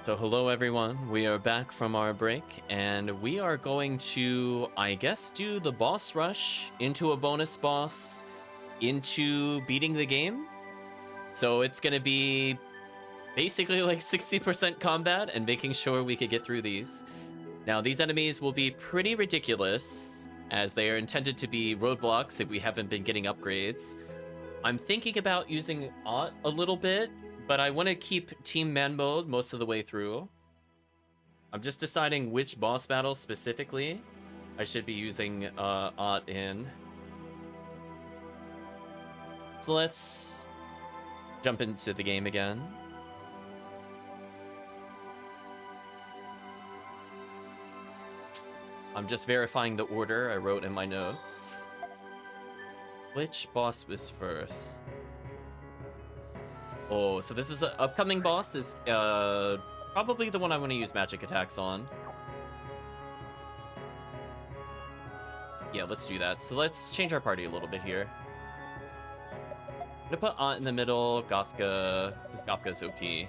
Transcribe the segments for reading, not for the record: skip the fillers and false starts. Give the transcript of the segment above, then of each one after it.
So hello everyone, we are back from our break, and we are going to, I guess, do the boss rush into a bonus boss, into beating the game. So it's gonna be basically like 60% combat and making sure we could get through these. Now these enemies will be pretty ridiculous, as they are intended to be roadblocks if we haven't been getting upgrades. I'm thinking about using Aught a little bit, but I want to keep Team Man mode most of the way through. I'm just deciding which boss battle specifically I should be using Aught in. So let's jump into the game again. I'm just verifying the order I wrote in my notes. Which boss was first? Oh, so this is an upcoming boss, is probably the one I want to use magic attacks on. Yeah, let's do that. So let's change our party a little bit here. I'm gonna put Aunt in the middle, Gafka. This Gafka's OP.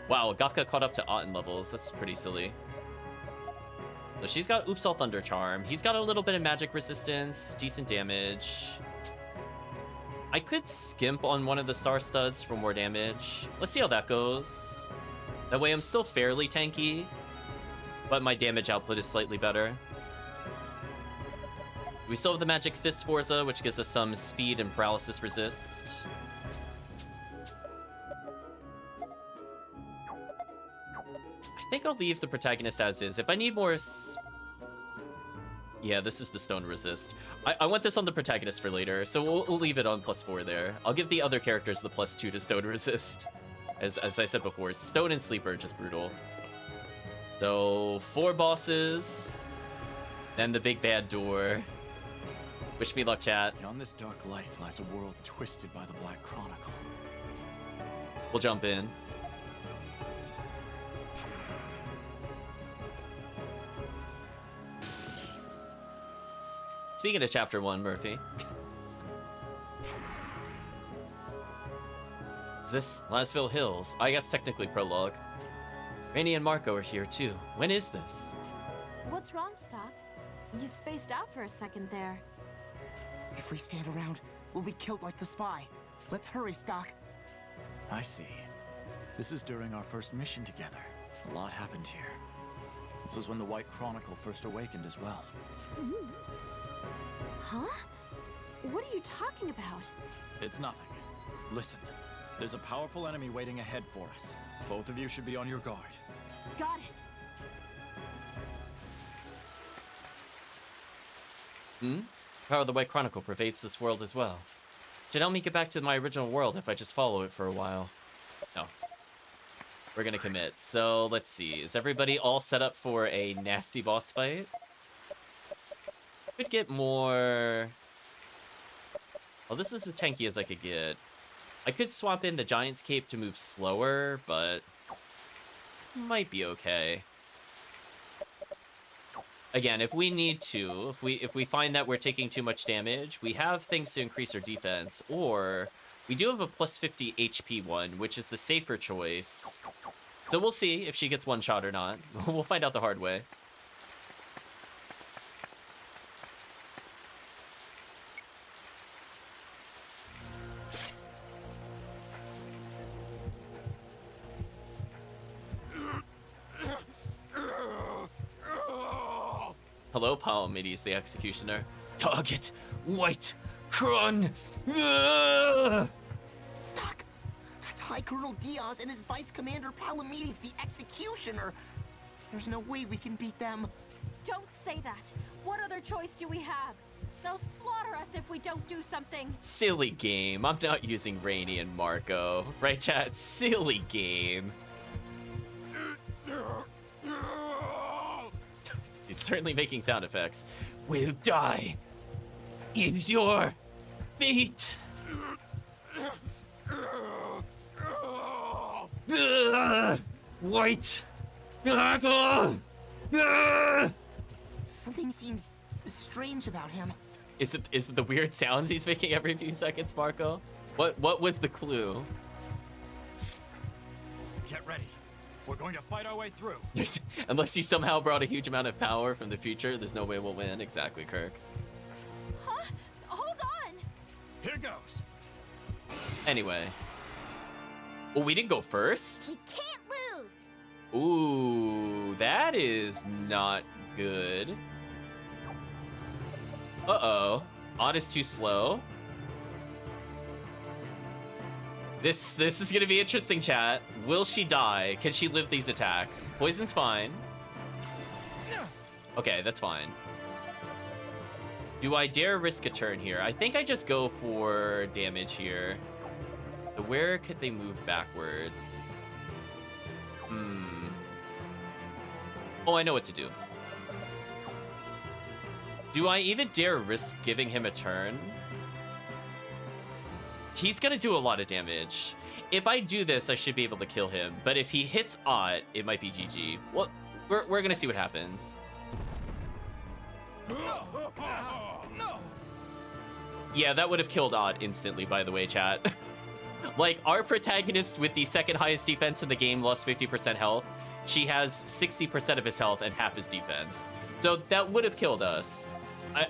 Wow, Gafka caught up to Aunt in levels. That's pretty silly. So she's got Oops All Thunder Charm. He's got a little bit of magic resistance, decent damage. I could skimp on one of the Star Studs for more damage. Let's see how that goes. That way I'm still fairly tanky, but my damage output is slightly better. We still have the Magic Fist Forza, which gives us some speed and paralysis resist. I think I'll leave the protagonist as is. If I need more... Yeah, this is the stone resist. I want this on the protagonist for later, so we'll leave it on +4 there. I'll give the other characters the +2 to stone resist. As I said before, stone and sleep are just brutal. So, 4 bosses, then the big bad door. Wish me luck, chat. Beyond this dark light lies a world twisted by the Black Chronicle. We'll jump in. Speaking of Chapter 1, Murphy. Is this Lasville Hills? I guess technically prologue. Rainy and Marco are here too. When is this? What's wrong, Stock? You spaced out for a second there. If we stand around, we'll be killed like the spy. Let's hurry, Stock. I see. This is during our first mission together. A lot happened here. This was when the White Chronicle first awakened as well. Huh? What are you talking about? It's nothing. Listen, there's a powerful enemy waiting ahead for us. Both of you should be on your guard. Got it. Power of the White Chronicle pervades this world as well. Should help me get back to my original world if I just follow it for a while. No. We're gonna commit. So, let's see. Is everybody all set up for a nasty boss fight? Could get more... Well, this is as tanky as I could get. I could swap in the Giant's Cape to move slower, but... this might be okay. Again, if we need to, if we find that we're taking too much damage, we have things to increase our defense, or we do have a +50 HP one, which is the safer choice. So we'll see if she gets one shot or not. We'll find out the hard way. Hello, Palamedes the Executioner. Target, White Cron! Stock! That's High Colonel Diaz and his Vice Commander Palamedes, the Executioner. There's no way we can beat them. Don't say that. What other choice do we have? They'll slaughter us if we don't do something. Silly game. I'm not using Rainy and Marco. Right, chat? Silly game. He's certainly making sound effects. Will die is your fate. White. Something seems strange about him. Is it the weird sounds he's making every few seconds, Marco? What was the clue? Get ready. We're going to fight our way through. Unless you somehow brought a huge amount of power from the future, there's no way we'll win. Exactly, Kirk. Huh? Hold on! Here goes. Anyway. Well, we didn't go first? We can't lose! Ooh, that is not good. Uh-oh. Odd is too slow. This is gonna be interesting, chat. Will she die? Can she live these attacks? Poison's fine. Okay, that's fine. Do I dare risk a turn here? I think I just go for damage here. So where could they move backwards? Oh, I know what to do. Do I even dare risk giving him a turn? He's gonna do a lot of damage. If I do this, I should be able to kill him. But if he hits Ott, it might be GG. Well, we're gonna see what happens. No. Yeah, that would have killed Ott instantly, by the way, chat. Like, our protagonist with the second highest defense in the game lost 50% health. She has 60% of his health and half his defense. So that would have killed us.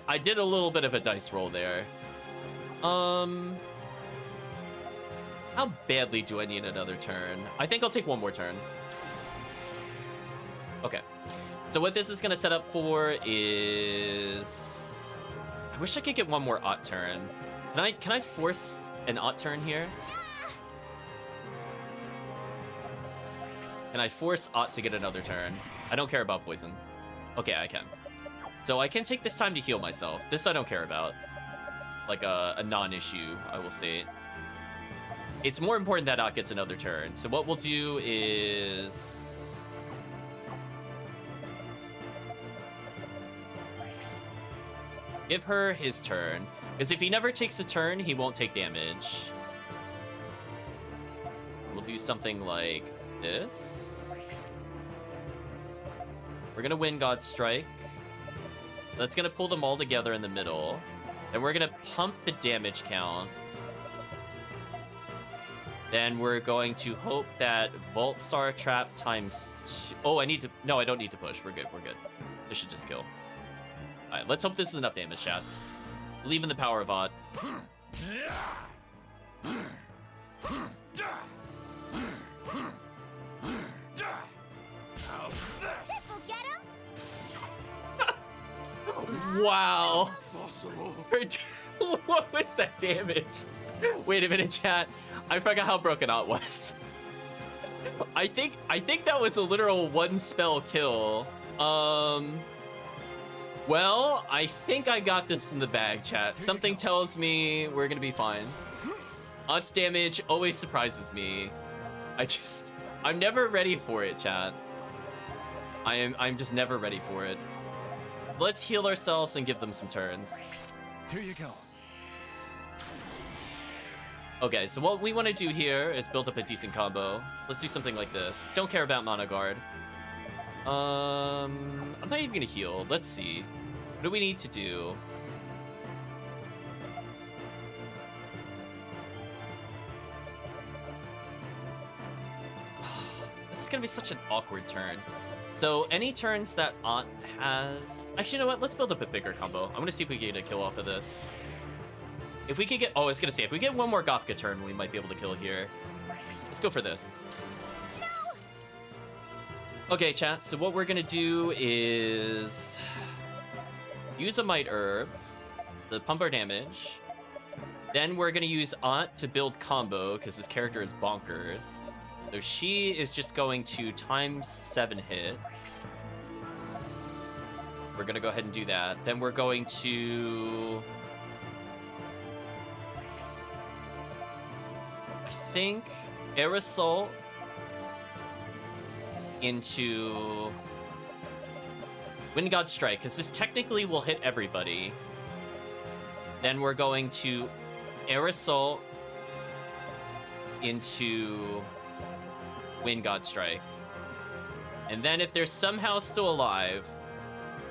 I did a little bit of a dice roll there. How badly do I need another turn? I think I'll take one more turn. Okay. So what this is gonna set up for is... I wish I could get one more Ott turn. Can I force an Ott turn here? Can I force Ott to get another turn? I don't care about poison. Okay, I can. So I can take this time to heal myself. This I don't care about. Like a non-issue, I will state. It's more important that Ott gets another turn. So what we'll do is... give her his turn. Because if he never takes a turn, he won't take damage. We'll do something like this. We're gonna win God's Strike. That's gonna pull them all together in the middle. And we're gonna pump the damage count. Then we're going to hope that Volt Star Trap times... Oh, I need to... No, I don't need to push. We're good, we're good. This should just kill. Alright, let's hope this is enough damage, chat. Believe in the power of Odd. This'll get him! Wow. What was that damage? Wait a minute, chat. I forgot how broken Ott was. I think that was a literal one spell kill. Well, I think I got this in the bag, chat. Something tells me we're gonna be fine. Odd's damage always surprises me. I'm never ready for it, chat. I'm just never ready for it. So let's heal ourselves and give them some turns. Here you go. Okay, so what we want to do here is build up a decent combo. So let's do something like this. Don't care about Mana Guard. I'm not even gonna heal. Let's see. What do we need to do? This is gonna be such an awkward turn. So any turns that Ott has... Actually, you know what? Let's build up a bigger combo. I'm gonna see if we can get a kill off of this. If we could get... Oh, I was gonna say, if we get one more Gothka turn, we might be able to kill here. Let's go for this. No! Okay, chat, so what we're gonna do is... use a Might Herb to pump our damage. Then we're gonna use Ott to build combo, because this character is bonkers. So she is just going to ×7 hit. We're gonna go ahead and do that. Then we're going to... I think Aerosol into Wind God Strike, because this technically will hit everybody. Then we're going to Aerosol into Wind God Strike. And then if they're somehow still alive,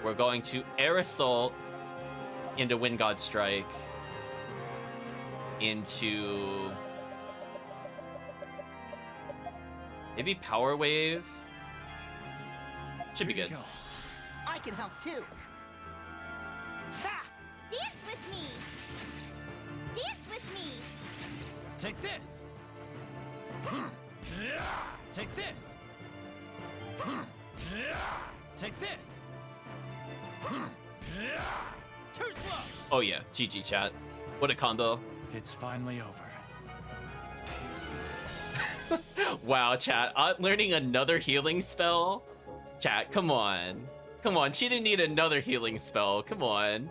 we're going to Aerosol into Wind God Strike into... Maybe Power Wave. Should be Here you good. go. I can help too. Ha! Dance with me! Dance with me! Take this. Take this. Take this. Too slow. Oh yeah, GG chat. What a combo. It's finally over. Wow, chat. Learning another healing spell? Chat, come on. Come on, she didn't need another healing spell. Come on.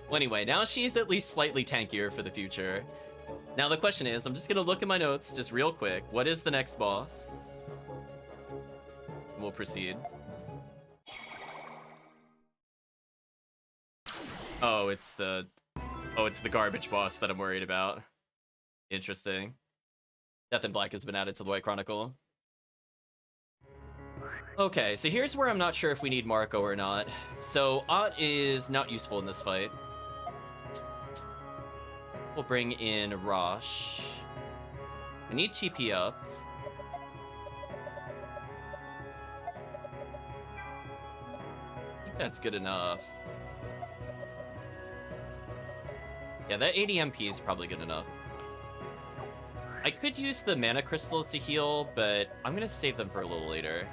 Well, anyway, now she's at least slightly tankier for the future. Now the question is, I'm just gonna look at my notes just real quick. What is the next boss? We'll proceed. Oh, it's the garbage boss that I'm worried about. Interesting. Death in Black has been added to the White Chronicle. Okay, so here's where I'm not sure if we need Marco or not. So, Ott is not useful in this fight. We'll bring in Rosh. I need TP up. I think that's good enough. Yeah, that 80 MP is probably good enough. I could use the mana crystals to heal, but I'm gonna save them for a little later.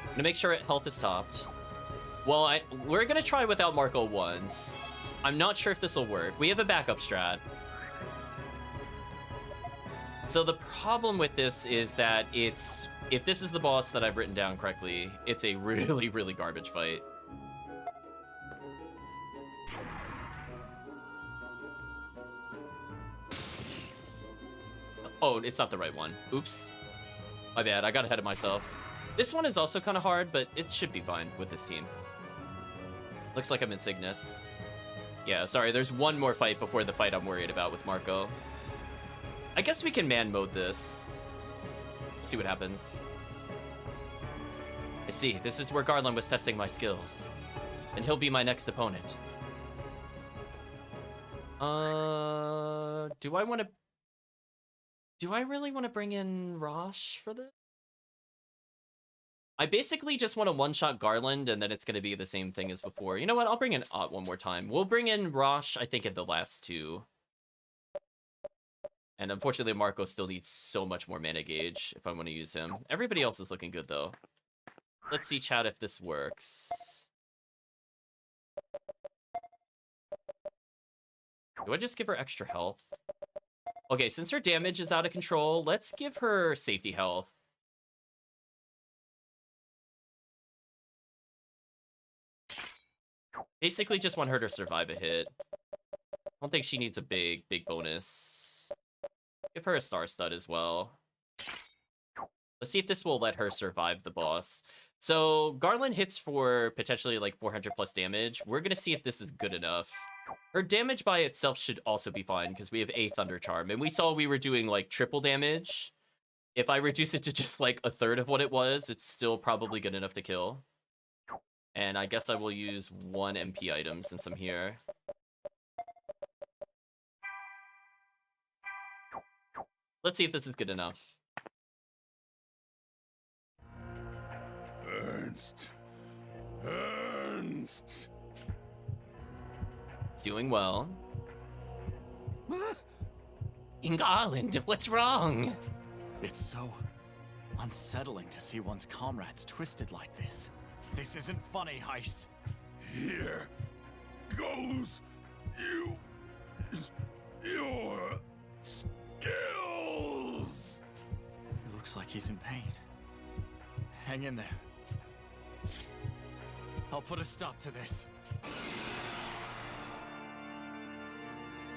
I'm gonna make sure health is topped. Well, we're gonna try without Marco once. I'm not sure if this will work. We have a backup strat. So the problem with this is that if this is the boss that I've written down correctly, it's a really, really garbage fight. Oh, it's not the right one. Oops. My bad, I got ahead of myself. This one is also kind of hard, but it should be fine with this team. Looks like I'm in Cygnus. Yeah, sorry, there's one more fight before the fight I'm worried about with Marco. I guess we can man mode this. See what happens. I see, this is where Garland was testing my skills. And he'll be my next opponent. Do I really want to bring in Rosh for this? I basically just want to one-shot Garland, and then it's going to be the same thing as before. You know what? I'll bring in Ott one more time. We'll bring in Rosh, I think, in the last two. And unfortunately, Marco still needs so much more mana gauge if I want to use him. Everybody else is looking good, though. Let's see, chat, if this works. Do I just give her extra health? Okay, since her damage is out of control, let's give her safety health. Basically just want her to survive a hit. I don't think she needs a big bonus. Give her a star stud as well. Let's see if this will let her survive the boss. So Garland hits for potentially like 400 plus damage. We're gonna see if this is good enough. Her damage by itself should also be fine because we have a Thunder Charm. And we saw we were doing like triple damage. If I reduce it to just like a third of what it was, it's still probably good enough to kill. And I guess I will use one MP item since I'm here. Let's see if this is good enough. Ernst. It's doing well. In Garland, what's wrong? It's so unsettling to see one's comrades twisted like this. This isn't funny, Heiss. Here goes your skills. He looks like he's in pain. Hang in there. I'll put a stop to this.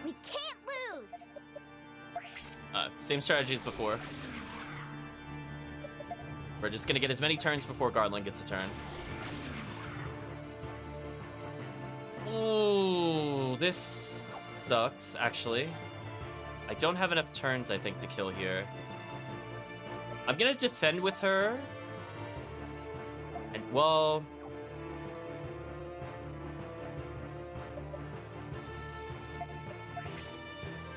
We can't lose! Same strategy as before. We're just gonna get as many turns before Garland gets a turn. Oh, this sucks, actually. I don't have enough turns, I think, to kill here. I'm gonna defend with her. And, well...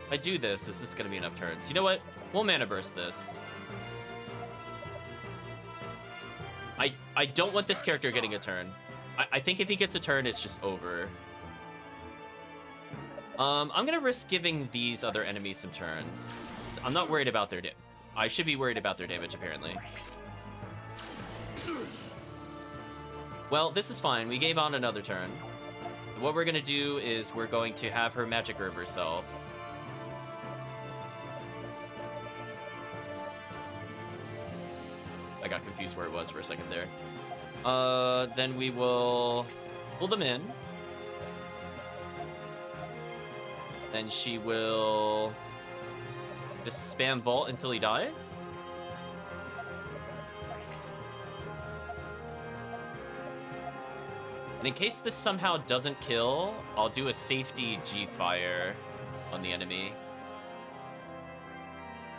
If I do this, is this gonna be enough turns? You know what? We'll mana burst this. I don't want this character getting a turn. I think if he gets a turn, it's just over. I'm gonna risk giving these other enemies some turns. So I'm not worried about their I should be worried about their damage, apparently. Well, this is fine. We gave on another turn. What we're gonna do is we're going to have her magic herb herself. I got confused where it was for a second there. Then we will pull them in. Then she will just spam vault until he dies. And in case this somehow doesn't kill, I'll do a safety G-Fire on the enemy.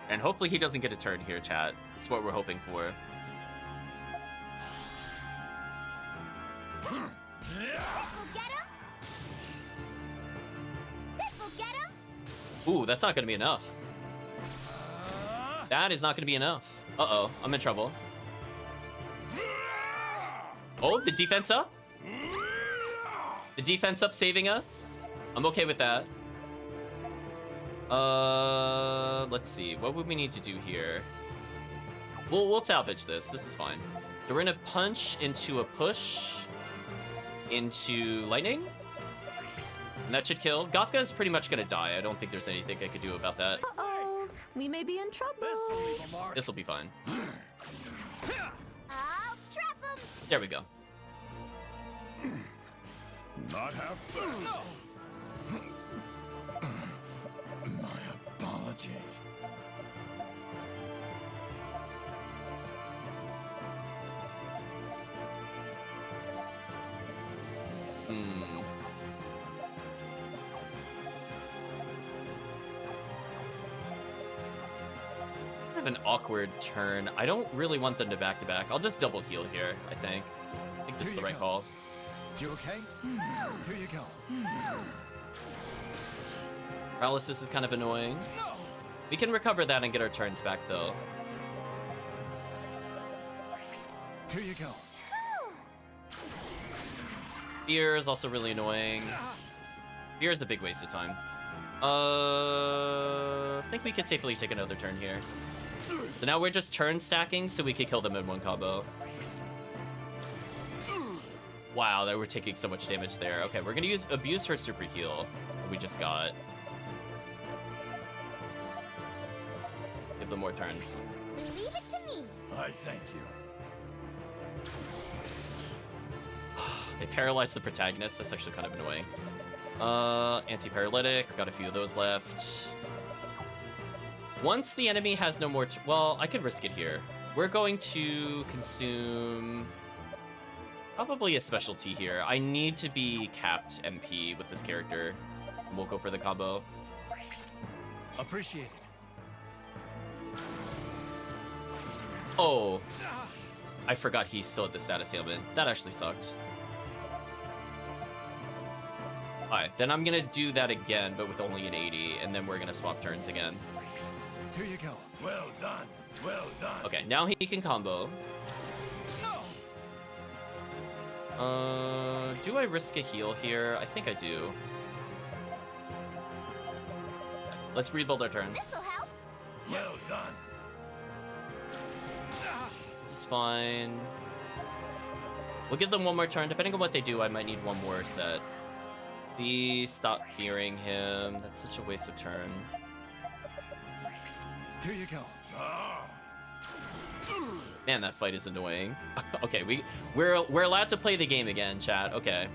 And hopefully he doesn't get a turn here, chat. That's what we're hoping for. This'll get him. This'll get him. Ooh, that's not gonna be enough. That is not gonna be enough. Uh-oh, I'm in trouble. Oh, the defense up? The defense up saving us? I'm okay with that. Let's see. What would we need to do here? We'll salvage this. This is fine. So we're gonna punch into a push into lightning. And that should kill. Gothka is pretty much gonna die. I don't think there's anything I could do about that. Uh-oh, we may be in trouble. This will be fine. I'll trap him. There we go. Not half bad. My apologies. I have an awkward turn. I don't really want them to back-to-back. I'll just double heal here, I think. I think this is the right call. You okay? Here you go. Paralysis is kind of annoying. We can recover that and get our turns back, though. Here you go. Fear is also really annoying. Fear is the big waste of time. I think we could safely take another turn here. So now we're just turn stacking so we could kill them in one combo. Wow, that we're taking so much damage there. Okay, we're gonna abuse her super heal that we just got. Give them more turns. Leave it to me. I thank you. They paralyzed the protagonist. That's actually kind of annoying. Anti-paralytic. Got a few of those left. Once the enemy has no more... well, I could risk it here. We're going to consume... probably a specialty here. I need to be capped MP with this character. And we'll go for the combo. Appreciate it. Oh. I forgot he still had the status ailment. That actually sucked. Alright, then I'm gonna do that again, but with only an 80, and then we're gonna swap turns again. Here you go. Well done. Well done. Okay, now he can combo. Do I risk a heal here? I think I do. Let's rebuild our turns. This'll help. Well done. This is fine. We'll give them one more turn. Depending on what they do, I might need one more set. Please stop fearing him. That's such a waste of turns. Here you go. Man, that fight is annoying. Okay, we're allowed to play the game again, chat. Okay.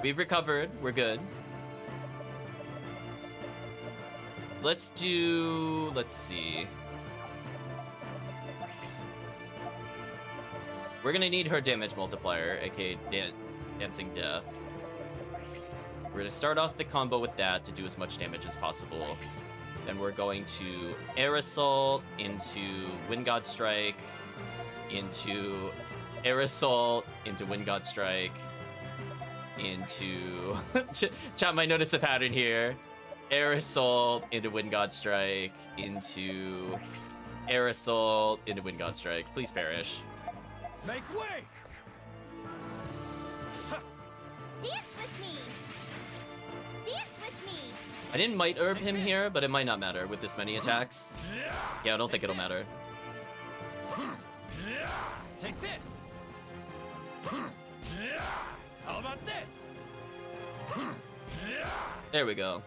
We've recovered. We're good. Let's see. We're gonna need her damage multiplier, aka Dancing Death. We're gonna start off the combo with that to do as much damage as possible. Then we're going to Air Assault into Wind God Strike, into Air Assault, into Wind God Strike, into... Chat might notice a pattern here. Air Assault into Wind God Strike into Air Assault into Wind God Strike. Please perish. Make way! Dance with me! Dance with me! I didn't might herb him here, but it might not matter with this many attacks. Yeah, I don't think it'll matter. Take this. How about this? There we go.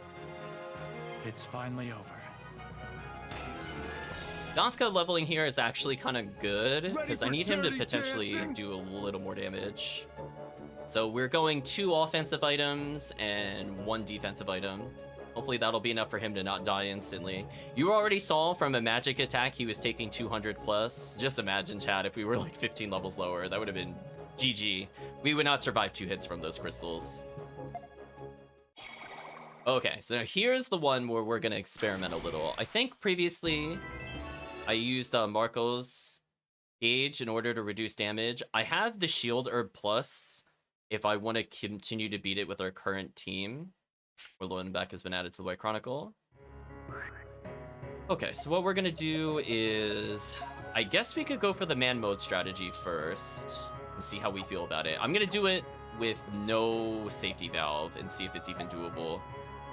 It's finally over. Dafka leveling here is actually kind of good, because I need him to potentially do a little more damage. So we're going 2 offensive items and 1 defensive item. Hopefully that'll be enough for him to not die instantly. You already saw from a magic attack he was taking 200 plus. Just imagine, chat, if we were like 15 levels lower, that would have been GG. We would not survive 2 hits from those crystals. Okay, so here's the one where we're gonna experiment a little. I think previously I used Marco's gauge in order to reduce damage. I have the shield herb plus if I want to continue to beat it with our current team. Warlord and Beck has been added to the White Chronicle. Okay, so what we're gonna do is, I guess we could go for the man mode strategy first and see how we feel about it. I'm gonna do it with no safety valve and see if it's even doable.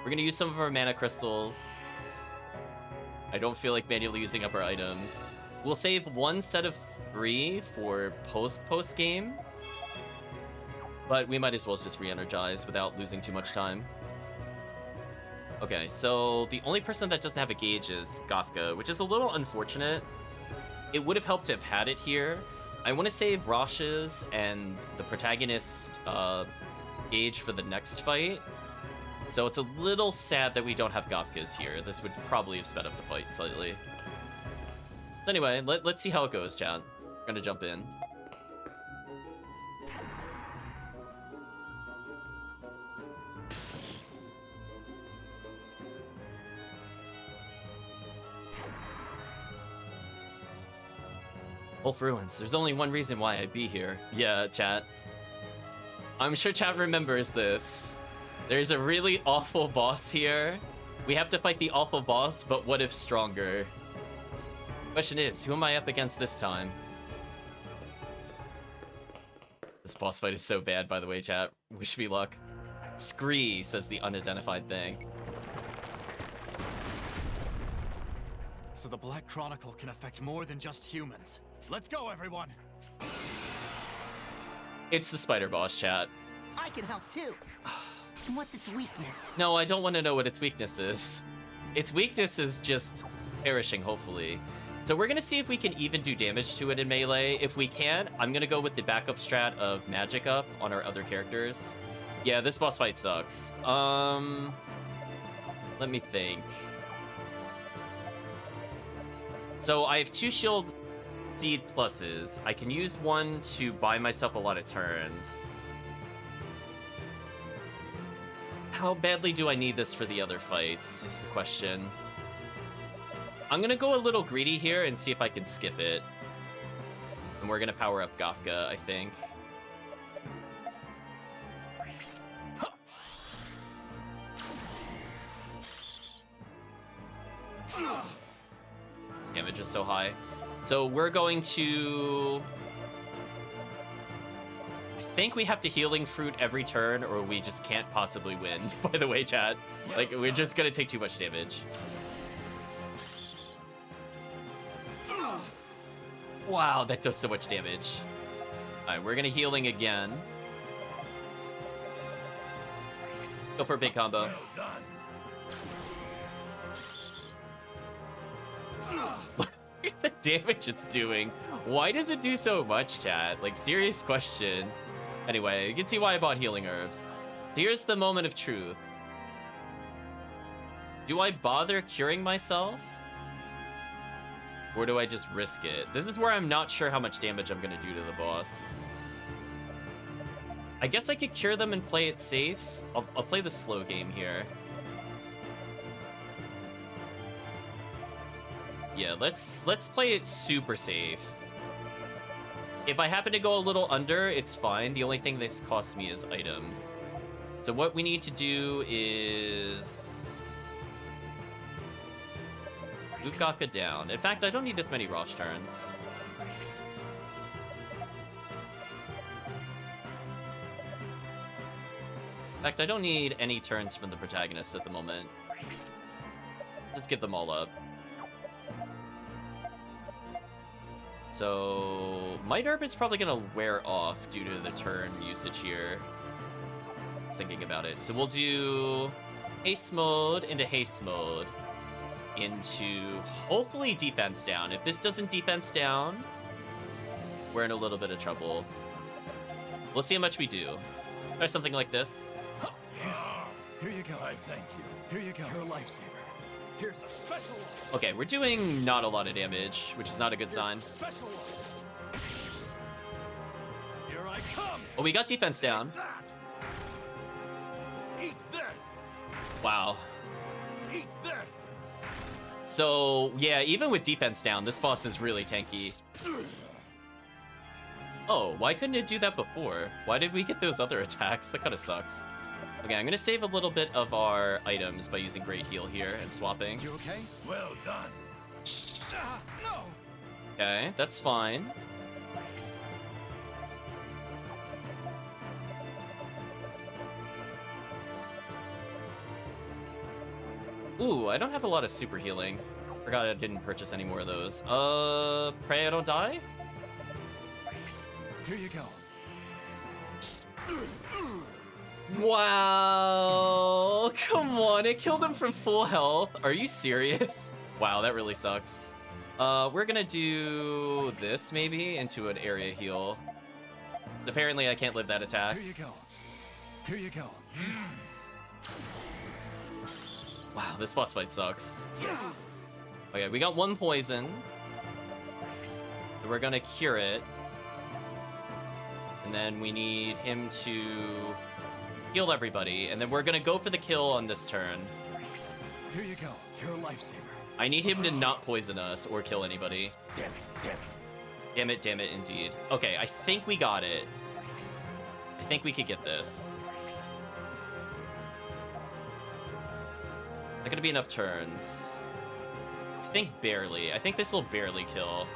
We're gonna use some of our mana crystals. I don't feel like manually using up our items. We'll save 1 set of 3 for post game, but we might as well just re-energize without losing too much time. Okay, so the only person that doesn't have a gauge is Gothka, which is a little unfortunate. It would have helped to have had it here. I want to save Rosh's and the protagonist gauge for the next fight. So it's a little sad that we don't have Gothka's here. This would probably have sped up the fight slightly. So anyway, let's see how it goes, chat. We're gonna jump in. Wolf Ruins. There's only one reason why I'd be here. Yeah, chat. I'm sure chat remembers this. There's a really awful boss here. We have to fight the awful boss, but what if stronger? Question is, who am I up against this time? This boss fight is so bad, by the way, chat. Wish me luck. Scree, says the unidentified thing. So the Black Chronicle can affect more than just humans. Let's go, everyone! It's the spider boss, chat. I can help too. And what's its weakness? No, I don't want to know what its weakness is. Its weakness is just perishing, hopefully. So we're gonna see if we can even do damage to it in melee. If we can, I'm gonna go with the backup strat of magic up on our other characters. Yeah, this boss fight sucks. Let me think. So I have 2 shield seed pluses. I can use 1 to buy myself a lot of turns. How badly do I need this for the other fights, is the question. I'm gonna go a little greedy here and see if I can skip it. And we're gonna power up Gothka, I think. Damage is so high. So we're going to... I think we have to healing fruit every turn or we just can't possibly win, by the way, chat. Like, we're just gonna take too much damage. Wow, that does so much damage. Alright, we're gonna healing again. Go for a big combo. Well done. Look at the damage it's doing. Why does it do so much, chat? Like, serious question. Anyway, you can see why I bought healing herbs. So here's the moment of truth. Do I bother curing myself? Or do I just risk it? This is where I'm not sure how much damage I'm gonna do to the boss. I guess I could cure them and play it safe. I'll play the slow game here. Yeah, let's play it super safe. If I happen to go a little under, it's fine. The only thing this costs me is items. So what we need to do is... Move Gaka down. In fact, I don't need this many Rosh turns. In fact, I don't need any turns from the protagonist at the moment. Let's give them all up. So, Might Herb is probably gonna wear off due to the turn usage here. Thinking about it. So we'll do haste mode into haste mode into hopefully defense down. If this doesn't defense down, we're in a little bit of trouble. We'll see how much we do. Try something like this. Here you go. I thank you. Here you go. You're a lifesaver. Here's a special one. Okay, we're doing not a lot of damage, which is not a good sign. Here's a special one. Here I come. Oh, we got defense down. That. Eat this. Wow. Eat this. So, yeah, even with defense down, this boss is really tanky. Oh, why couldn't it do that before? Why did we get those other attacks? That kind of sucks. Okay, I'm gonna save a little bit of our items by using Great Heal here and swapping. You okay? Well done. No. Okay, that's fine. Ooh, I don't have a lot of super healing. Forgot I didn't purchase any more of those. Pray I don't die? Here you go. Wow, come on, it killed him from full health. Are you serious? Wow, that really sucks. We're gonna do this maybe into an area heal. Apparently I can't live that attack. Here you go. Here you go. Wow, this boss fight sucks. Okay, we got one poison. We're gonna cure it. And then we need him to heal everybody. And then we're gonna go for the kill on this turn. Here you go. You're a lifesaver. I need him to not poison us or kill anybody. Damn it. Damn it. Damn it, damn it, indeed. Okay, I think we got it. I think we could get this. Not gonna be enough turns. I think barely. I think this will barely kill.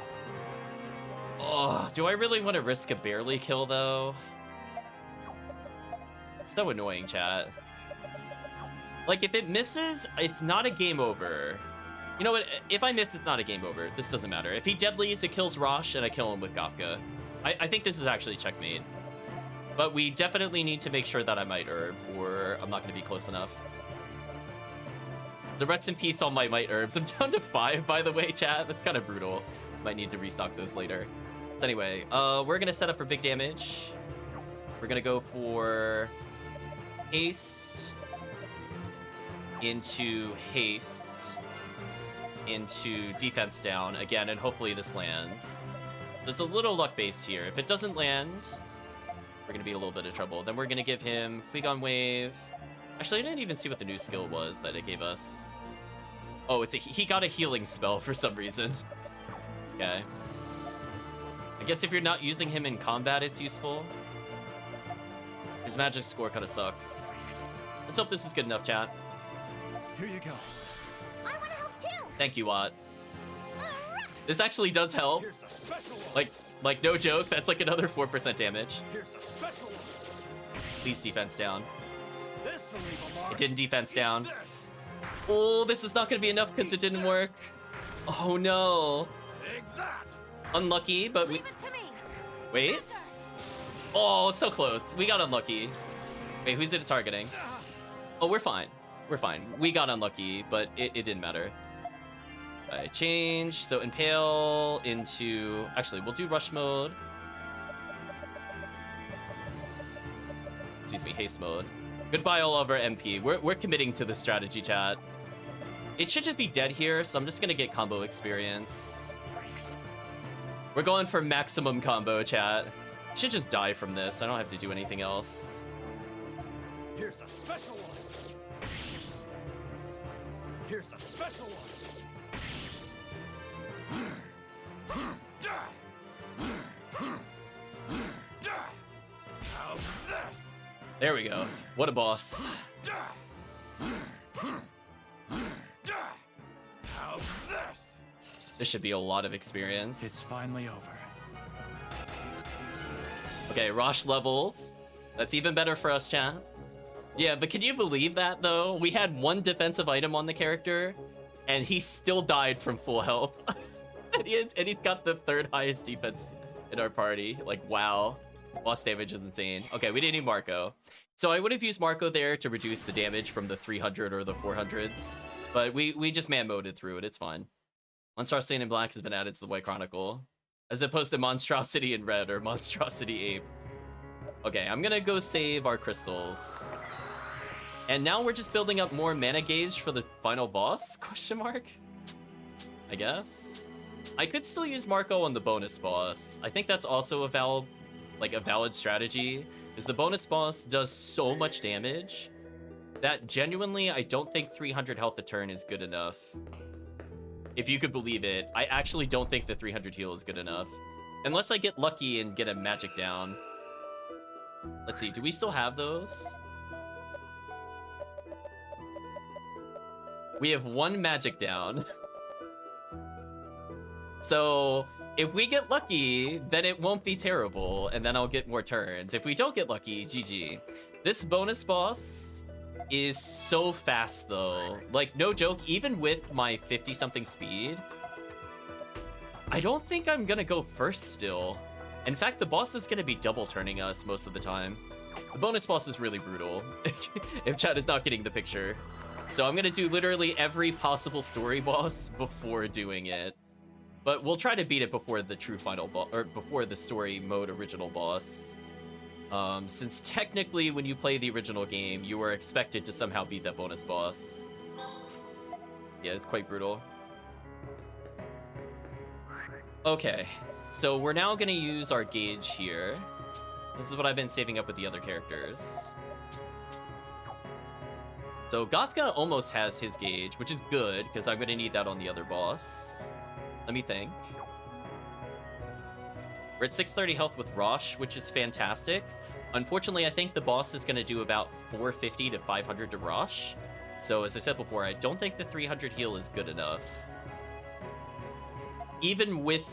Oh, do I really want to risk a barely kill, though? It's so annoying, chat. Like, if it misses, it's not a game over. You know what? If I miss, it's not a game over. This doesn't matter. If he deadlies, it kills Rosh, and I kill him with Gafka. I think this is actually checkmate. But we definitely need to make sure that I might herb, or I'm not going to be close enough. The rest in peace on my might herbs. I'm down to 5, by the way, chat. That's kind of brutal. Might need to restock those later. So anyway, we're going to set up for big damage. We're going to go for haste into haste into defense down again, and hopefully this lands. There's a little luck based here. If it doesn't land, we're going to be in a little bit of trouble. Then we're going to give him Quigon Wave. Actually, I didn't even see what the new skill was that it gave us. Oh, he got a healing spell for some reason. Okay. I guess if you're not using him in combat, it's useful. His magic score kind of sucks. Let's hope this is good enough, chat. Here you go. I want to help too. Thank you, Watt. This actually does help. Here's a special one. Like no joke, that's like another 4% damage. Here's a special one. Please defense down. This'll leave a mark. It didn't defense Eat down. this. Oh, this is not gonna be enough because it didn't work. Oh no. Take that. Unlucky, but we... Leave it to me. Wait. Enter. Oh, it's so close. We got unlucky. Wait, who's it targeting? Oh, we're fine. We're fine. We got unlucky, but it didn't matter. I change. So impale into... Actually, we'll do rush mode. Excuse me, haste mode. Goodbye all of our MP. We're committing to this strategy, chat. It should just be dead here, so I'm just gonna get combo experience. We're going for maximum combo, chat. Should just die from this. I don't have to do anything else. Here's a special one. Here's a special one. How's this? There we go. What a boss. How's this. This should be a lot of experience. It's finally over. Okay, Rosh leveled. That's even better for us, chat. Yeah, but can you believe that, though? We had one defensive item on the character, and he still died from full health. and he's got the 3rd highest defense in our party. Like, wow. Boss damage is insane. Okay, we didn't need Marco. So I would have used Marco there to reduce the damage from the 300 or the 400s. But we just man-moded through it. It's fine. Monstrosity in Black has been added to the White Chronicle, as opposed to Monstrosity in Red or Monstrosity Ape. Okay, I'm gonna go save our crystals. And now we're just building up more mana gauge for the final boss? Question mark? I guess? I could still use Marco on the bonus boss. I think that's also a valid strategy, is the bonus boss does so much damage that genuinely I don't think 300 health a turn is good enough. If you could believe it, I actually don't think the 300 heal is good enough. Unless I get lucky and get a magic down. Let's see, do we still have those? We have 1 magic down. So, if we get lucky, then it won't be terrible, and then I'll get more turns. If we don't get lucky, GG. This bonus boss is so fast, though. Like, no joke, even with my 50-something speed, I don't think I'm gonna go first still. In fact, the boss is gonna be double turning us most of the time. The bonus boss is really brutal, if chat is not getting the picture. So I'm gonna do literally every possible story boss before doing it. But we'll try to beat it before the true final boss, or before the story mode original boss. Since technically when you play the original game, you are expected to somehow beat that bonus boss. Yeah, it's quite brutal. Okay, so we're now gonna use our gauge here. This is what I've been saving up with the other characters. So Gothka almost has his gauge, which is good, because I'm gonna need that on the other boss. Let me think. We're at 630 health with Rosh, which is fantastic. Unfortunately, I think the boss is going to do about 450 to 500 to Rosh. So as I said before, I don't think the 300 heal is good enough. Even with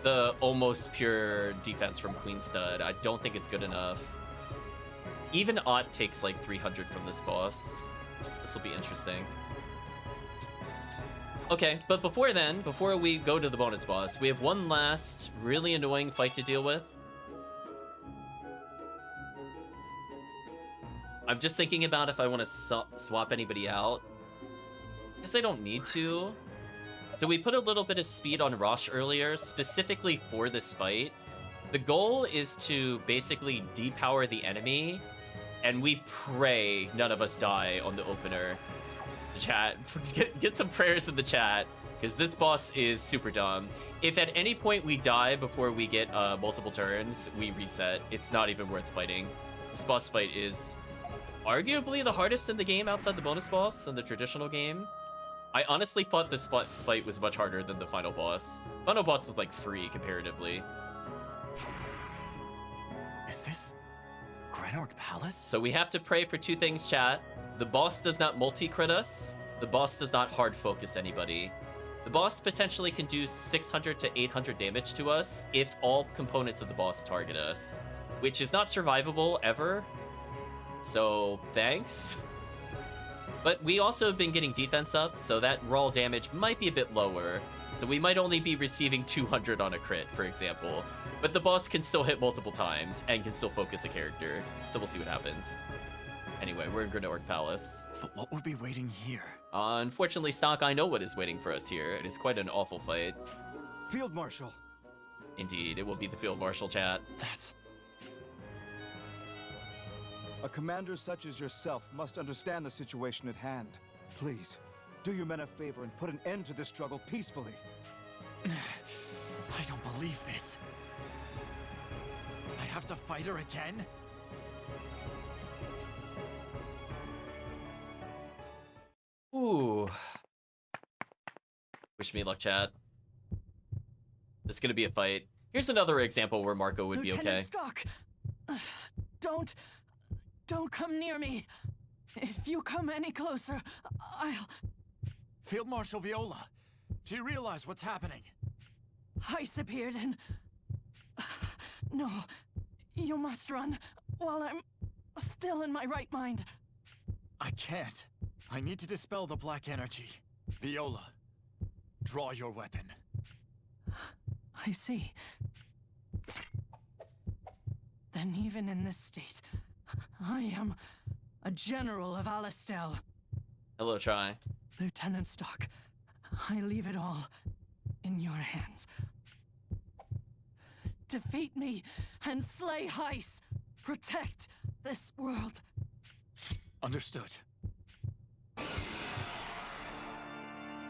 the almost pure defense from Queen Stud, I don't think it's good enough. Even Ott takes like 300 from this boss. This will be interesting. Okay, but before then, before we go to the bonus boss, we have one last really annoying fight to deal with. I'm just thinking about if I want to swap anybody out. I guess I don't need to. So we put a little bit of speed on Rosh earlier, specifically for this fight. The goal is to basically depower the enemy, and we pray none of us die on the opener. Chat, get some prayers in the chat, because this boss is super dumb. If at any point we die before we get multiple turns, we reset. It's not even worth fighting. This boss fight is arguably the hardest in the game outside the bonus boss in the traditional game. I honestly thought this fight was much harder than the final boss. Final boss was like free comparatively. Is this Grenorg Palace? So we have to pray for 2 things, chat. The boss does not multi-crit us. The boss does not hard focus anybody. The boss potentially can do 600 to 800 damage to us if all components of the boss target us, which is not survivable ever. So thanks. But we also have been getting defense up, so that raw damage might be a bit lower. So we might only be receiving 200 on a crit, for example. But the boss can still hit multiple times and can still focus a character. So we'll see what happens. Anyway, we're in Grenorg Palace. But what would be waiting here? Unfortunately, Stock, I know what is waiting for us here. It is quite an awful fight. Field Marshal. Indeed, it will be the Field Marshal, chat. That's... A commander such as yourself must understand the situation at hand. Please, do your men a favor and put an end to this struggle peacefully. I don't believe this. I have to fight her again? Ooh. Wish me luck, chat. This is gonna be a fight. Here's another example where Marco would be okay. Stock, don't come near me. If you come any closer, I'll... Field Marshal Viola, Do you realize what's happening? Ice appeared and... No, you must run while I'm still in my right mind. I can't. I need to dispel the black energy. Viola, draw your weapon. I see. Then even in this state, I am a general of Alistel. Hello, Try. Lieutenant Stock, I leave it all in your hands. Defeat me and slay Heiss. Protect this world. Understood.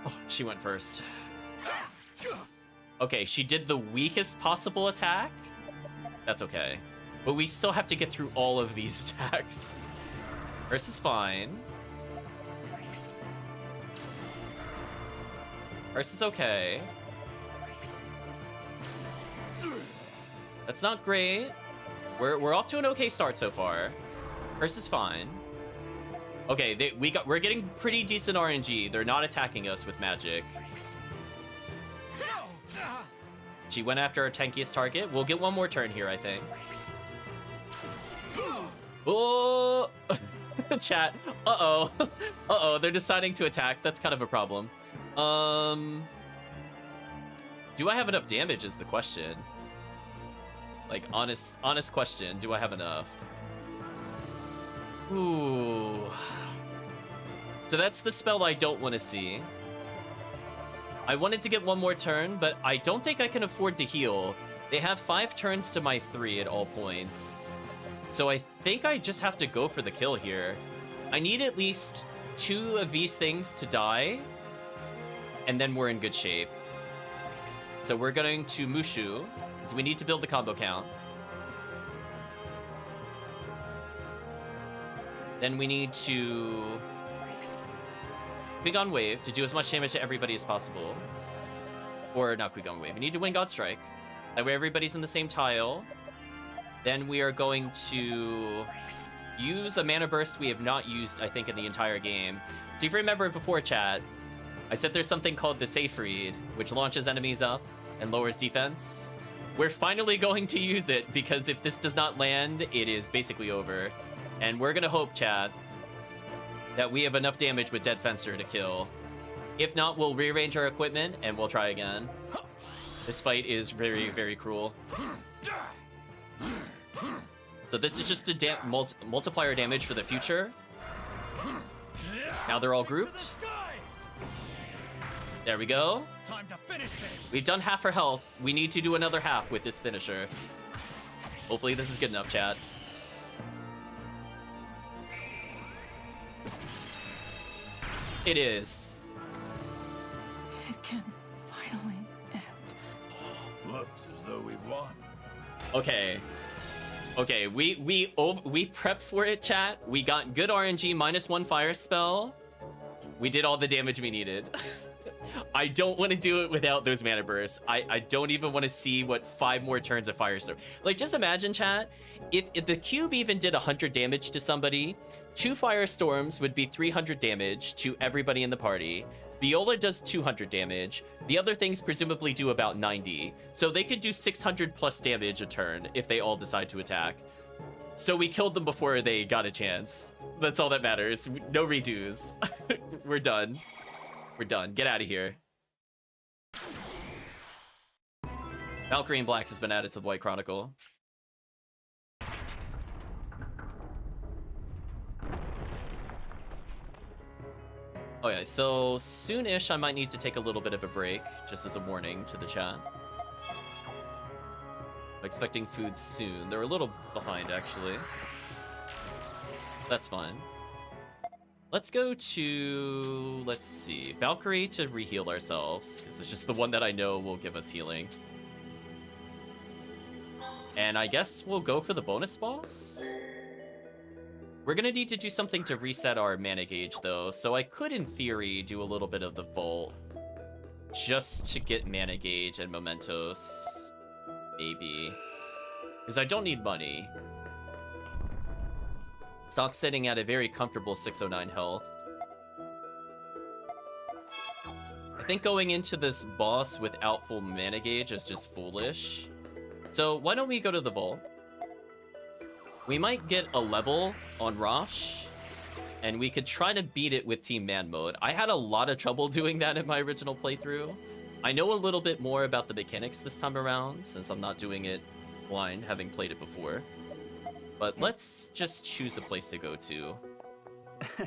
Oh, she went first. Okay, she did the weakest possible attack. That's okay. But we still have to get through all of these attacks. Hers is fine. Hers is okay. That's not great. We're off to an okay start so far. Hers is fine. Okay, we're getting pretty decent RNG. They're not attacking us with magic. She went after our tankiest target. We'll get one more turn here, I think. Oh, chat. Uh-oh. Uh-oh, they're deciding to attack. That's kind of a problem. Do I have enough damage is the question. Like, honest question. Do I have enough? Ooh. So that's the spell I don't want to see. I wanted to get one more turn, but I don't think I can afford to heal. They have 5 turns to my 3 at all points. So I think I just have to go for the kill here. I need at least 2 of these things to die, and then we're in good shape. So we're going to Mushu, because we need to build the combo count. Then we need to Quigon Wave to do as much damage to everybody as possible. Or not Quigon Wave. We need to win God Strike. That way everybody's in the same tile. Then we are going to use a mana burst we have not used, I think, in the entire game. So if you remember before, chat, I said there's something called the Safe Read, which launches enemies up and lowers defense. We're finally going to use it, because if this does not land, it is basically over. And we're gonna hope, chat, that we have enough damage with Dead Fencer to kill. If not, we'll rearrange our equipment and we'll try again. This fight is very, very cruel. So this is just a multiplier damage for the future. Now they're all grouped. There we go. Time to finish this. We've done half our health. We need to do another half with this finisher. Hopefully this is good enough, chat. It is. It can finally end. Looks as though we've won. Okay. Okay, we prepped for it, chat. We got good RNG, -1 fire spell. We did all the damage we needed. I don't want to do it without those mana bursts. I don't even want to see what 5 more turns of Firestorm. Like, just imagine, chat, if the cube even did 100 damage to somebody, 2 Firestorms would be 300 damage to everybody in the party. Viola does 200 damage. The other things presumably do about 90. So they could do 600 plus damage a turn if they all decide to attack. So we killed them before they got a chance. That's all that matters. No redos. We're done. We're done. Get out of here. Valkyrie in Black has been added to the White Chronicle. Okay, so soon-ish I might need to take a little bit of a break, just as a warning to the chat. I'm expecting food soon. They're a little behind, actually. That's fine. Let's go to, let's see, Valkyrie to reheal ourselves, because it's just the one that I know will give us healing. And I guess we'll go for the bonus boss? We're gonna need to do something to reset our mana gauge, though, so I could, in theory, do a little bit of the Volt, just to get mana gauge and mementos, maybe. Because I don't need money. Stock sitting at a very comfortable 609 health. I think going into this boss without full mana gauge is just foolish. So why don't we go to the vault? We might get a level on Rosh, and we could try to beat it with Team Man mode. I had a lot of trouble doing that in my original playthrough. I know a little bit more about the mechanics this time around, since I'm not doing it blind, having played it before. But let's just choose a place to go to.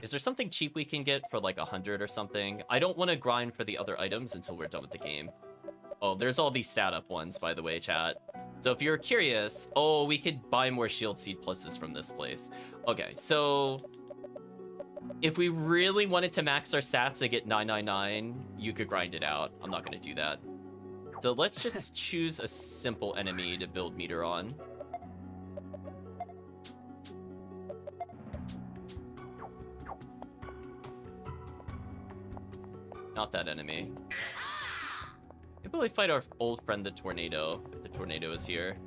Is there something cheap we can get for like 100 or something? I don't want to grind for the other items until we're done with the game. Oh, there's all these stat up ones, by the way, chat. So if you're curious, oh, we could buy more Shield Seed Pluses from this place. Okay, so if we really wanted to max our stats and get 999, you could grind it out. I'm not going to do that. So let's just choose a simple enemy to build meter on. Not that enemy. Maybe we fight our old friend the Tornado, if the Tornado is here.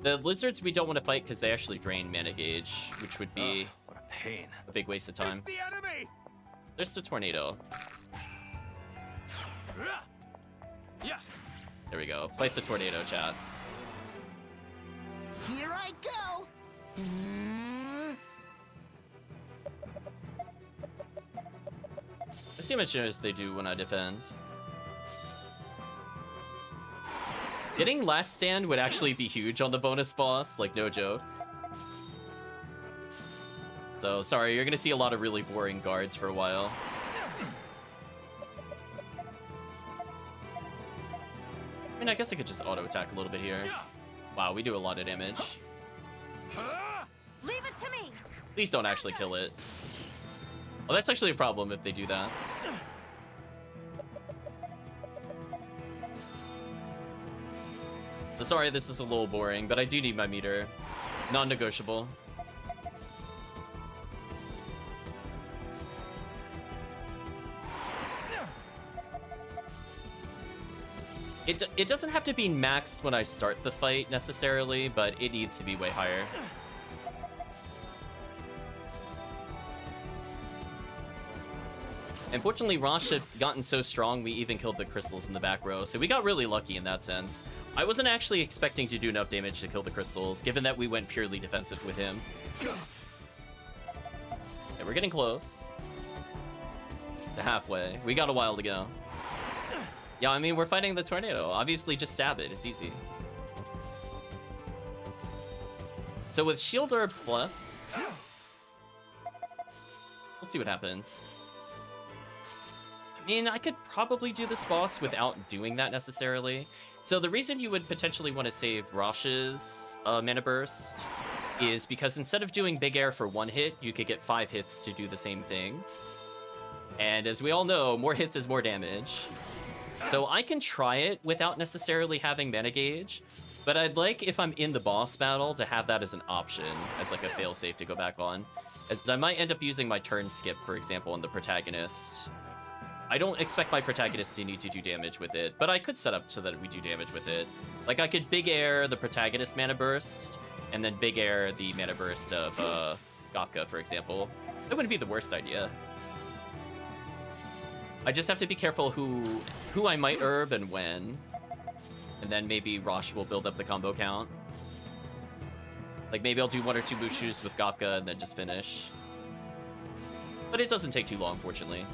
The lizards we don't want to fight because they actually drain mana gauge, which would be what a pain. a big waste of time. It's the enemy! There's the Tornado. Yeah. There we go. Fight the Tornado, chat. Here I go! Let's see how much damage they do when I defend. Getting Last Stand would actually be huge on the bonus boss, like no joke. So sorry, you're gonna see a lot of really boring guards for a while. I mean, I guess I could just auto attack a little bit here. Wow, we do a lot of damage. Leave it to me! Please don't actually kill it. Well, that's actually a problem if they do that. So sorry, this is a little boring, but I do need my meter. Non-negotiable. It doesn't have to be maxed when I start the fight necessarily, but it needs to be way higher. Unfortunately, Rosh had gotten so strong we even killed the crystals in the back row, so we got really lucky in that sense. I wasn't actually expecting to do enough damage to kill the crystals, given that we went purely defensive with him. Yeah, we're getting close. To halfway. We got a while to go. Yeah, I mean, we're fighting the Tornado. Obviously, just stab it. It's easy. So with Shield Herb Plus... let's see what happens. I mean, I could probably do this boss without doing that necessarily. So the reason you would potentially want to save Rosh's mana burst is because instead of doing Big Air for 1 hit, you could get 5 hits to do the same thing. And as we all know, more hits is more damage. So I can try it without necessarily having mana gauge, but I'd like, if I'm in the boss battle, to have that as an option, as like a failsafe to go back on. As I might end up using my turn skip, for example, on the protagonist. I don't expect my protagonist to need to do damage with it, but I could set up so that we do damage with it. Like, I could Big Air the protagonist mana burst, and then Big Air the mana burst of Gofka, for example. That wouldn't be the worst idea. I just have to be careful who I might herb and when. And then maybe Rosh will build up the combo count. Like, maybe I'll do 1 or 2 Mushus with Gofka and then just finish. But it doesn't take too long, fortunately.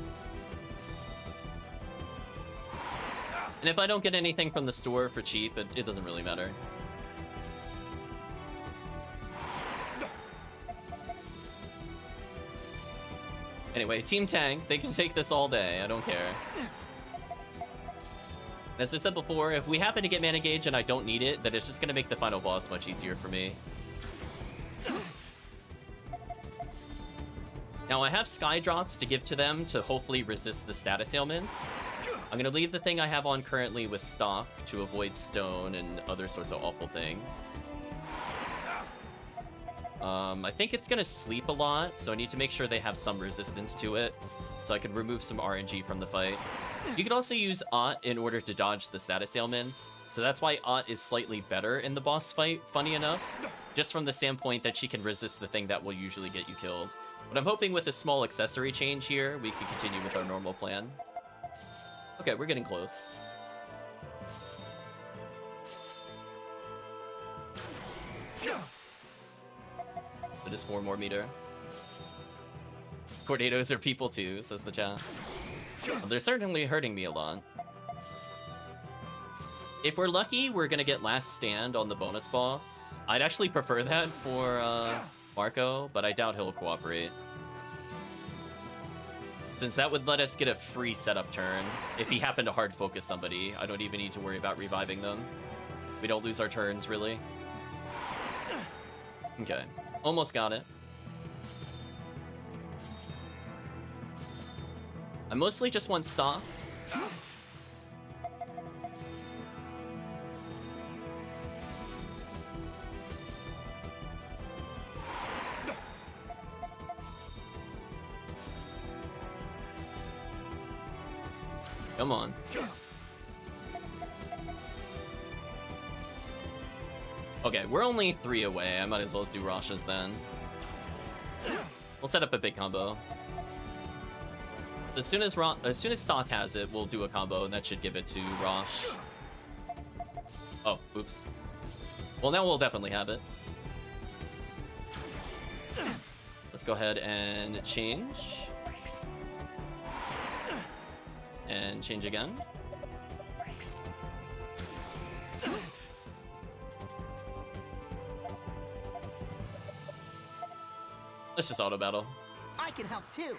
And if I don't get anything from the store for cheap, it doesn't really matter. Anyway, Team Tank, they can take this all day. I don't care. As I said before, if we happen to get mana gauge and I don't need it, then it's just going to make the final boss much easier for me. Now, I have Sky Drops to give to them to hopefully resist the status ailments. I'm going to leave the thing I have on currently with stock to avoid stone and other sorts of awful things. I think it's going to sleep a lot, so I need to make sure they have some resistance to it, so I can remove some RNG from the fight. You can also use Ott in order to dodge the status ailments, so that's why Ott is slightly better in the boss fight, funny enough, just from the standpoint that she can resist the thing that will usually get you killed. But I'm hoping with a small accessory change here, we can continue with our normal plan. Okay, we're getting close. So just 4 more meter. Tornadoes are people too, says the chat. Well, they're certainly hurting me a lot. If we're lucky, we're gonna get last stand on the bonus boss. I'd actually prefer that for Marco, but I doubt he'll cooperate. Since that would let us get a free setup turn. If he happened to hard focus somebody, I don't even need to worry about reviving them. We don't lose our turns, really. Okay, almost got it. I mostly just want stocks. Come on. Okay, we're only 3 away. I might as well do Rosh's then. We'll set up a big combo. As soon as Stock has it, we'll do a combo, and that should give it to Rosh. Oh, oops. Well, now we'll definitely have it. Let's go ahead and change. And change again. Let's just auto battle. I can help too.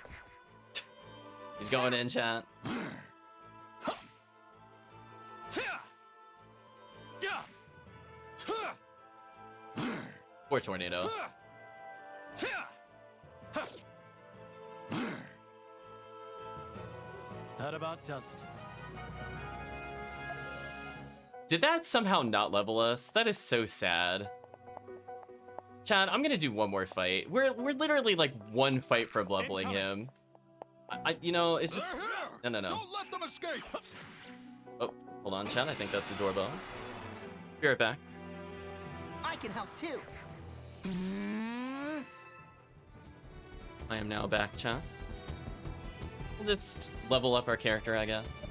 He's going in, chat. Poor tornado. That about does it. Did that somehow not level us? That is so sad. Chad, I'm gonna do one more fight. We're literally like 1 fight from leveling him. You know, it's just no. Don't let them escape. Oh, hold on, Chad. I think that's the doorbell. Be right back. I can help too. I am now back, Chad. We'll just level up our character, I guess.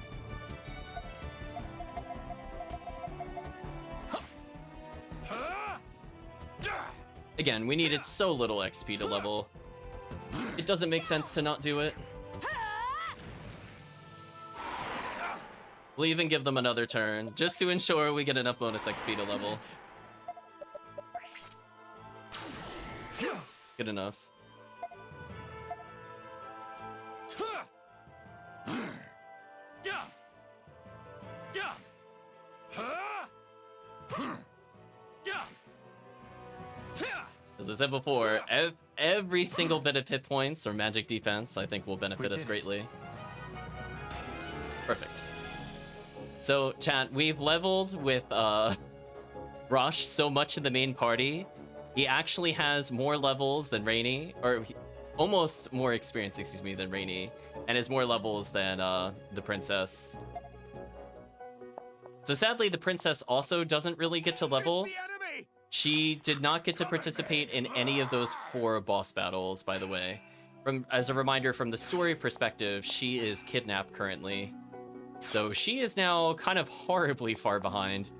Again, we needed so little XP to level. It doesn't make sense to not do it. We'll even give them another turn, just to ensure we get enough bonus XP to level. Good enough. As I said before, every single bit of hit points or magic defense I think will benefit us greatly. Perfect. So, chat, we've leveled with Rosh so much in the main party. He actually has more levels than Rainy, or almost more experience, excuse me, than Rainy, and has more levels than the princess. So sadly, the princess also doesn't really get to level. She did not get to participate in any of those 4 boss battles, by the way. As a reminder, from the story perspective, she is kidnapped currently. So she is now kind of horribly far behind,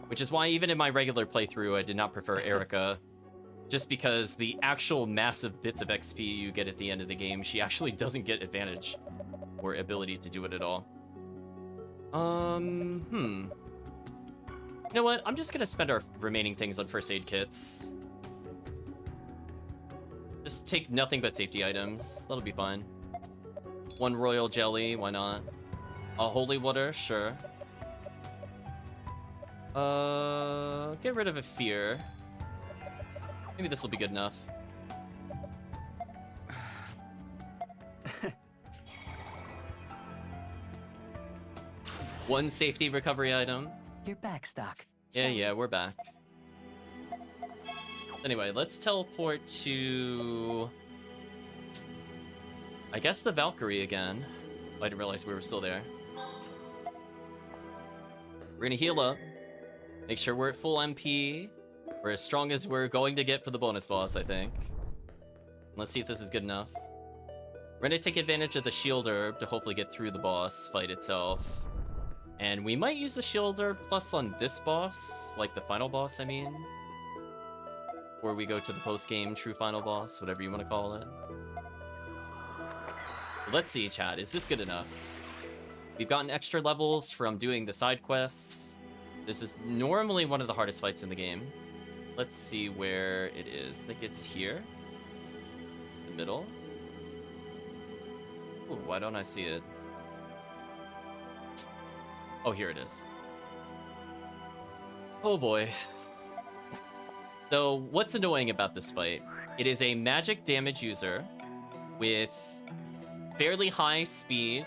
which is why even in my regular playthrough, I did not prefer Erica. Just because the actual massive bits of XP you get at the end of the game, she actually doesn't get advantage or ability to do it at all. You know what? I'm just gonna spend our remaining things on first aid kits. Just take nothing but safety items. That'll be fine. 1 royal jelly, why not? A holy water, sure. Get rid of a fear. Maybe this will be good enough. One safety recovery item. You're back, Stock. Yeah, we're back. Anyway, let's teleport to... I guess the Valkyrie again. I didn't realize we were still there. We're gonna heal up. Make sure we're at full MP. We're as strong as we're going to get for the bonus boss, I think. Let's see if this is good enough. We're gonna take advantage of the shield herb to hopefully get through the boss fight itself. And we might use the shield herb plus on this boss, like the final boss, I mean. Or we go to the post-game true final boss, whatever you want to call it. Let's see, chat. Is this good enough? We've gotten extra levels from doing the side quests. This is normally one of the hardest fights in the game. Let's see where it is. I think it's here. The middle. Ooh, why don't I see it? Oh, here it is. Oh boy. So, what's annoying about this fight? It is a magic damage user with fairly high speed.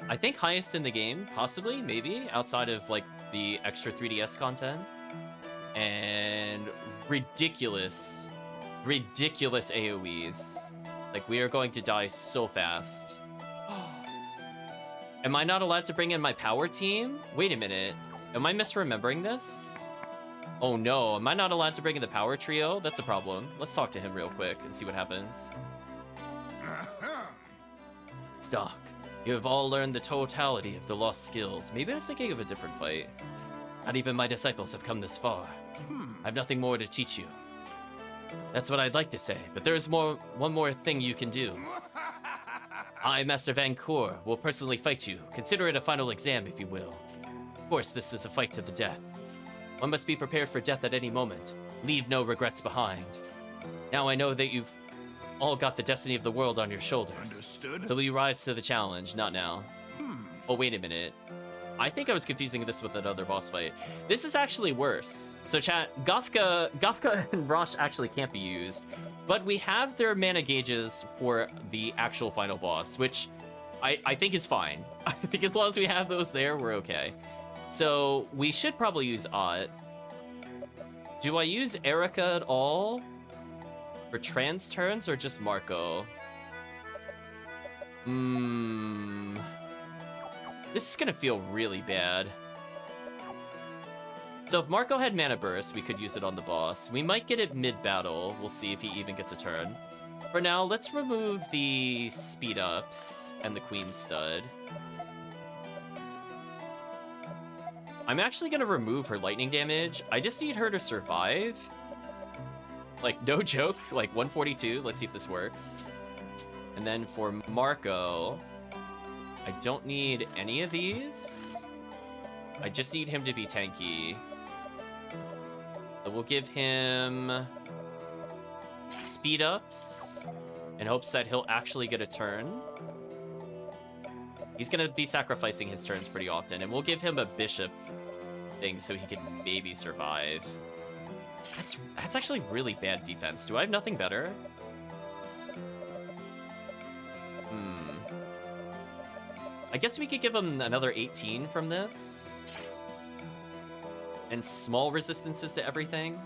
I think highest in the game, possibly, maybe, outside of, like, the extra 3DS content. And ridiculous AoEs. Like, we are going to die so fast. Am I not allowed to bring in my power team? Wait a minute. Am I misremembering this? Oh no, am I not allowed to bring in the power trio? That's a problem. Let's talk to him real quick and see what happens. Stock, you have all learned the totality of the lost skills. Maybe I was thinking of a different fight. Not even my disciples have come this far. I have nothing more to teach you. That's what I'd like to say, but there is one more thing you can do. I, Master Van Coor, will personally fight you. Consider it a final exam, if you will. Of course, this is a fight to the death. One must be prepared for death at any moment. Leave no regrets behind. Now I know that you've all got the destiny of the world on your shoulders. Understood. So will you rise to the challenge? Not now. Oh, wait a minute. I think I was confusing this with another boss fight. This is actually worse. So chat, Gafka and Rosh actually can't be used, but we have their mana gauges for the actual final boss, which I think is fine. I think as long as we have those there, we're okay. So we should probably use Ott. Do I use Erica at all for trans turns or just Marco? This is gonna feel really bad. So if Marco had Mana Burst, we could use it on the boss. We might get it mid-battle. We'll see if he even gets a turn. For now, let's remove the speed-ups and the Queen Stud. I'm actually gonna remove her lightning damage. I just need her to survive. Like, no joke, like 142. Let's see if this works. And then for Marco, I don't need any of these. I just need him to be tanky. So we'll give him speed ups in hopes that he'll actually get a turn. He's gonna be sacrificing his turns pretty often, and we'll give him a bishop thing so he can maybe survive. That's actually really bad defense. Do I have nothing better? I guess we could give him another 18 from this. And small resistances to everything.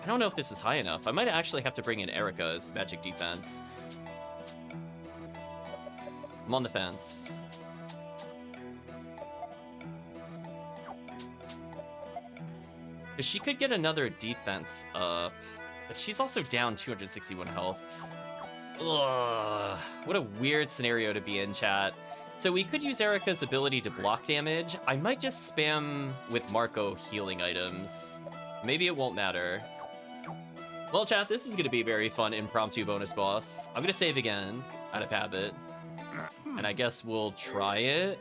I don't know if this is high enough. I might actually have to bring in Erica's magic defense. I'm on the fence. Because she could get another defense up, but she's also down 261 health. Ugh, what a weird scenario to be in, chat. So we could use Erica's ability to block damage. I might just spam with Marco healing items. Maybe it won't matter. Well, chat, this is going to be a very fun impromptu bonus boss. I'm going to save again, out of habit. And I guess we'll try it.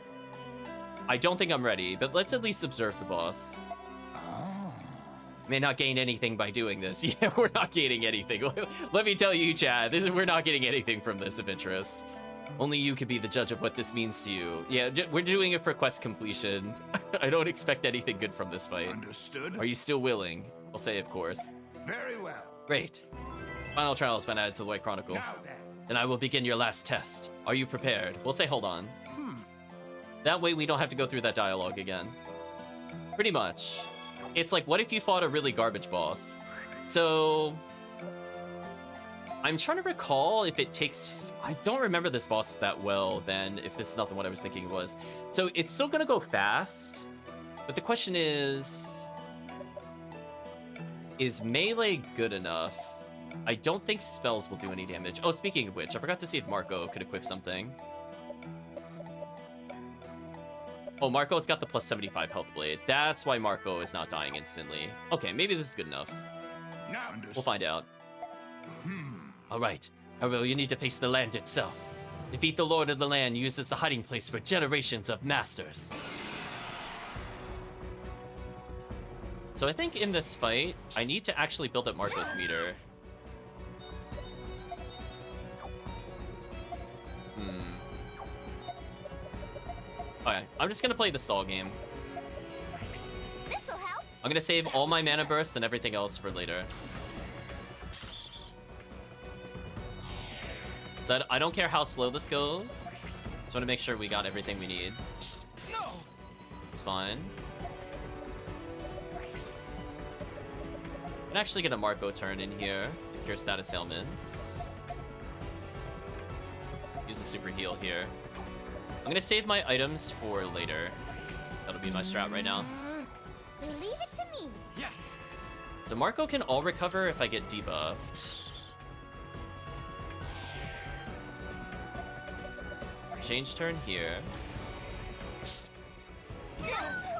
I don't think I'm ready, but let's at least observe the boss. May not gain anything by doing this. Yeah, we're not gaining anything. Let me tell you, Chad, we're not getting anything from this of interest. Only you can be the judge of what this means to you. Yeah, we're doing it for quest completion. I don't expect anything good from this fight. Understood. Are you still willing? I'll say, of course. Very well. Great. Final trial has been added to the White Chronicle. Now then. Then I will begin your last test. Are you prepared? We'll say hold on. That way we don't have to go through that dialogue again. Pretty much. It's like, what if you fought a really garbage boss? So I'm trying to recall if it takes... I don't remember this boss that well then, if this is not the one I was thinking it was. So it's still gonna go fast, but the question is melee good enough? I don't think spells will do any damage. Oh, speaking of which, I forgot to see if Marco could equip something. Oh, Marco's got the plus 75 health blade. That's why Marco is not dying instantly. Okay, maybe this is good enough. We'll find out. All right, Hero, you need to face the land itself. Defeat the Lord of the Land used as the hiding place for generations of masters. So I think in this fight, I need to actually build up Marco's meter. Okay, I'm just gonna play the stall game. This'll help. I'm gonna save all my mana bursts and everything else for later. So I don't care how slow this goes. Just want to make sure we got everything we need. No, it's fine. I'm actually get a Marco turn in here to cure status ailments. Use a super heal here. I'm gonna save my items for later. That'll be my strat right now. Leave it to me. Yes. So Marco can all recover if I get debuffed. Change turn here.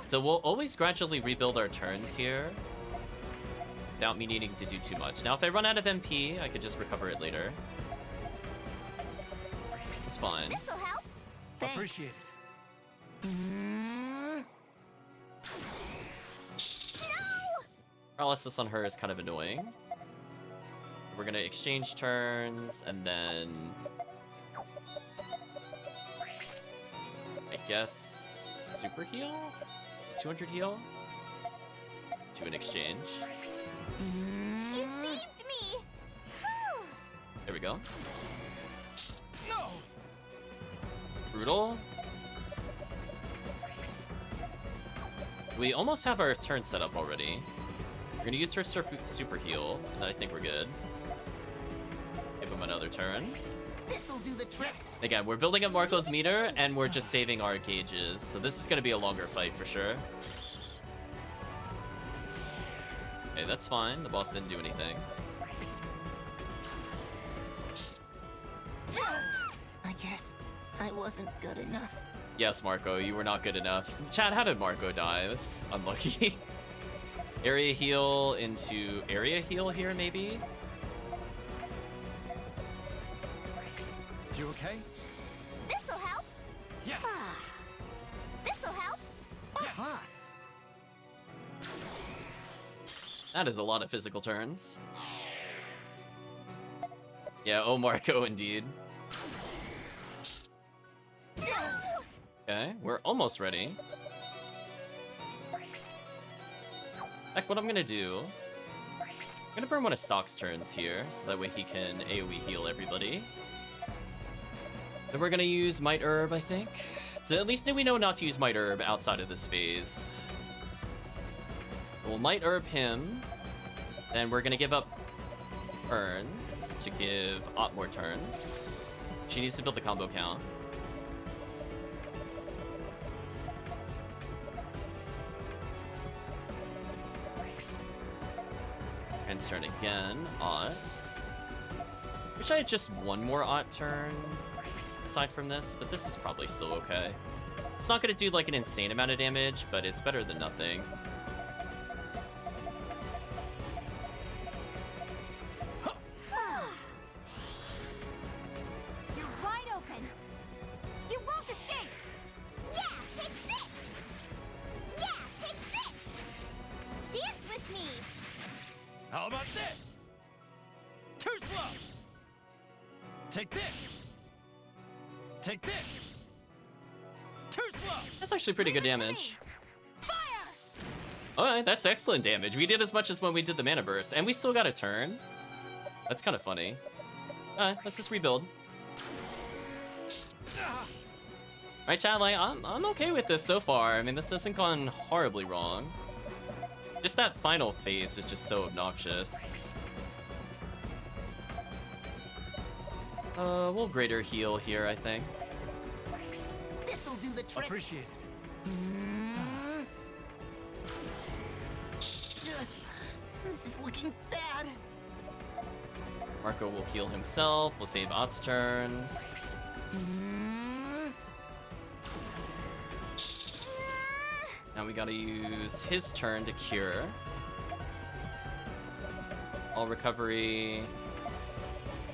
So we'll always gradually rebuild our turns here without me needing to do too much. Now, if I run out of MP, I could just recover it later. It's fine. This'll help. Appreciate it. Paralysis on her is kind of annoying. We're gonna exchange turns and then I guess super heal? 200 heal? To an exchange. You saved me. Whew. There we go. No! Brutal. We almost have our turn set up already. We're gonna use her super heal, and I think we're good. Give him another turn. This'll do the trick. Again, we're building up Marco's meter, and we're just saving our gauges, so this is gonna be a longer fight for sure. Okay, that's fine. The boss didn't do anything. I guess I wasn't good enough. Yes, Marco, you were not good enough. Chad, how did Marco die? This is unlucky. Area heal into area heal here, maybe? You okay? This'll help. Yes. This'll help. Yes. That is a lot of physical turns. Yeah, oh Marco, indeed. Okay, we're almost ready. Heck, what I'm gonna do... I'm gonna burn one of Stock's turns here, so that way he can AoE heal everybody. Then we're gonna use Might Herb, I think. So at least we know not to use Might Herb outside of this phase. We'll Might Herb him. Then we're gonna give up turns to give Ott more turns. She needs to build the combo count. And turn again, Ott. Wish I had just one more Ott turn aside from this, but this is probably still okay. It's not gonna do like an insane amount of damage, but it's better than nothing. You're wide open. You won't escape. Yeah, take this. Yeah, take this. Dance with me. How about this? Too slow. Take this. Take this. Too slow. That's actually pretty good damage. Fire. Alright, that's excellent damage. We did as much as when we did the mana burst, and we still got a turn. That's kind of funny. Alright, let's just rebuild. Right, Chad, like, I'm okay with this so far. I mean, this hasn't gone horribly wrong. Just that final phase is just so obnoxious. We'll greater heal here, I think. This'll do the trick. Appreciate it. This is looking bad. Marco will heal himself. We'll save Ott's turns. Now we gotta use his turn to cure. All recovery.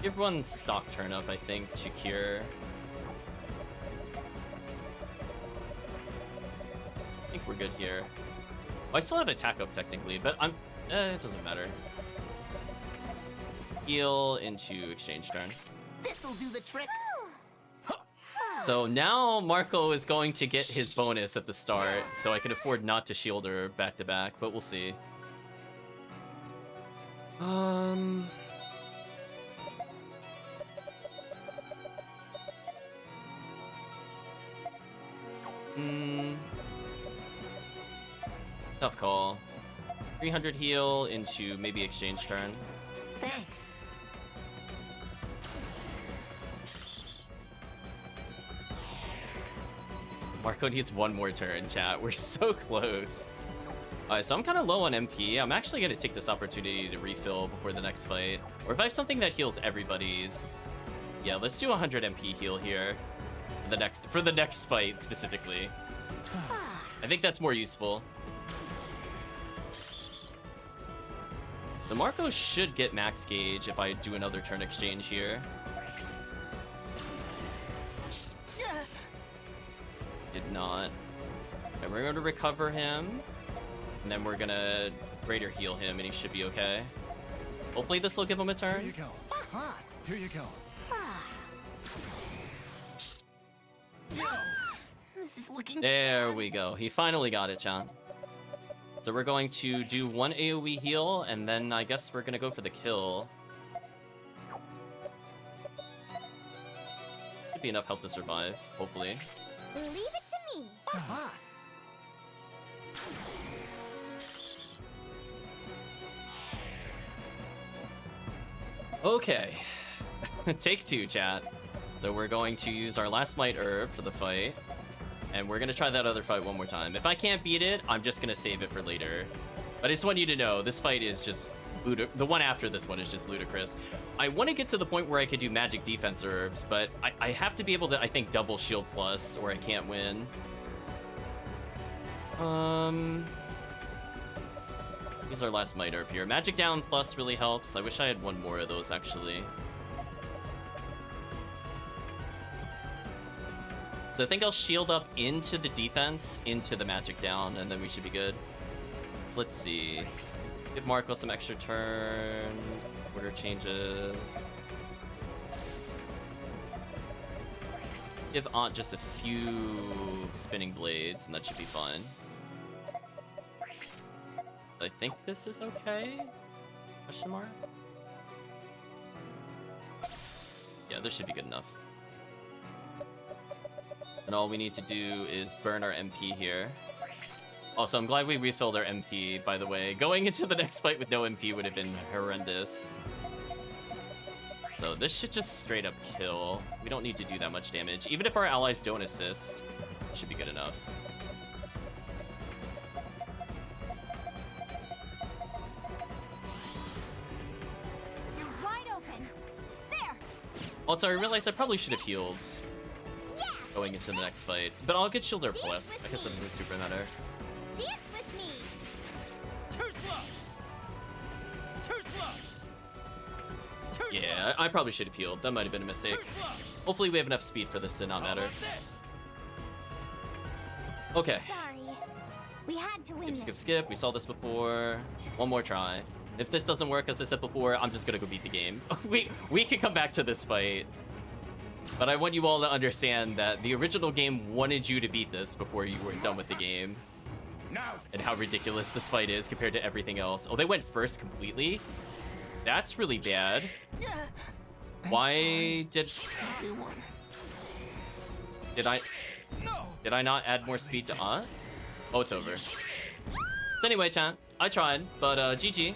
Give one stock turn up, I think, to cure. I think we're good here. Well, I still have attack up technically, but it doesn't matter. Heal into exchange turn. This'll do the trick. So now Marco is going to get his bonus at the start, so I can afford not to shield her back to back, but we'll see. Tough call. 300 heal into maybe exchange turn. Thanks. Marco needs one more turn, chat. We're so close. Alright, so I'm kind of low on MP. I'm actually going to take this opportunity to refill before the next fight. Or if I have something that heals everybody's... Yeah, let's do 100 MP heal here. For the next fight, specifically. I think that's more useful. So Marco should get max gauge if I do another turn exchange here. Did not. And we're going to recover him. And then we're going to greater heal him and he should be okay. Hopefully this will give him a turn. Here you go. Here you go. This is looking There we go. He finally got it, chat. So we're going to do one AoE heal, and then I guess we're going to go for the kill. Should be enough help to survive, hopefully. Leave it to me. Okay. Take two, chat. So we're going to use our last might herb for the fight. And we're going to try that other fight one more time. If I can't beat it, I'm just going to save it for later. But I just want you to know, this fight is just... The one after this one is just ludicrous. I want to get to the point where I could do magic defense herbs, but I have to be able to, I think, double shield plus, or I can't win. Use our last might herb here. Magic down plus really helps. I wish I had one more of those, actually. So I think I'll shield up into the defense, into the magic down, and then we should be good. So let's see. Give Marco some extra turn. Order changes. Give Aunt just a few spinning blades, and that should be fine. I think this is okay? Question mark? Yeah, this should be good enough. And all we need to do is burn our MP here. Also, I'm glad we refilled our MP, by the way. Going into the next fight with no MP would have been horrendous. So this should just straight up kill. We don't need to do that much damage. Even if our allies don't assist, it should be good enough. You're wide open. There. Also, I realized I probably should have healed going into the next fight. But I'll get Shielder Plus. I guess that doesn't super matter. Dance with me. Too slow. Too slow. Too Yeah, I probably should have healed. That might have been a mistake. Hopefully we have enough speed for this to not matter. Okay. Sorry. We had to win. Skip. We saw this before. One more try. If this doesn't work, as I said before, I'm just gonna go beat the game. We can come back to this fight. But I want you all to understand that the original game wanted you to beat this before you were done with the game. And how ridiculous this fight is compared to everything else. Oh, they went first completely? That's really bad. Why did I not add more speed to Aunt? Oh, it's over. So anyway, chat, I tried, but GG.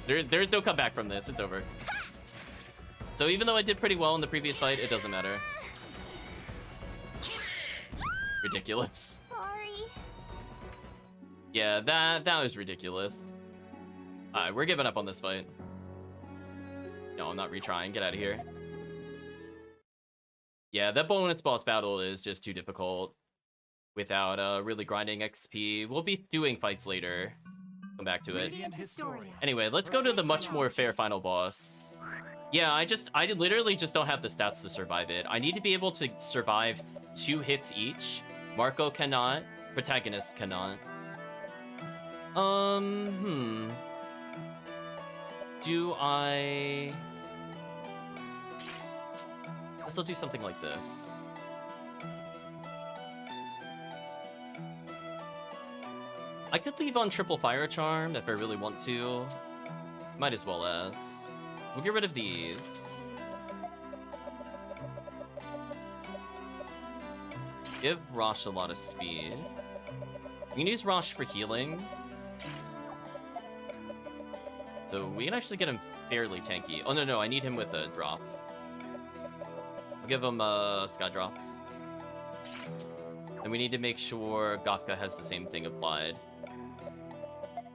There's no comeback from this. It's over. So even though I did pretty well in the previous fight, it doesn't matter. Ridiculous. Sorry. Yeah, that was ridiculous. Alright, we're giving up on this fight. No, I'm not retrying. Get out of here. Yeah, that bonus boss battle is just too difficult without really grinding XP. We'll be doing fights later. Come back to it. Radiant Historia. Anyway, let's go to the much more fair final boss. Yeah, I literally just don't have the stats to survive it. I need to be able to survive 2 hits each. Marco cannot. Protagonist cannot. Do I... Guess I'll do something like this. I could leave on triple fire charm if I really want to. Might as well as. We'll get rid of these. Give Rosh a lot of speed. We can use Rosh for healing. So we can actually get him fairly tanky. Oh, no, I need him with the drops. I'll give him Sky Drops. And we need to make sure Gofka has the same thing applied.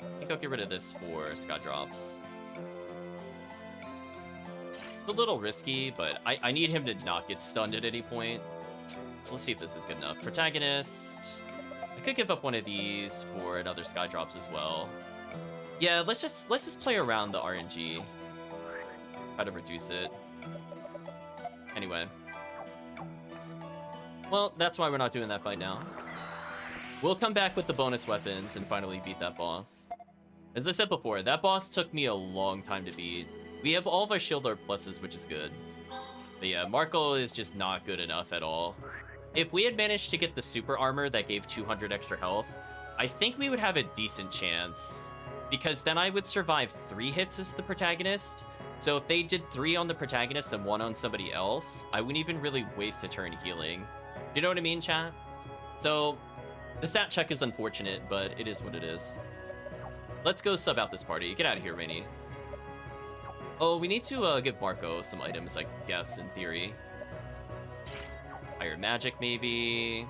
I think I'll get rid of this for Sky Drops. It's a little risky, but I need him to not get stunned at any point. Let's see if this is good enough. Protagonist. I could give up one of these for another Sky Drops as well. Yeah, let's just play around the RNG. Try to reduce it. Anyway. Well, that's why we're not doing that fight now. We'll come back with the bonus weapons and finally beat that boss. As I said before, that boss took me a long time to beat. We have all of our shield art pluses, which is good. But yeah, Marco is just not good enough at all. If we had managed to get the super armor that gave 200 extra health, I think we would have a decent chance. Because then I would survive 3 hits as the protagonist. So if they did 3 on the protagonist and 1 on somebody else, I wouldn't even really waste a turn healing. Do you know what I mean, chat? So, the stat check is unfortunate, but it is what it is. Let's go sub out this party. Get out of here, Rainy. Oh, we need to give Marco some items, I guess, in theory. Higher magic, maybe.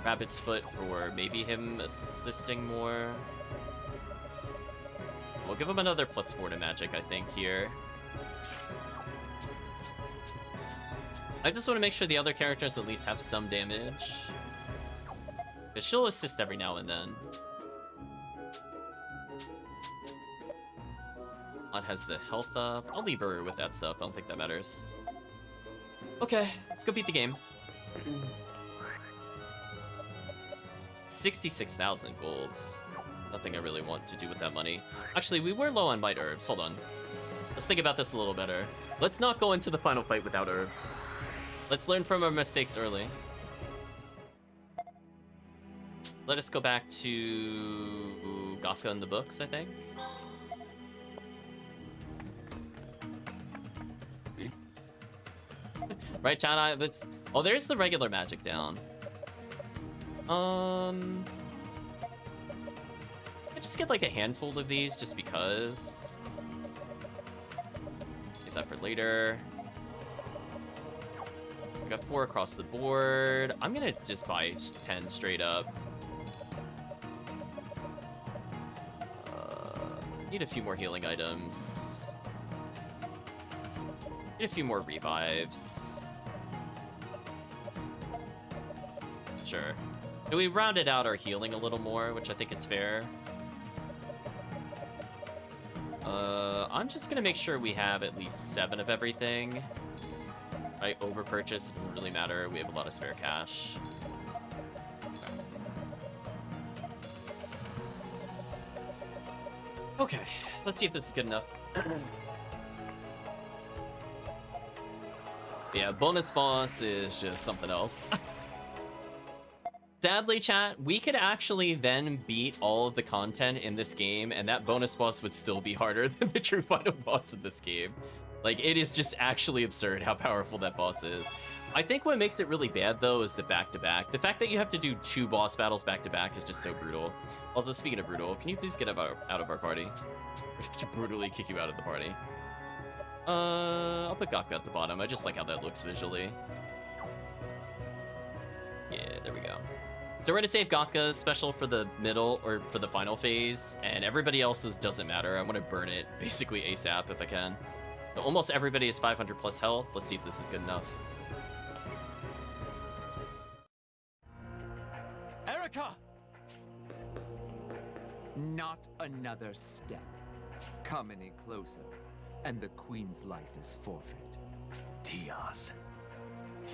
Rabbit's Foot for maybe him assisting more. We'll give him another +4 to magic, I think, here. I just want to make sure the other characters at least have some damage. Because she'll assist every now and then. Odd has the health up. I'll leave her with that stuff. I don't think that matters. Okay, let's go beat the game. 66,000 golds. Nothing I really want to do with that money. Actually, we were low on might herbs. Hold on. Let's think about this a little better. Let's not go into the final fight without herbs. Let's learn from our mistakes early. Let us go back to Gofka in the books, I think. Right, Chad? Oh, there's the regular magic down. I just get like a handful of these just because. Get that for later. I got 4 across the board. I'm gonna just buy 10 straight up. Need a few more healing items. Need a few more revives. Sure. And we rounded out our healing a little more, which I think is fair. I'm just gonna make sure we have at least 7 of everything. Right, over purchase, it doesn't really matter. We have a lot of spare cash. Okay, let's see if this is good enough. Yeah, bonus boss is just something else. Sadly, chat, we could actually then beat all of the content in this game, and that bonus boss would still be harder than the true final boss of this game. Like, it is just actually absurd how powerful that boss is. I think what makes it really bad, though, is the back-to-back. The fact that you have to do 2 boss battles back-to-back is just so brutal. Also, speaking of brutal, can you please get out of our party? To brutally kick you out of the party. I'll put Gofka at the bottom. I just like how that looks visually. Yeah, there we go. So we're gonna save Gofka's special for the middle, or for the final phase, and everybody else's doesn't matter. I want to burn it basically ASAP if I can. Almost everybody is 500 plus health. Let's see if this is good enough. Erica! Not another step. Come any closer, and the Queen's life is forfeit. Diaz,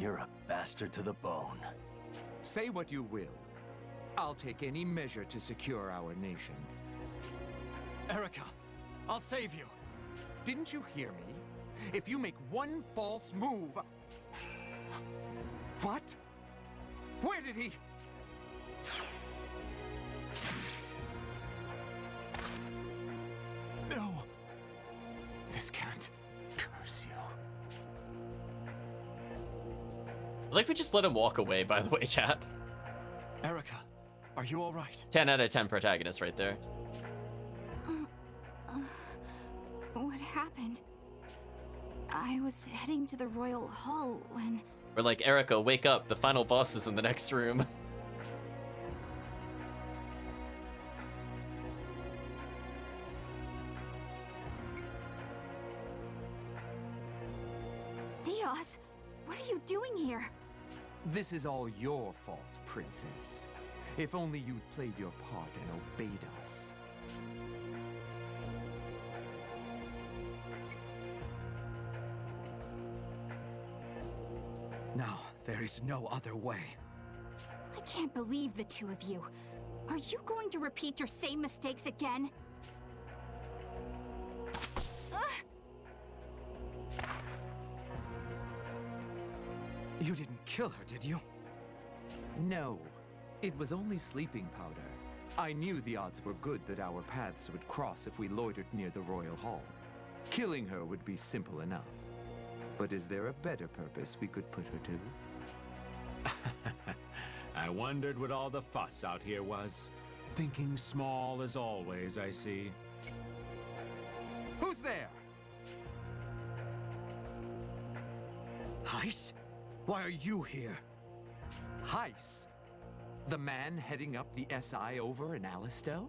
you're a bastard to the bone. Say what you will. I'll take any measure to secure our nation. Erica, I'll save you. Didn't you hear me? If you make one false move... What? Where did he... No. This can't. Curse you. I like we just let him walk away, by the way, chat. Erica, are you all right? 10 out of 10 protagonist right there. What happened? I was heading to the Royal Hall when... We're like, Erica, wake up. The final boss is in the next room. Diaz, what are you doing here? This is all your fault, Princess. If only you'd played your part and obeyed us. Now, there is no other way. I can't believe the two of you. Are you going to repeat your same mistakes again? You didn't kill her, did you? No, it was only sleeping powder. I knew the odds were good that our paths would cross if we loitered near the Royal Hall. Killing her would be simple enough. But is there a better purpose we could put her to? I wondered what all the fuss out here was. Thinking small as always, I see. Who's there? Heiss? Why are you here? Heiss? The man heading up the SI over in Alisto?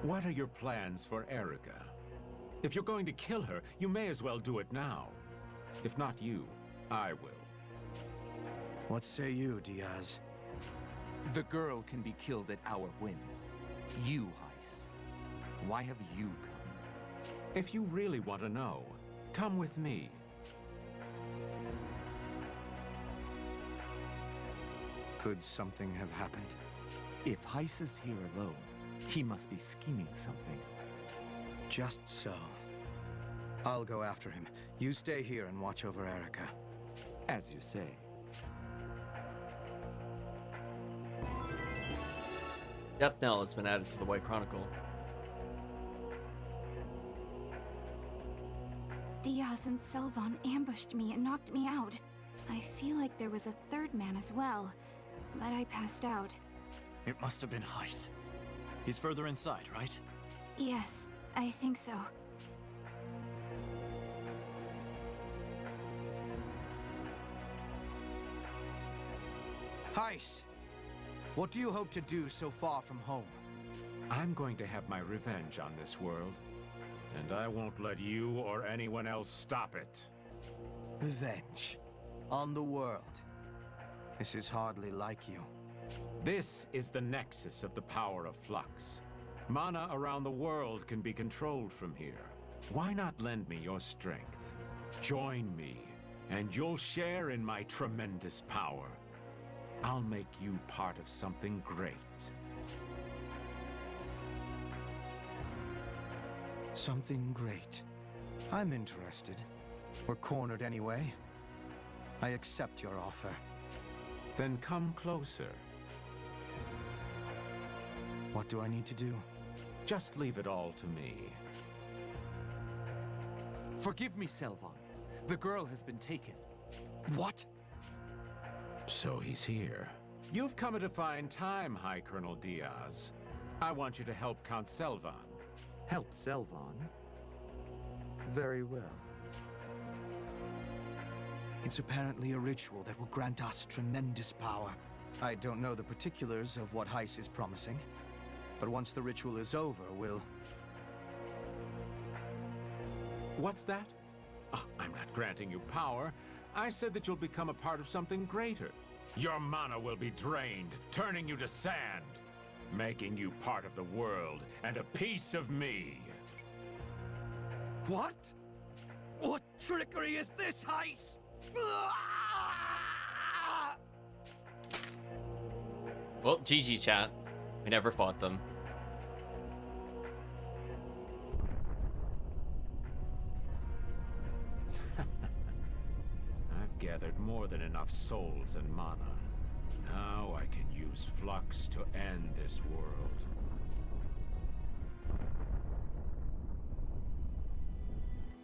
What are your plans for Erica? If you're going to kill her, you may as well do it now. If not you, I will. What say you, Diaz? The girl can be killed at our whim. You, Heiss. Why have you come? If you really want to know, come with me. Could something have happened? If Heiss is here alone, he must be scheming something. Just so. I'll go after him. You stay here and watch over Erica. As you say. Death Knell has been added to the White Chronicle. Diaz and Selvon ambushed me and knocked me out. I feel like there was a third man as well, but I passed out. It must have been Heiss. He's further inside, right? Yes, I think so. Heiss! What do you hope to do so far from home? I'm going to have my revenge on this world, and I won't let you or anyone else stop it. Revenge. On the world. This is hardly like you. This is the nexus of the power of Flux. Mana around the world can be controlled from here. Why not lend me your strength? Join me, and you'll share in my tremendous power. I'll make you part of something great. Something great. I'm interested. We're cornered anyway. I accept your offer. Then come closer. What do I need to do? Just leave it all to me. Forgive me, Selvon. The girl has been taken. What? So he's here. You've come at a fine time, High Colonel Diaz. I want you to help Count Selvon. Help Selvon? Very well. It's apparently a ritual that will grant us tremendous power. I don't know the particulars of what Heiss is promising, but once the ritual is over, we'll... What's that? Oh, I'm not granting you power. I said that you'll become a part of something greater. Your mana will be drained, turning you to sand, making you part of the world and a piece of me. What? What trickery is this, Heis? Well, GG chat. We never fought them. I've gathered more than enough souls and mana. Now I can use Flux to end this world.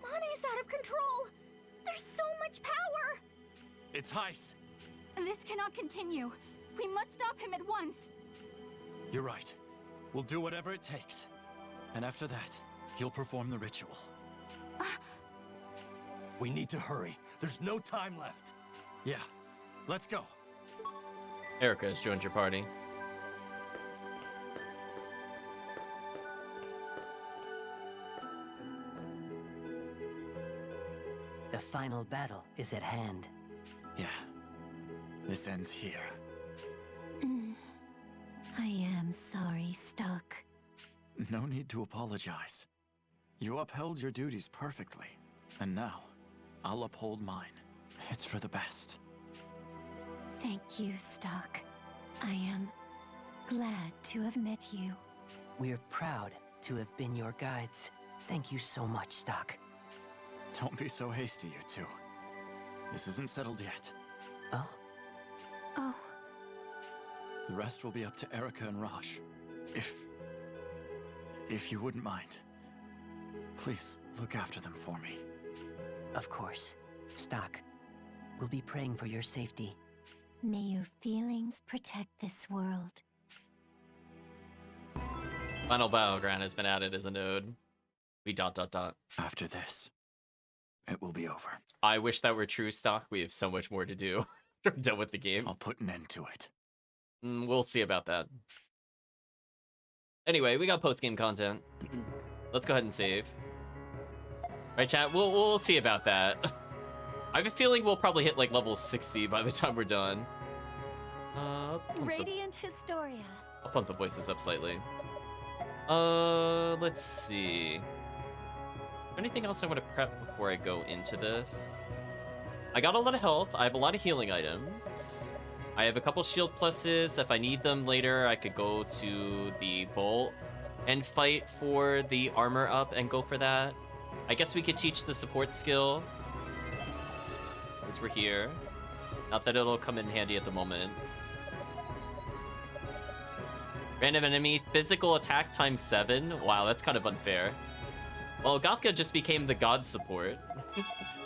Mana is out of control! There's so much power! It's Heis. This cannot continue. We must stop him at once. You're right. We'll do whatever it takes. And after that, you'll perform the ritual. We need to hurry. There's no time left. Yeah, let's go. Erica has joined your party. The final battle is at hand. Yeah. This ends here. I am sorry, Stuck. No need to apologize. You upheld your duties perfectly. And now, I'll uphold mine. It's for the best. Thank you, Stuck. I am glad to have met you. We're proud to have been your guides. Thank you so much, Stock. Don't be so hasty, you two. This isn't settled yet. Oh? Oh, The rest will be up to Erica and Raj. If you wouldn't mind, please look after them for me. Of course. Stock, we'll be praying for your safety. may your feelings protect this world. Final Battleground has been added as a node. We ... After this, it will be over. I wish that were true, Stock. We have so much more to do. We're done with the game. I'll put an end to it. We'll see about that. Anyway, we got post-game content. Let's go ahead and save. Right, chat? We'll see about that. I have a feeling we'll probably hit like level 60 by the time we're done. Radiant Historia. I'll pump the voices up slightly. Let's see. Anything else I want to prep before I go into this? I got a lot of health. I have a lot of healing items. I have a couple shield pluses. If I need them later, I could go to the vault and fight for the armor up and go for that. I guess we could teach the support skill as we're here. Not that it'll come in handy at the moment. Random enemy, physical attack times 7. Wow, that's kind of unfair. Well, Gothka just became the god support.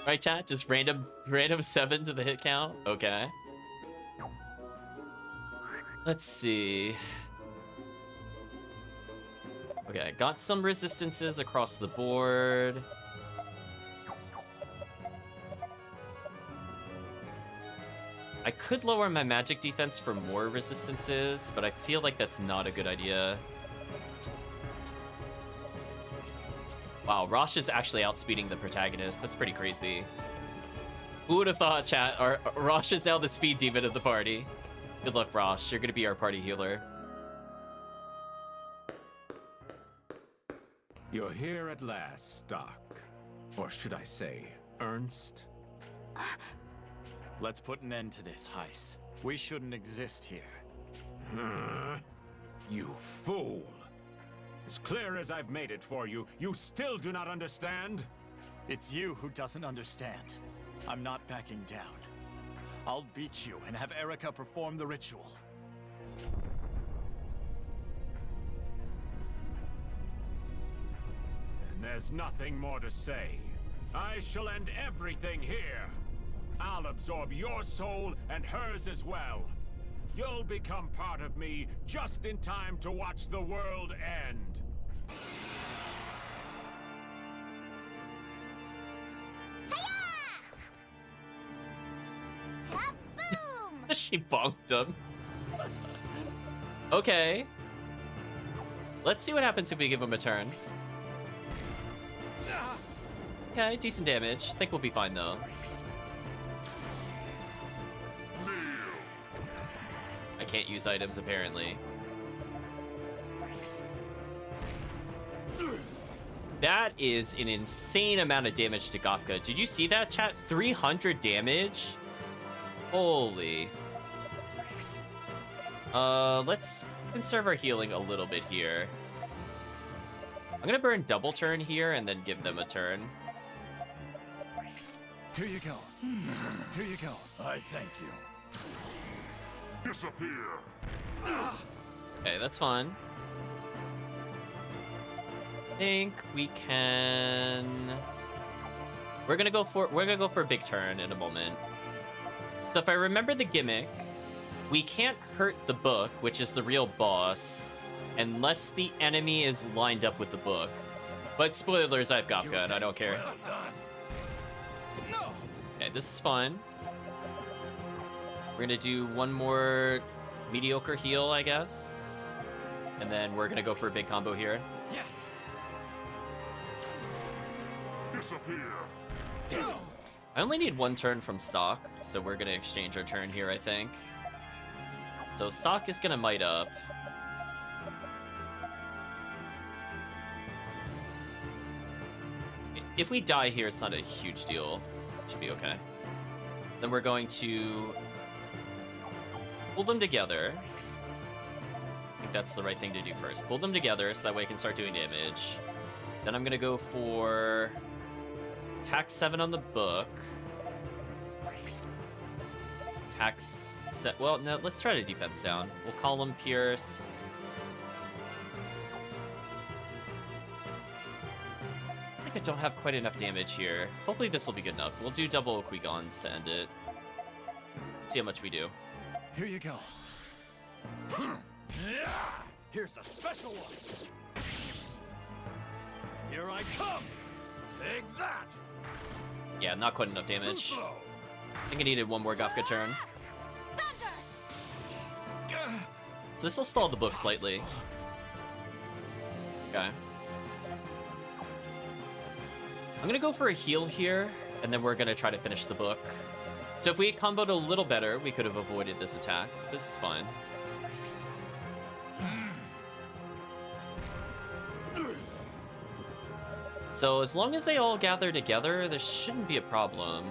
Right, chat? Just random 7 to the hit count? Okay. Let's see. Okay, got some resistances across the board. I could lower my magic defense for more resistances, but I feel like that's not a good idea. Wow, Rosh is actually outspeeding the protagonist. That's pretty crazy. Who would have thought, chat? Rosh is now the speed demon of the party. Good luck, Rosh. You're gonna be our party healer. You're here at last, Doc. Or should I say, Ernst? Let's put an end to this, Heis. We shouldn't exist here. You fool! As clear as I've made it for you, you still do not understand? It's you who doesn't understand. I'm not backing down. I'll beat you and have Erica perform the ritual. And there's nothing more to say. I shall end everything here. I'll absorb your soul and hers as well. You'll become part of me just in time to watch the world end. Boom! She bonked him. Okay. Let's see what happens if we give him a turn. Okay, decent damage. I think we'll be fine though. I can't use items apparently. That is an insane amount of damage to Gothka. Did you see that, chat? 300 damage? Holy. Let's conserve our healing a little bit here. I'm gonna burn double turn here and then give them a turn. Here you go. Here you go. I thank you. Disappear. Okay, that's fine. I think we can. We're gonna go for a big turn in a moment. So if I remember the gimmick, we can't hurt the book, which is the real boss, unless the enemy is lined up with the book. But spoilers, I've Gothka, and I don't care. Well done. No. Okay, this is fun. We're gonna do one more mediocre heal, I guess. And then we're gonna go for a big combo here. Yes. Disappear. No. I only need one turn from stock, so we're gonna exchange our turn here, I think. So stock is gonna might up. If we die here, it's not a huge deal. Should be okay. Then we're going to pull them together. I think that's the right thing to do first. Pull them together so that way I can start doing damage. Then I'm gonna go for attack 7 on the book. Well, no, let's try to defense down. We'll call him Pierce. I think I don't have quite enough damage here. Hopefully this will be good enough. We'll do double Qui-Gons to end it. See how much we do. Here you go. Here's a special one. Here I come. Take that. Yeah, not quite enough damage. Too slow. I think I needed one more Gothka turn. So this will stall the book slightly. Okay. I'm gonna go for a heal here, and then we're gonna try to finish the book. So if we had comboed a little better, we could have avoided this attack. This is fine. So as long as they all gather together, there shouldn't be a problem.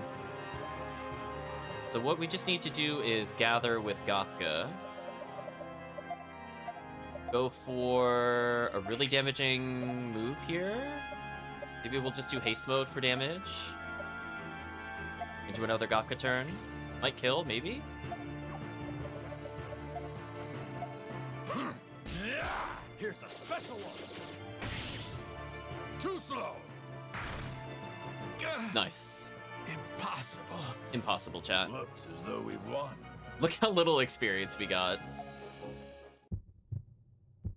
So what we just need to do is gather with Gothka. Go for a really damaging move here. Maybe we'll just do haste mode for damage. Into another Gothka turn. Might kill, maybe? Here's a special one. Too slow. Nice. Impossible. Impossible, chat. Looks as though we've won. Look how little experience we got.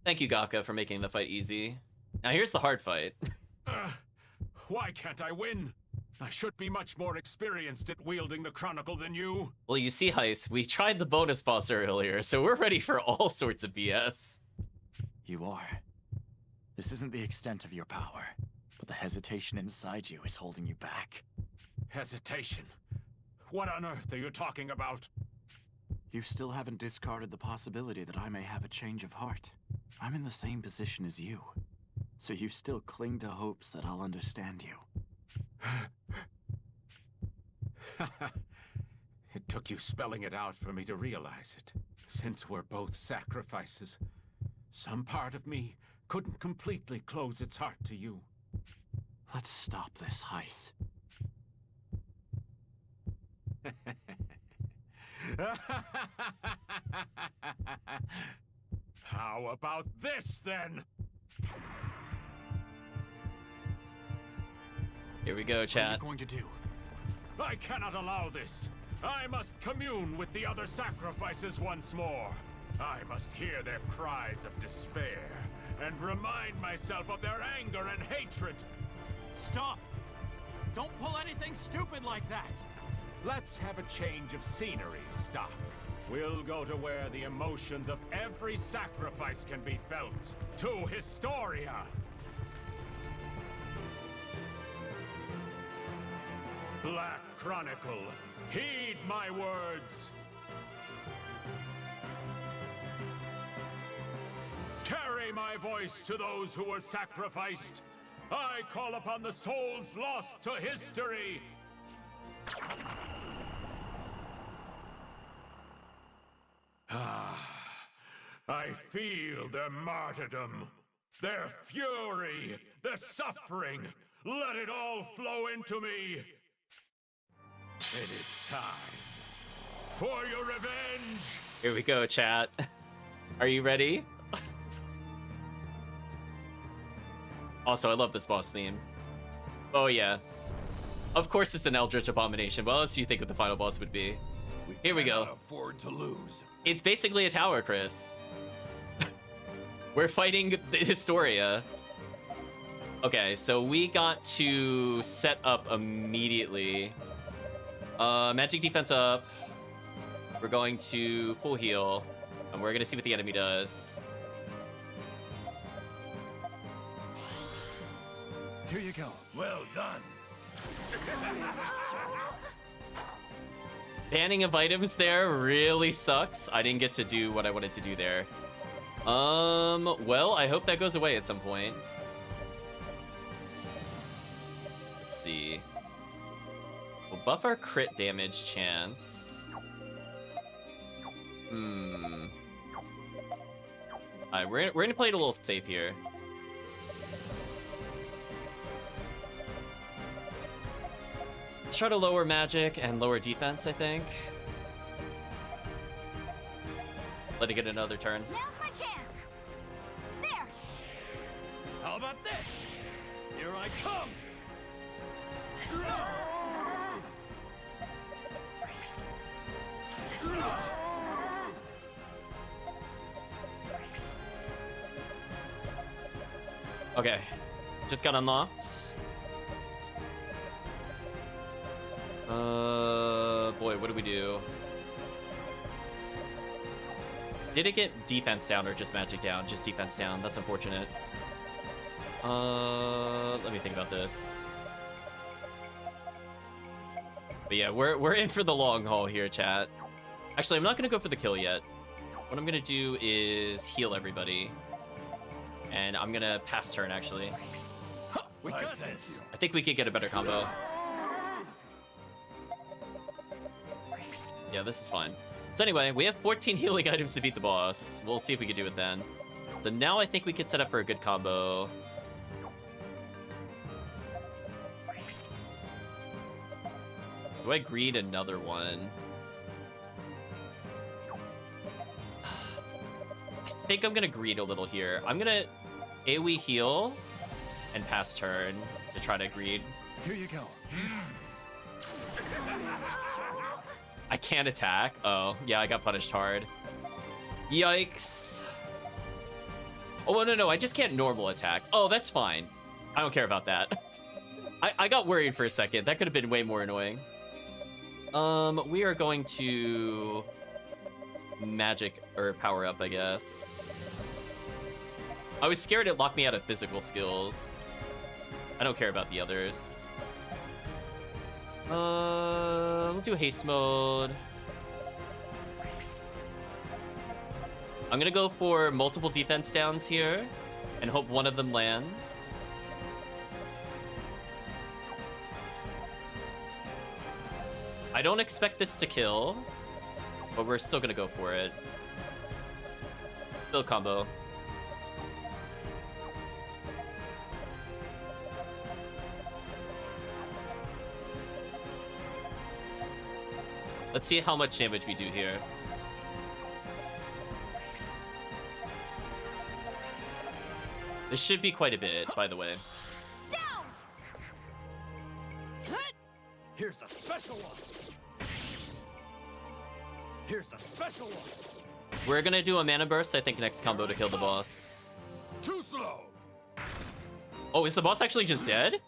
Thank you, Gothka, for making the fight easy. Now here's the hard fight. Why can't I win? I should be much more experienced at wielding the Chronicle than you. Well, you see, Heist, we tried the bonus boss earlier, so we're ready for all sorts of BS. You are. This isn't the extent of your power, but the hesitation inside you is holding you back. Hesitation? What on earth are you talking about? You still haven't discarded the possibility that I may have a change of heart. I'm in the same position as you, so you still cling to hopes that I'll understand you. It took you spelling it out for me to realize it. Since we're both sacrifices, some part of me couldn't completely close its heart to you. Let's stop this, Heist. How about this, then? Here we go, What are you chat. going to do? I cannot allow this. I must commune with the other sacrifices once more. I must hear their cries of despair and remind myself of their anger and hatred. Stop! Don't pull anything stupid like that! Let's have a change of scenery, Stock. We'll go to where the emotions of every sacrifice can be felt. To Historia! Black Chronicle, heed my words. Carry my voice to those who were sacrificed. I call upon the souls lost to history. I feel their martyrdom, their fury, their suffering. Let it all flow into me. It is time for your revenge. Here we go, chat. Are you ready? Also, I love this boss theme. Oh yeah. Of course it's an Eldritch Abomination. What else do you think the final boss would be? Here we go. Afford to lose. It's basically a tower, Chris. We're fighting the Historia. Okay, so we got to set up immediately. Magic defense up. We're going to full heal. And we're gonna see what the enemy does. Here you go. Well done. Banning of items there really sucks. I didn't get to do what I wanted to do there. Well, I hope that goes away at some point. Let's see. We'll buff our crit damage chance. Alright, we're gonna play it a little safe here. Let's try to lower magic and lower defense, I think. Let it get another turn. Now's my chance. There. How about this? Here I come. Okay, just got unlocked. Boy, what do we do? Did it get defense down or just magic down? Just defense down. That's unfortunate. Let me think about this. But yeah, we're in for the long haul here, chat. Actually, I'm not gonna go for the kill yet. What I'm gonna do is heal everybody. And I'm gonna pass turn, actually. We got this. I think we could get a better combo. Yeah, this is fine. So anyway, we have 14 healing items to beat the boss. We'll see if we can do it then. So now I think we could set up for a good combo. Do I greed another one? I think I'm gonna greed a little here. I'm gonna AoE heal and pass turn to try to greed. Here you go. I can't attack. Oh, yeah, I got punished hard. Yikes. Oh, no, I just can't normal attack. Oh, that's fine. I don't care about that. I got worried for a second. That could have been way more annoying. We are going to magic or power up, I guess. I was scared it locked me out of physical skills. I don't care about the others. We'll do haste mode. I'm gonna go for multiple defense downs here and hope one of them lands. I don't expect this to kill, but we're still gonna go for it. Build combo. Let's see how much damage we do here. This should be quite a bit, by the way. Down. Here's a special one. Here's a special one. We're gonna do a mana burst, I think, next combo to kill the boss. Too slow. Oh, is the boss actually just dead?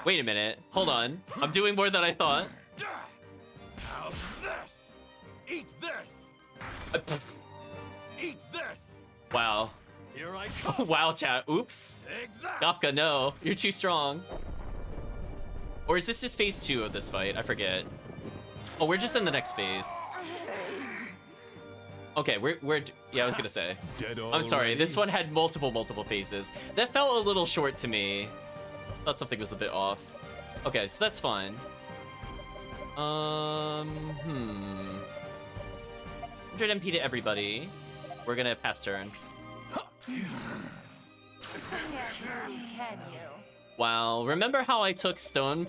Wait a minute. Hold on. I'm doing more than I thought. How's this? Eat this. Pff. Eat this. Wow. Here I come. Wow, chat. Oops. Take that. Gafka, no. You're too strong. Or is this just phase 2 of this fight? I forget. Oh, we're just in the next phase. Okay, we're yeah, I was gonna say. I'm sorry, this one had multiple phases. That felt a little short to me. Thought something was a bit off. Okay, so that's fine. 100 MP to everybody. We're gonna pass turn. Wow, remember how I took stone...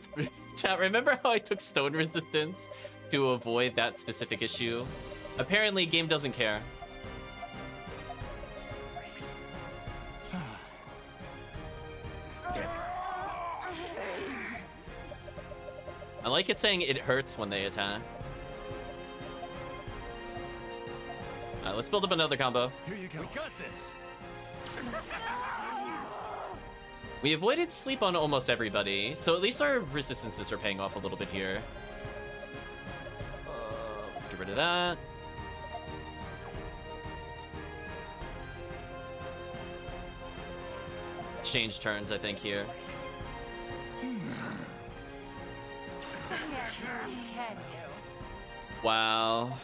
Chat, remember how I took stone resistance to avoid that specific issue? Apparently, game doesn't care. I like it saying it hurts when they attack. Alright, let's build up another combo. Here you go. We got this. We avoided sleep on almost everybody, so at least our resistances are paying off a little bit here. Let's get rid of that. Change turns, I think, here. Wow.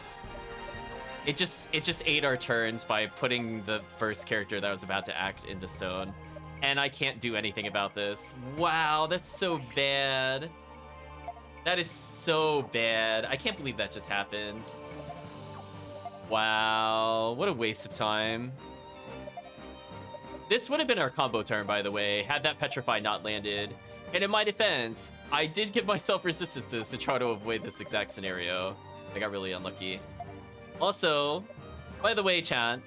It just ate our turns by putting the first character that was about to act into stone. And I can't do anything about this. Wow, that's so bad. That is so bad. I can't believe that just happened. Wow, what a waste of time. This would have been our combo turn, by the way, had that Petrify not landed. And in my defense, I did give myself resistances to try to avoid this exact scenario. I got really unlucky. Also, by the way, chat,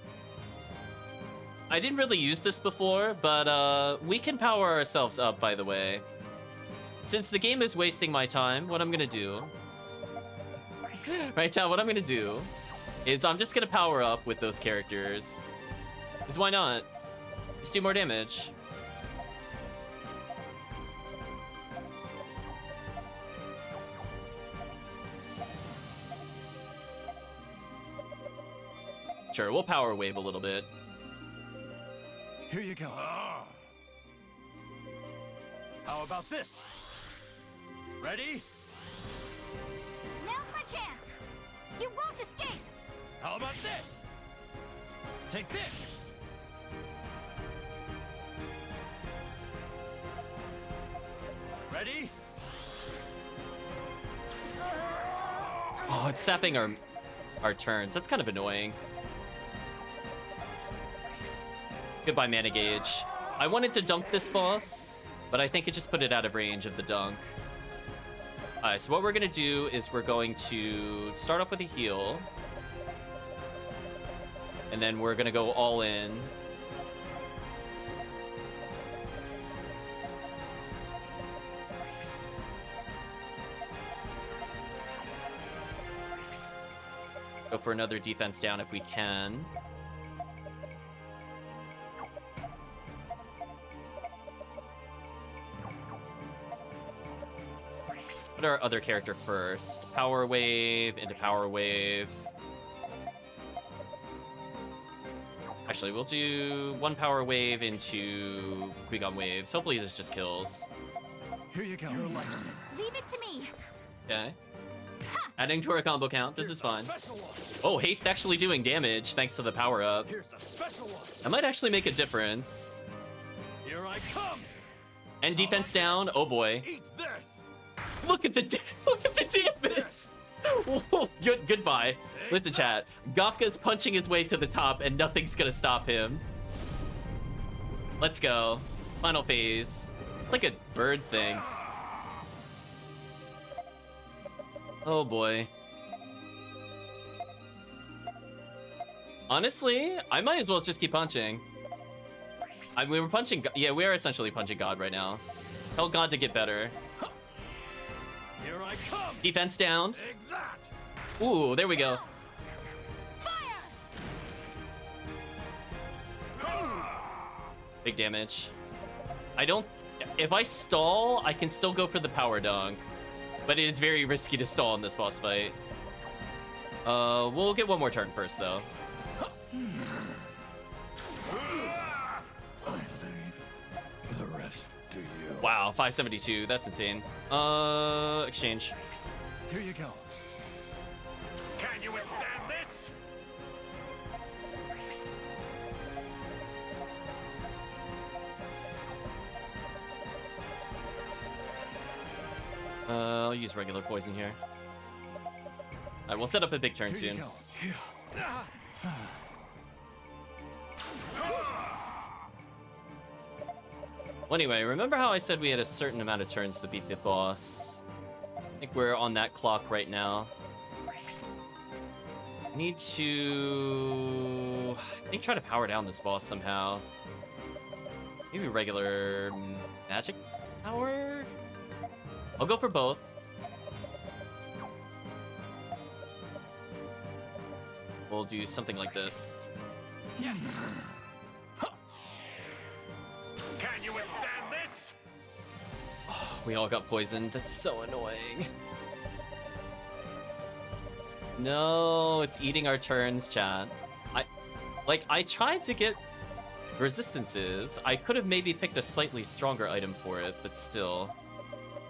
I didn't really use this before, but we can power ourselves up, by the way. Since the game is wasting my time, what I'm gonna do... Right, chat, what I'm gonna do is I'm just gonna power up with those characters. Because why not? Just do more damage. Sure, we'll power wave a little bit. Here you go. How about this? Ready? Now's my chance. You won't escape. How about this? Take this. Ready? Oh, it's sapping our turns. That's kind of annoying. Goodbye, mana gauge. I wanted to dunk this boss, but I think it just put it out of range of the dunk. Alright, so what we're gonna do is we're going to start off with a heal. And then we're gonna go all in. Go for another defense down if we can. Put our other character first. Power wave into power wave. Actually, we'll do one power wave into Qui-Gon waves. Hopefully this just kills. Here you go. Your life. Leave it to me. Okay. Adding to our combo count. This is fine. Oh, haste actually doing damage thanks to the power up. Here's a special one. That might actually make a difference. Here I come. And defense down. Oh boy. Eat this. Look at the damage. Whoa, goodbye. Listen, chat. Gofka's punching his way to the top, and nothing's gonna stop him. Let's go. Final phase. It's like a bird thing. Oh boy. Honestly, I might as well just keep punching. We were punching. Yeah, we are essentially punching God right now. Tell God to get better. Here I come. Defense down. Take that. Ooh, there we go. Big damage. I don't... If I stall, I can still go for the power dunk. But it is very risky to stall in this boss fight. We'll get one more turn first, though. I leave the rest to you. Wow, 572. That's insane. Exchange. Here you go. Can you withstand this? I'll use regular poison here. Alright, we'll set up a big turn Here you soon. go. Well, anyway, remember how I said we had a certain amount of turns to beat the boss? I think we're on that clock right now. I need to... I think try to power down this boss somehow. Maybe regular magic power? I'll go for both. We'll do something like this. Yes. Can you withstand this? We all got poisoned. That's so annoying. No, it's eating our turns, chat. I tried to get resistances. I could have maybe picked a slightly stronger item for it, but still.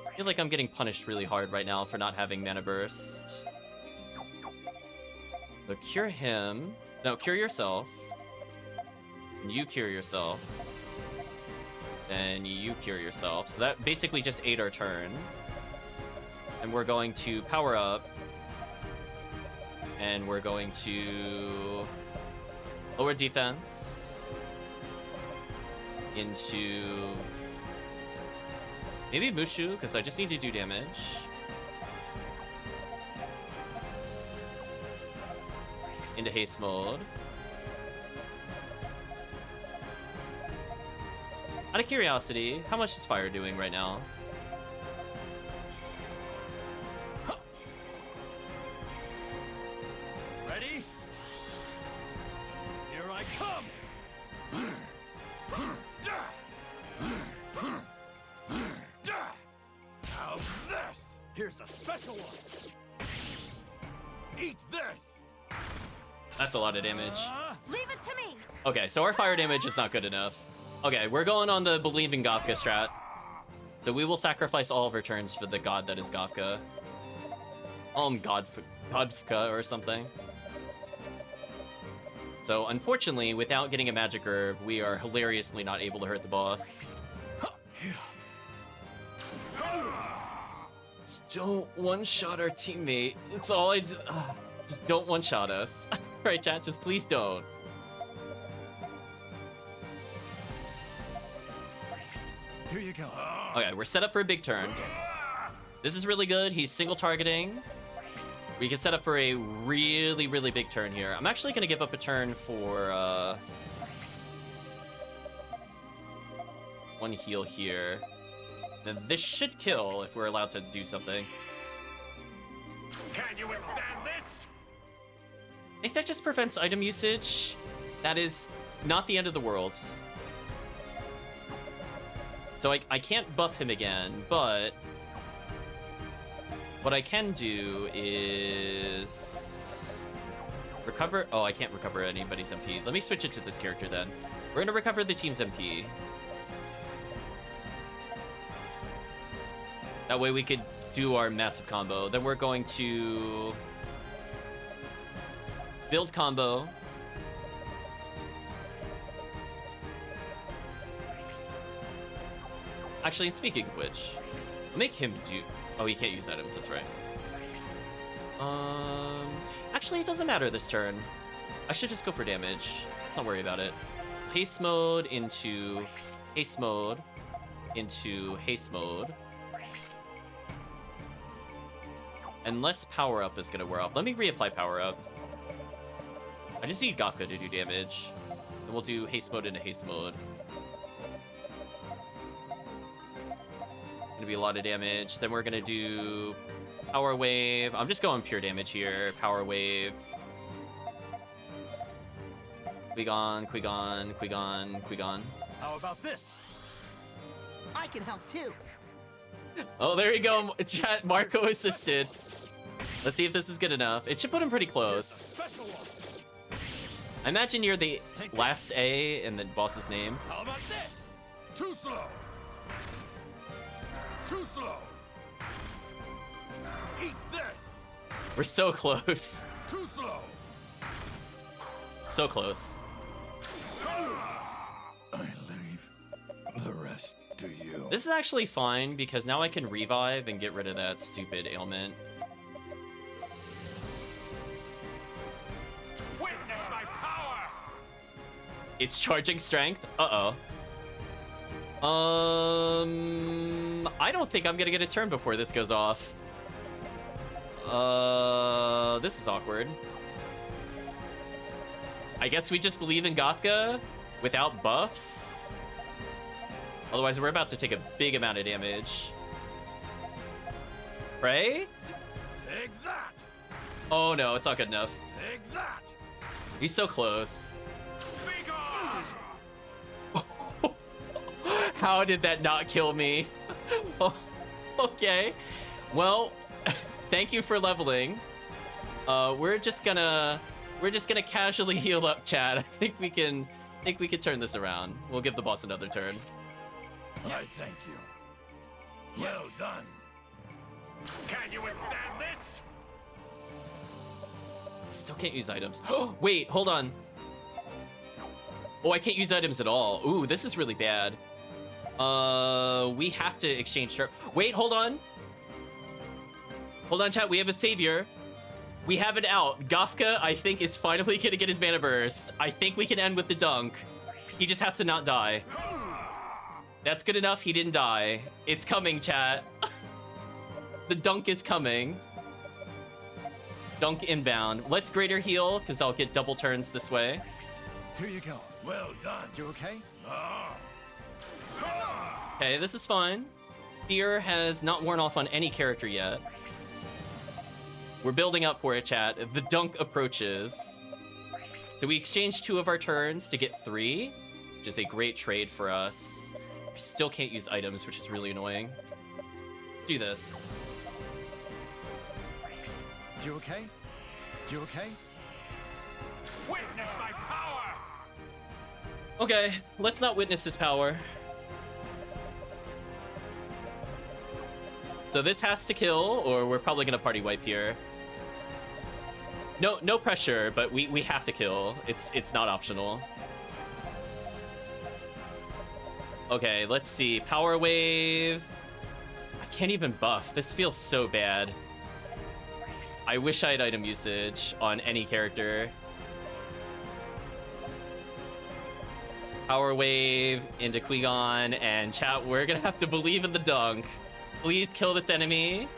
I feel like I'm getting punished really hard right now for not having mana burst. So cure him. No, cure yourself. And you cure yourself. Then you cure yourself. So that basically just ate our turn. And we're going to power up. And we're going to lower defense into maybe Mushu, because I just need to do damage. Into haste mode. Out of curiosity, how much is fire doing right now? Ready? Here I come. How's this? Here's a special one. Eat this. That's a lot of damage. Leave it to me! Okay, so our fire damage is not good enough. Okay, we're going on the Believe in Gafka strat. So we will sacrifice all of our turns for the god that is Gafka. Godfka or something. So unfortunately, without getting a magic herb, we are hilariously not able to hurt the boss. Just don't one-shot our teammate. That's all I just don't one-shot us. Right, chat? Just please don't. Here you go. Okay, we're set up for a big turn. This is really good. He's single targeting. We can set up for a really, really big turn here. I'm actually going to give up a turn for one heal here. Then this should kill if we're allowed to do something. Can you withstand this? I think that just prevents item usage. That is not the end of the world. So I can't buff him again, but what I can do is recover. Oh, I can't recover anybody's MP. Let me switch it to this character then. We're gonna recover the team's MP. That way we could do our massive combo. Then we're going to build combo. Actually, speaking of which, I'll make him do... Oh, he can't use items, that's right. Actually, it doesn't matter this turn. I should just go for damage. Let's not worry about it. Haste mode into haste mode into haste mode. Unless power up is gonna wear off. Let me reapply power up. I just need Gafka to do damage. And we'll do haste mode into haste mode. Gonna be a lot of damage. Then we're gonna do power wave. I'm just going pure damage here. Power wave. Qui-Gon, Qui-Gon, Qui-Gon, Qui-Gon. How about this? I can help too. Oh, there you go. Chat, Marco assisted. Let's see if this is good enough. It should put him pretty close. Special one. I imagine you're the last A in the boss's name. How about this? Too slow. Too slow. Eat this. We're so close. Too slow. So close. I leave the rest to you. This is actually fine because now I can revive and get rid of that stupid ailment. Witness my power. It's charging strength. Uh-oh. I don't think I'm gonna get a turn before this goes off. This is awkward. I guess we just believe in Gothka without buffs. Otherwise, we're about to take a big amount of damage. Right? Take that. Oh no, it's not good enough. Take that. He's so close. Be gone. How did that not kill me? Okay. Well, thank you for leveling. We're just gonna casually heal up, chat. I think we can turn this around. We'll give the boss another turn. I thank you. Well done. Can you withstand this? Still can't use items. Oh, wait, hold on. Oh, I can't use items at all. Ooh, this is really bad. We have to exchange. Wait, hold on. Hold on, chat. We have a savior. We have it out. Gothka, I think, is finally gonna get his mana burst. I think we can end with the dunk. He just has to not die. That's good enough. He didn't die. It's coming, chat. The dunk is coming. Dunk inbound. Let's greater heal, because I'll get double turns this way. Here you go. Well done. You okay? Okay, this is fine. Fear has not worn off on any character yet. We're building up for it, chat. The dunk approaches. So we exchange 2 of our turns to get 3, which is a great trade for us. I still can't use items, which is really annoying. Do this. You okay? You okay? Witness my power. Okay, let's not witness his power. So this has to kill, or we're probably gonna party wipe here. No pressure, but we have to kill. It's not optional. Okay, let's see. Power wave. I can't even buff. This feels so bad. I wish I had item usage on any character. Power wave into Qui-Gon, and chat, we're gonna have to believe in the dunk. Please kill this enemy.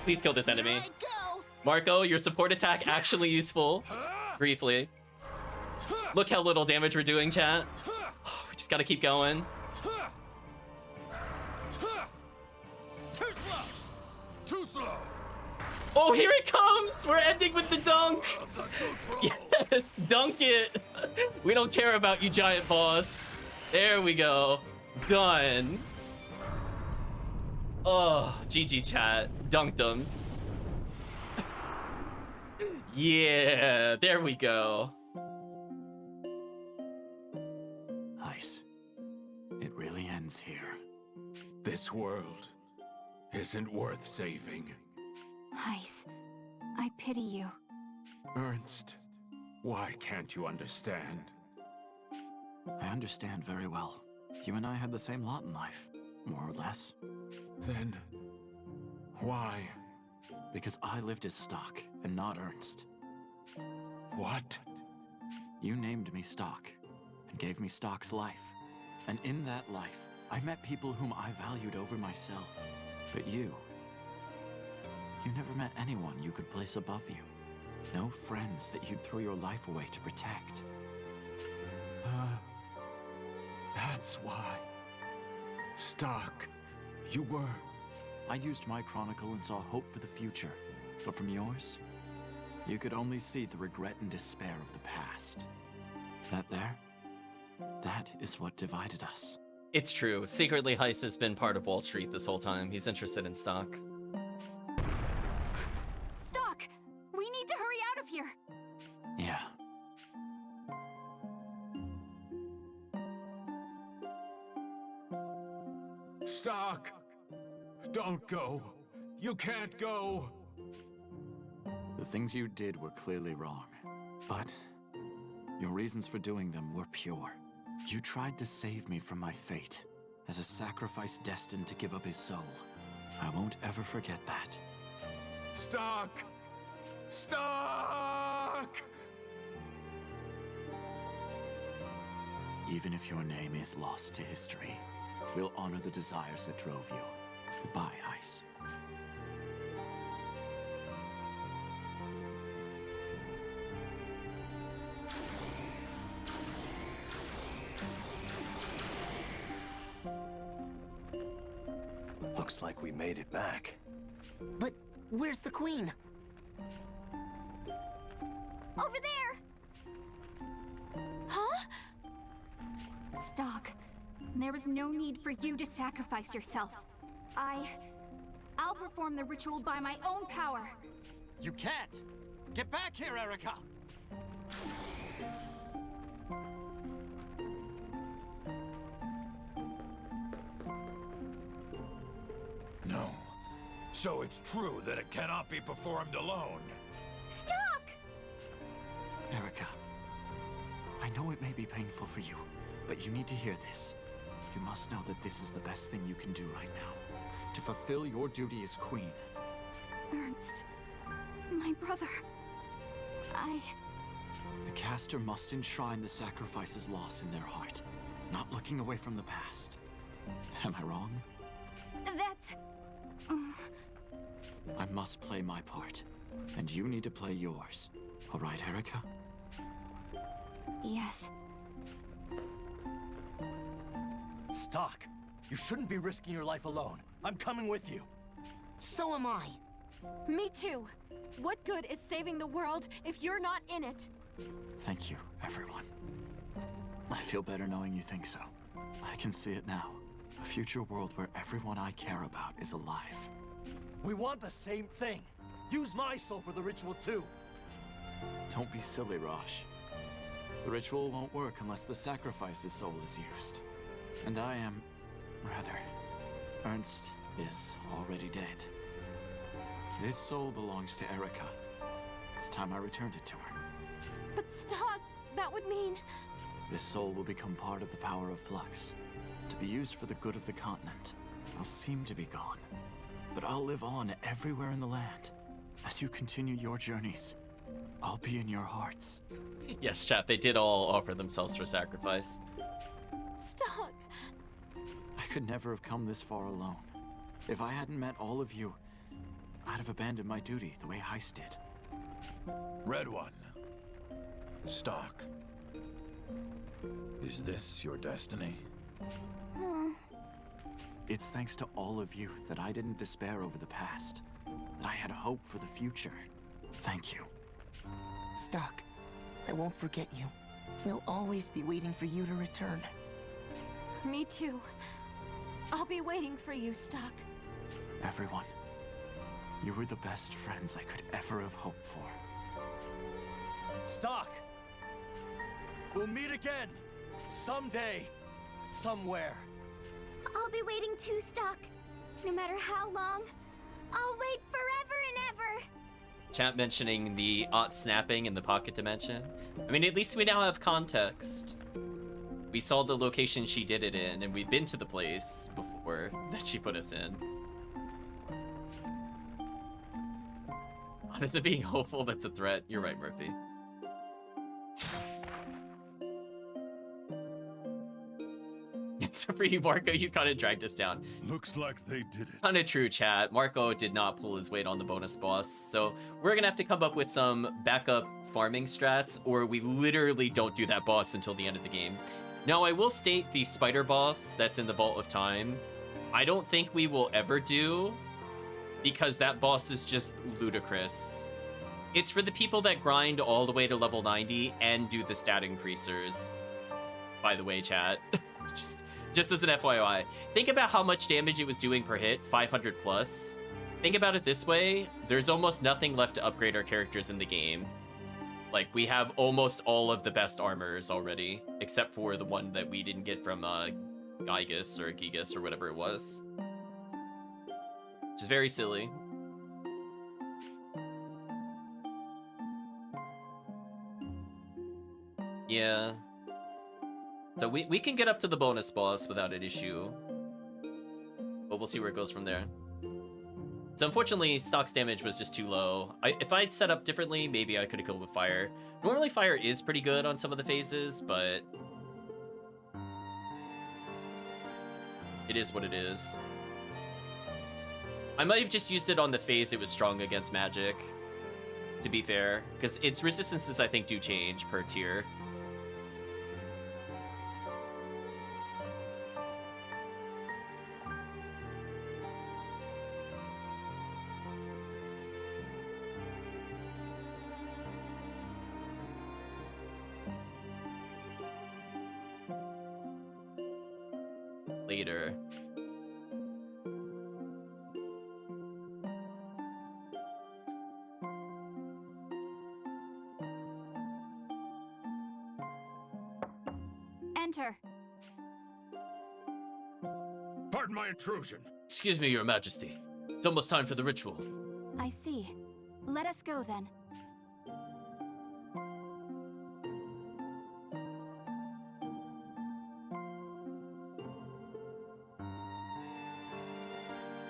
Please kill this enemy. Here I go. Marco, your support attack actually useful. Briefly. Look how little damage we're doing, chat. We just gotta keep going. Too slow. Too slow. Oh, here it comes! We're ending with the dunk! Yes, dunk it! We don't care about you, giant boss. There we go. Done. Oh, GG chat. Dunked him. Yeah, there we go. Ice. It really ends here. This world isn't worth saving. Ice, I pity you. Ernst, why can't you understand? I understand very well. You and I had the same lot in life, more or less. Then, why? Because I lived as Stock, and not Ernst. What? You named me Stock, and gave me Stock's life. And in that life, I met people whom I valued over myself. But you never met anyone you could place above you. No friends that you'd throw your life away to protect. That's why. Stock, you were... I used my chronicle and saw hope for the future. But from yours, you could only see the regret and despair of the past. That there? That is what divided us. It's true. Secretly, Heist has been part of Wall Street this whole time. He's interested in stock. Stock! We need to hurry out of here! Yeah. Stock, Don't go. You can't go. The things you did were clearly wrong, but your reasons for doing them were pure. You tried to save me from my fate, as a sacrifice destined to give up his soul. I won't ever forget that. Stock! Stock! Even if your name is lost to history, we'll honor the desires that drove you. Goodbye, Ice. Looks like we made it back. But where's the queen? Over there! Huh? Stock, there is no need for you to sacrifice yourself. I'll perform the ritual by my own power. You can't! Get back here, Erica! No. So it's true that it cannot be performed alone. Stock! Erica, I know it may be painful for you, but you need to hear this. You must know that this is the best thing you can do right now, to fulfill your duty as queen. Ernst, my brother, The caster must enshrine the sacrifice's loss in their heart, not looking away from the past. Am I wrong? That's... I must play my part, and you need to play yours. All right, Erica? Yes. Stock, you shouldn't be risking your life alone. I'm coming with you. So am I. Me too. What good is saving the world if you're not in it? Thank you, everyone. I feel better knowing you think so. I can see it now. A future world where everyone I care about is alive. We want the same thing. Use my soul for the ritual too. Don't be silly, Rosh. The ritual won't work unless the sacrifice's soul is used. And Ernst is already dead. This soul belongs to Erica. It's time I returned it to her. But Stock, that would mean... This soul will become part of the power of Flux, to be used for the good of the continent. I'll seem to be gone, but I'll live on everywhere in the land. As you continue your journeys, I'll be in your hearts. Yes, chat, they did all offer themselves for sacrifice. Stock! I could never have come this far alone. If I hadn't met all of you, I'd have abandoned my duty the way Heist did. Red One. Stock. Is this your destiny? It's thanks to all of you that I didn't despair over the past, that I had hope for the future. Thank you. Stock, I won't forget you. We'll always be waiting for you to return. Me too. I'll be waiting for you, Stock. Everyone, you were the best friends I could ever have hoped for. Stock! We'll meet again! Someday! Somewhere! I'll be waiting too, Stock. No matter how long, I'll wait forever and ever! Chat mentioning the Ott snapping in the pocket dimension. I mean, at least we now have context. We saw the location she did it in, and we've been to the place before that she put us in. Is it being hopeful that's a threat? You're right, Murphy. Except for you, Marco, you kind of dragged us down. Looks like they did it. Kind of true, chat. Marco did not pull his weight on the bonus boss, so we're gonna have to come up with some backup farming strats, or we literally don't do that boss until the end of the game. Now, I will state the spider boss that's in the Vault of Time, I don't think we will ever do, because that boss is just ludicrous. It's for the people that grind all the way to level 90 and do the stat increasers. By the way, chat. just as an FYI. Think about how much damage it was doing per hit, 500 plus. Think about it this way, there's almost nothing left to upgrade our characters in the game. Like, we have almost all of the best armors already, except for the one that we didn't get from Gigas or whatever it was. which is very silly. Yeah. So we can get up to the bonus boss without an issue. But we'll see where it goes from there. So unfortunately, Stock's damage was just too low. If I'd set up differently, maybe I could have killed with fire. Normally fire is pretty good on some of the phases, but it is what it is. I might have just used it on the phase it was strong against magic, to be fair, because its resistances, I think, do change per tier. Later. Enter. Pardon my intrusion. Excuse me, Your Majesty. It's almost time for the ritual. I see. Let us go then.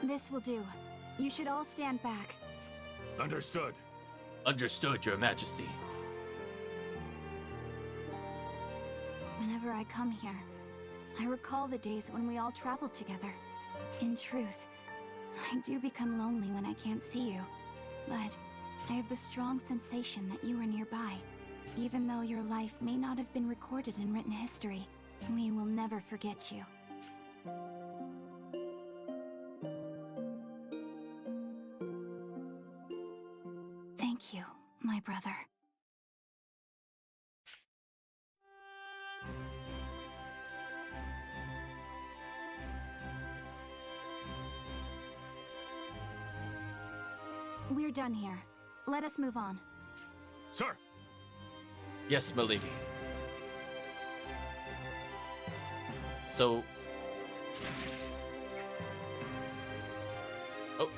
This will do. You should all stand back. Understood. Understood, Your Majesty. Whenever I come here, I recall the days when we all traveled together. In truth, I do become lonely when I can't see you. But I have the strong sensation that you are nearby. Even though your life may not have been recorded in written history, we will never forget you. Thank you, my brother. We're done here. Let us move on. Sir! Yes, milady. So... Oh.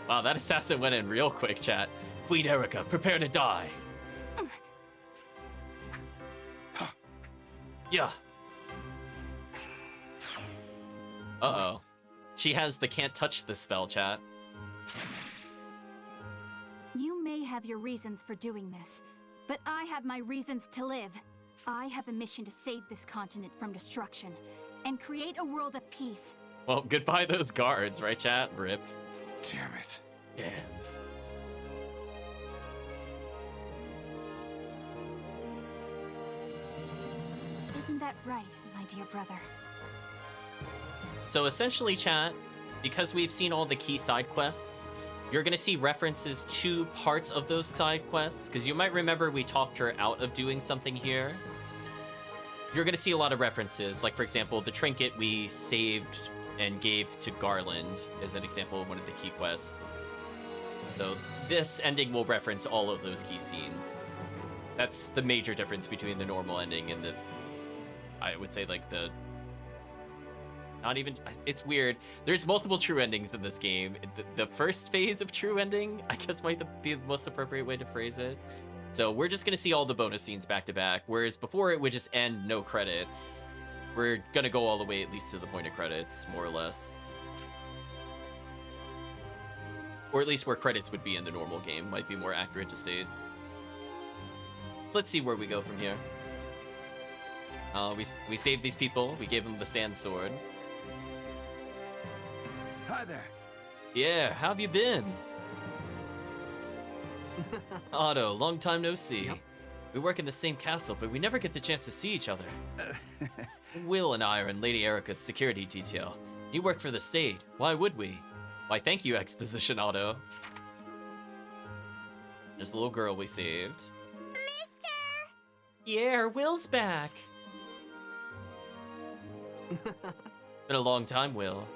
Wow, that assassin went in real quick, chat. Queen Erica, prepare to die. Yeah. Uh-oh. She has the can't touch the spell, chat. You may have your reasons for doing this, but I have my reasons to live. I have a mission to save this continent from destruction and create a world of peace. Well, goodbye those guards, right, chat? Rip. Damn it. Yeah. Isn't that right, my dear brother? So essentially, chat, because we've seen all the key side quests, you're gonna see references to parts of those side quests, because you might remember we talked her out of doing something here. You're gonna see a lot of references, like for example, the trinket we saved and gave to Garland is an example of one of the key quests. So this ending will reference all of those key scenes. That's the major difference between the normal ending and the, I would say, like the, not even, it's weird. There's multiple true endings in this game. The first phase of true ending, I guess, might be the most appropriate way to phrase it. So we're just gonna see all the bonus scenes back to back, whereas before it would just end no credits. We're gonna go all the way at least to the point of credits, more or less. Or at least where credits would be in the normal game, might be more accurate to state. So let's see where we go from here. We saved these people, we gave them the sand sword. Hi there. Yeah, how have you been? Otto, long time no see. Yep. We work in the same castle, but we never get the chance to see each other. Will and I are in Lady Erica's security detail. You work for the state. Why would we? Why, thank you, Exposition Otto. There's the little girl we saved. Mister! Yeah, Will's back. Been a long time, Will.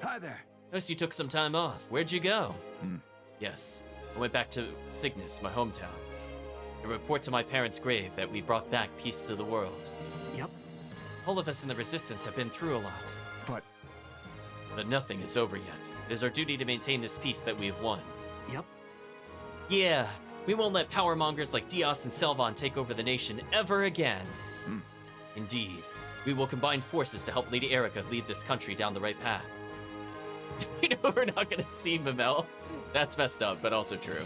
Hi there. Notice you took some time off. Where'd you go? Yes, I went back to Cygnus, my hometown. A report to my parents' grave that we brought back peace to the world. Yep. All of us in the Resistance have been through a lot. But But nothing is over yet. It is our duty to maintain this peace that we have won. Yep. Yeah, we won't let power mongers like Dios and Selvon take over the nation ever again. Indeed, we will combine forces to help Lady Erica lead this country down the right path. You know we're not gonna see Mimel. That's messed up, but also true.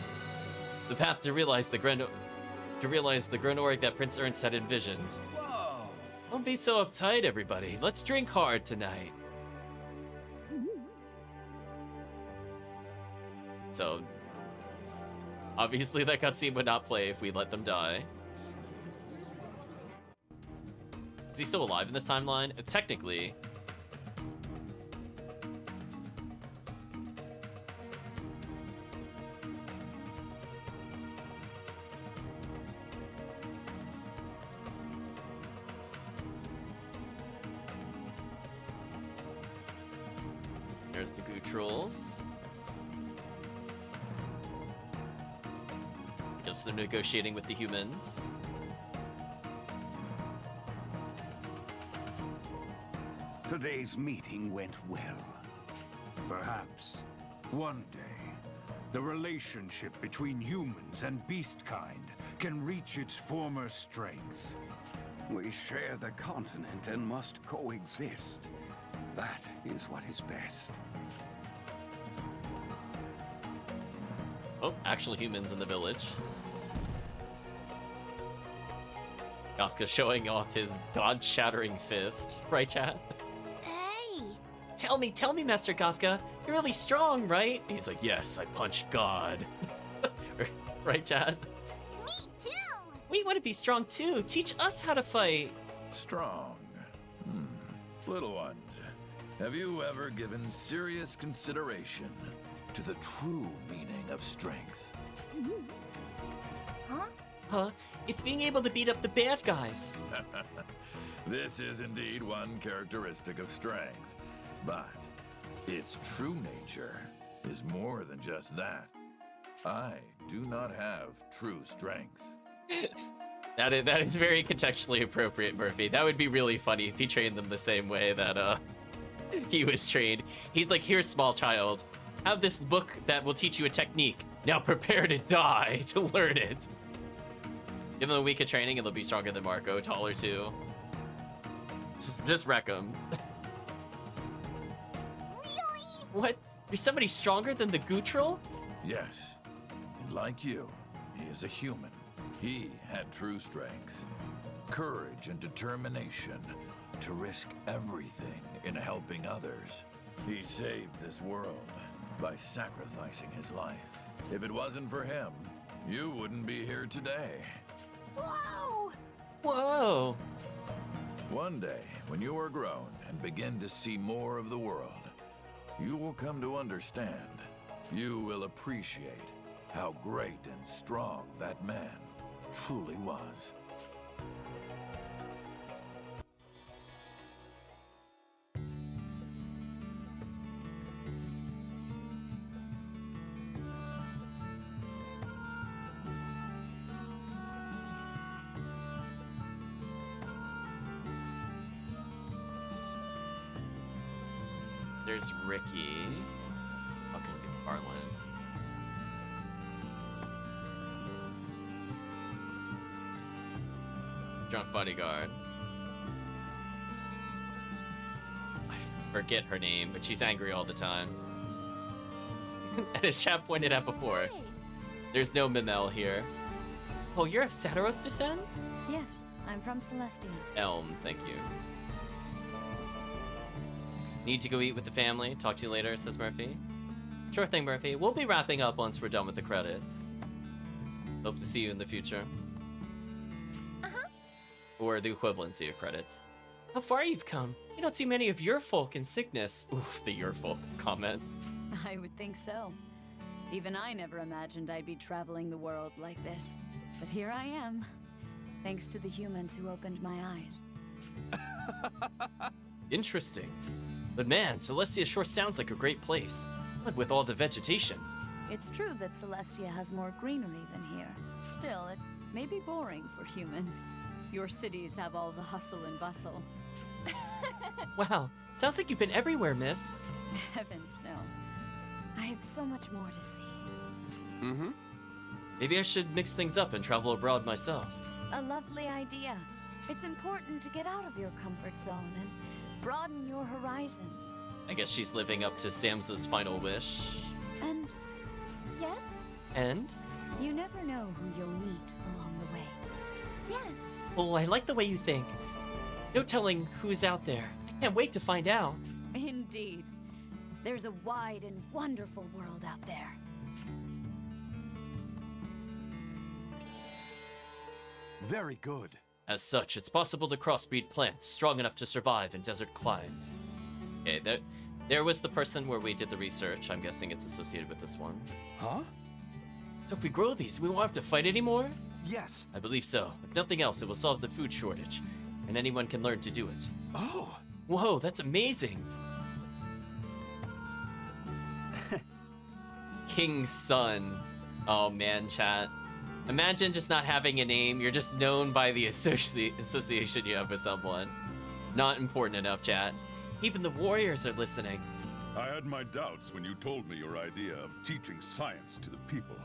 The path to realize the Grenorg that Prince Ernst had envisioned. Whoa! Don't be so uptight, everybody. Let's drink hard tonight. So, obviously that cutscene would not play if we let them die. Is he still alive in this timeline? Technically. There's the Gootrolls. I guess they're negotiating with the humans. Today's meeting went well. Perhaps, one day, the relationship between humans and beastkind can reach its former strength. We share the continent and must coexist. That is what is best. Oh, actual humans in the village. Kafka showing off his god-shattering fist. Right, chat? Hey! Tell me, Master Kafka. You're really strong, right? He's like, yes, I punched God. Right, chat? Me too! We want to be strong too. Teach us how to fight. Strong. Little ones, have you ever given serious consideration to the true meaning of strength? Huh? Huh? It's being able to beat up the bad guys. This is indeed one characteristic of strength, but its true nature is more than just that. I do not have true strength. That is very contextually appropriate, Murphy. That would be really funny if he trained them the same way that he was trained. He's like, here, small child, have this book that will teach you a technique. Now prepare to die to learn it. Give them a week of training and they'll be stronger than Marco, taller too. Just wreck him. Really? What? You're somebody stronger than the Gootrol? Yes, and like you, he is a human. He had true strength, courage and determination to risk everything in helping others. He saved this world by sacrificing his life. If it wasn't for him, you wouldn't be here today. Whoa! Whoa. One day, when you are grown and begin to see more of the world, you will come to understand. You will appreciate how great and strong that man truly was. There's Ricky. How can we get Arlen? Drunk bodyguard. I forget her name, but she's angry all the time. And as Chap pointed out before, Hey. there's no Mimel here. Oh, you're of Satiros descent? Yes, I'm from Celestia. Elm, thank you. Need to go eat with the family. Talk to you later, says Murphy. Sure thing, Murphy. We'll be wrapping up once we're done with the credits. Hope to see you in the future. Uh-huh. Or the equivalency of credits. How far you've come. You don't see many of your folk in sickness. Oof, the your folk comment. I would think so. Even I never imagined I'd be traveling the world like this. But here I am. Thanks to the humans who opened my eyes. Interesting. But man, Celestia sure sounds like a great place. What with all the vegetation? It's true that Celestia has more greenery than here. Still, it may be boring for humans. Your cities have all the hustle and bustle. Wow, sounds like you've been everywhere, miss. Heavens, no. I have so much more to see. Mm-hmm. Maybe I should mix things up and travel abroad myself. A lovely idea. It's important to get out of your comfort zone and broaden your horizons. I guess she's living up to Samsa's final wish. And, yes? And? You never know who you'll meet along the way. Yes. Oh, I like the way you think. No telling who's out there. I can't wait to find out. Indeed. There's a wide and wonderful world out there. Very good. As such, it's possible to crossbreed plants strong enough to survive in desert climes. Okay, there was the person where we did the research. I'm guessing it's associated with this one. Huh? So if we grow these, we won't have to fight anymore? Yes. I believe so. If nothing else, it will solve the food shortage, and anyone can learn to do it. Oh! Whoa, that's amazing! King's son. Oh man, chat. Imagine just not having a name. You're just known by the association you have with someone. Not important enough, chat. Even the warriors are listening. I had my doubts when you told me your idea of teaching science to the people.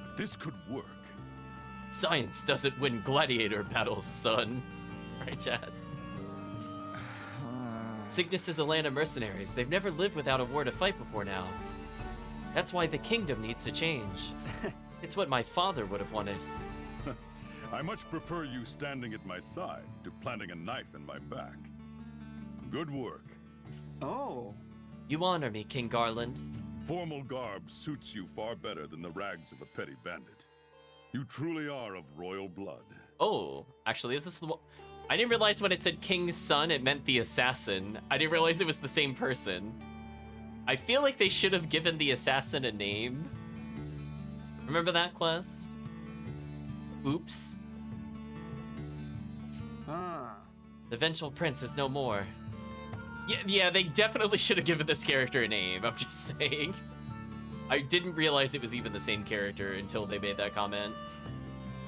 But this could work. Science doesn't win gladiator battles, son. Right, chat? Cygnus is a land of mercenaries. They've never lived without a war to fight before now. That's why the kingdom needs to change. It's what my father would have wanted. I much prefer you standing at my side to planting a knife in my back. Good work. Oh. You honor me, King Garland. Formal garb suits you far better than the rags of a petty bandit. You truly are of royal blood. Oh, actually, this is the one. I didn't realize when it said King's son, it meant the assassin. I didn't realize it was the same person. I feel like they should have given the assassin a name. Remember that quest? Oops. The vengeful prince is no more. Yeah, they definitely should have given this character a name, I'm just saying. I didn't realize it was even the same character until they made that comment.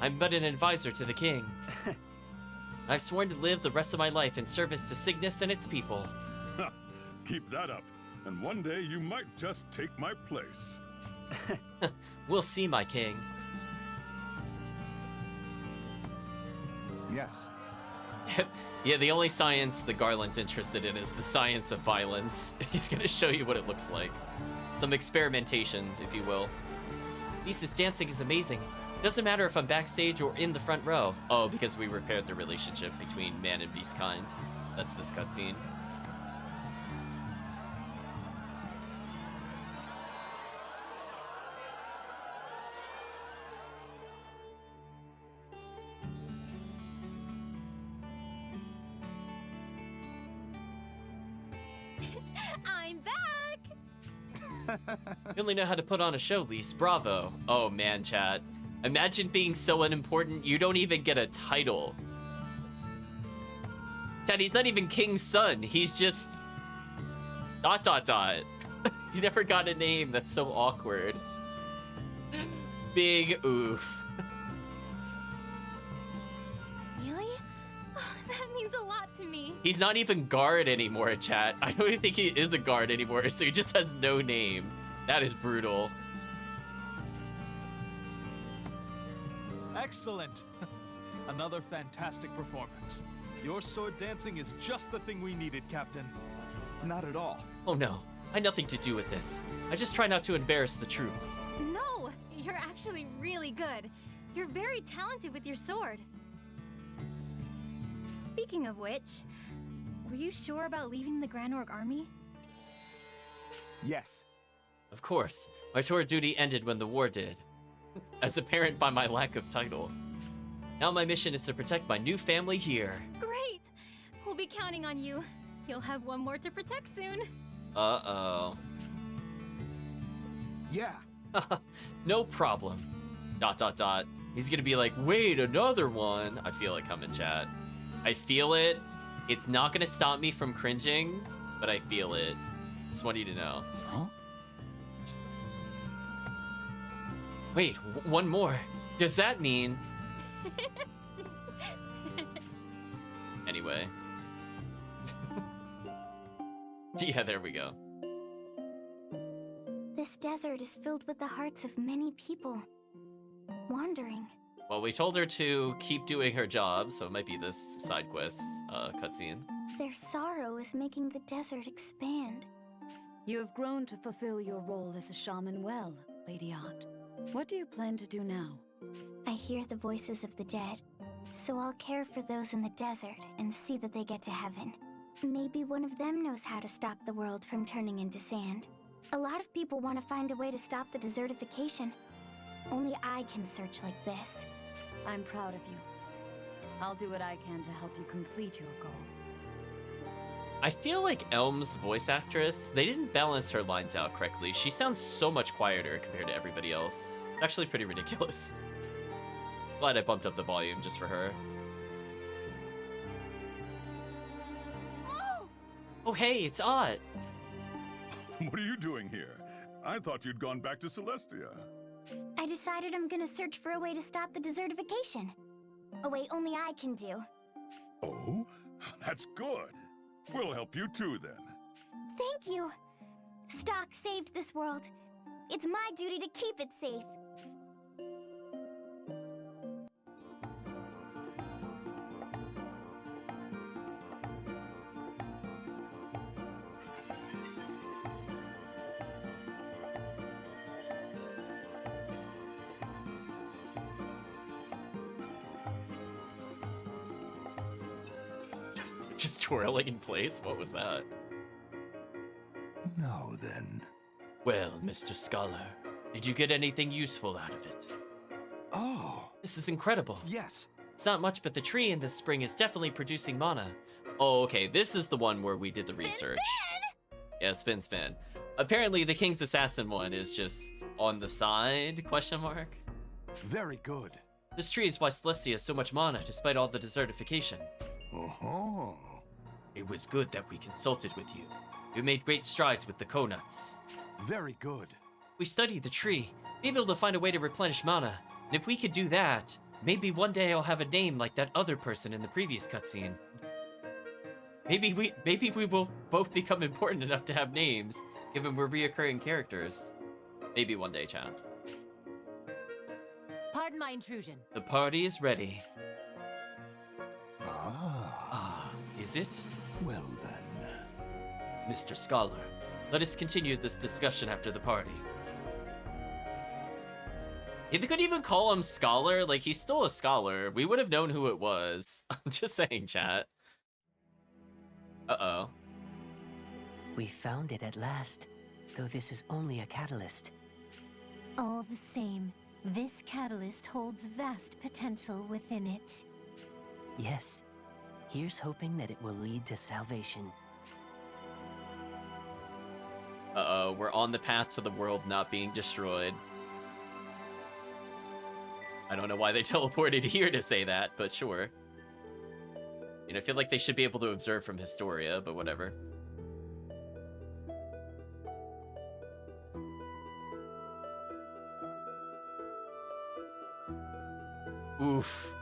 I'm but an advisor to the king. I've sworn to live the rest of my life in service to Cygnus and its people. Keep that up, and one day you might just take my place. We'll see, my king. Yes. Yeah, the only science the Garland's interested in is the science of violence. He's gonna show you what it looks like. Some experimentation, if you will. Lisa's dancing is amazing. Doesn't matter if I'm backstage or in the front row. Oh, because we repaired the relationship between man and beast kind. That's this cutscene. I'm back! You only know how to put on a show, Lise. Bravo. Oh man, chat. Imagine being so unimportant you don't even get a title. Chat, he's not even King's son. He's just... ... You never got a name. That's so awkward. Big oof. Really? Oh, that means a lot to me. He's not even guard anymore, chat. I don't even think he is a guard anymore, so he just has no name. That is brutal. Excellent. Another fantastic performance. Your sword dancing is just the thing we needed, Captain. Not at all. Oh no, I had nothing to do with this. I just try not to embarrass the troop. No, you're actually really good. You're very talented with your sword. Speaking of which, were you sure about leaving the Grand Orc army? Yes. Of course, my tour duty ended when the war did, as apparent by my lack of title. Now my mission is to protect my new family here. Great! We'll be counting on you. You'll have one more to protect soon. Uh-oh. Yeah. No problem. ... He's gonna be like, wait, another one. I feel it coming, chat. I feel it. It's not gonna stop me from cringing, but I feel it. Just want you to know. Huh? Wait, one more. Does that mean... Anyway. Yeah, there we go. This desert is filled with the hearts of many people. Wandering. Well, we told her to keep doing her job, so it might be this side quest cutscene. Their sorrow is making the desert expand. You have grown to fulfill your role as a shaman well, Lady Ott. What do you plan to do now? I hear the voices of the dead, so I'll care for those in the desert and see that they get to heaven. Maybe one of them knows how to stop the world from turning into sand. A lot of people want to find a way to stop the desertification. Only I can search like this. I'm proud of you. I'll do what I can to help you complete your goal. I feel like Elm's voice actress, they didn't balance her lines out correctly. She sounds so much quieter compared to everybody else. It's actually pretty ridiculous. Glad I bumped up the volume just for her. Oh, hey, it's Ott. What are you doing here? I thought you'd gone back to Celestia. I decided I'm gonna search for a way to stop the desertification. A way only I can do. Oh? That's good. We'll help you too, then. Thank you. Stock saved this world. It's my duty to keep it safe. Just twirling in place? What was that? Now then. Well, Mr. Scholar, did you get anything useful out of it? Oh. This is incredible. Yes. It's not much, but the tree in this spring is definitely producing mana. Oh, okay, this is the one where we did the research. Yeah, Spin. Apparently the King's Assassin one is just on the side, question mark? Very good. This tree is why Celestia has so much mana, despite all the desertification. Oh. It was good that we consulted with you. You made great strides with the Konuts. Very good. We studied the tree, maybe able to find a way to replenish mana. And if we could do that, maybe one day I'll have a name like that other person in the previous cutscene. Maybe we will both become important enough to have names, given we're reoccurring characters. Maybe one day, chat. Pardon my intrusion. The party is ready. Ah, is it? Well then. Mr. Scholar, let us continue this discussion after the party. They could even call him Scholar, like he's still a scholar. We would have known who it was. I'm just saying, chat. Uh-oh. We found it at last, though this is only a catalyst. All the same, this catalyst holds vast potential within it. Yes. Here's hoping that it will lead to salvation. Uh-oh, we're on the path to the world not being destroyed. I don't know why they teleported here to say that, but sure. You know, I feel like they should be able to observe from Historia, but whatever. Oof.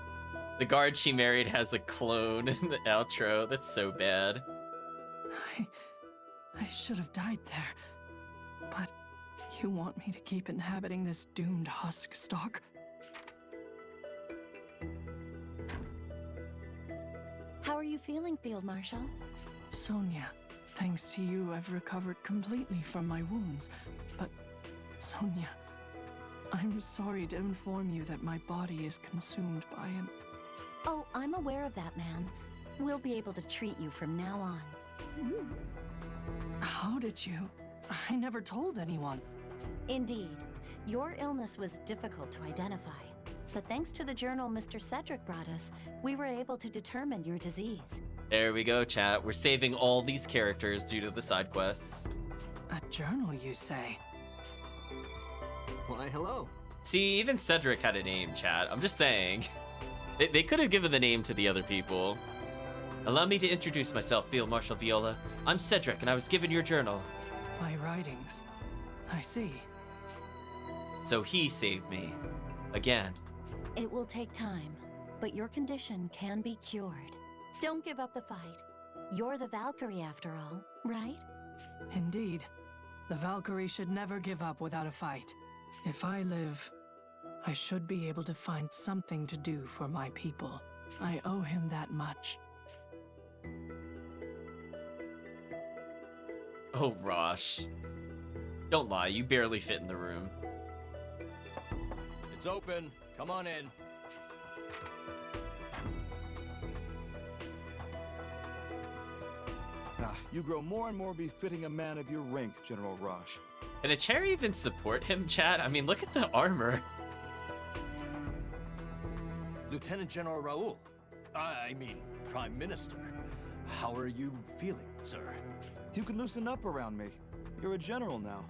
The guard she married has a clone in the outro. That's so bad. I should have died there. But you want me to keep inhabiting this doomed husk stock? How are you feeling, Field Marshal? Sonia, thanks to you, I've recovered completely from my wounds. But, Sonia, I'm sorry to inform you that my body is consumed by an... Oh, I'm aware of that, man. We'll be able to treat you from now on. How did you? I never told anyone. Indeed. Your illness was difficult to identify. But thanks to the journal Mr. Cedric brought us, we were able to determine your disease. There we go, chat. We're saving all these characters due to the side quests. A journal, you say? Why, hello. See, even Cedric had a name, chat. I'm just saying. They could have given the name to the other people. Allow me to introduce myself, Field Marshal Viola. I'm Cedric, and I was given your journal. My writings. I see. So he saved me. Again. It will take time, but your condition can be cured. Don't give up the fight. You're the Valkyrie after all, right? Indeed. The Valkyrie should never give up without a fight. If I live, I should be able to find something to do for my people. I owe him that much. Oh, Rosh. Don't lie, you barely fit in the room. It's open. Come on in. You grow more and more befitting a man of your rank, General Rosh. Can a chair even support him, chat? I mean, look at the armor. Lieutenant General Raoul. I mean, Prime Minister. How are you feeling, sir? You can loosen up around me. You're a general now.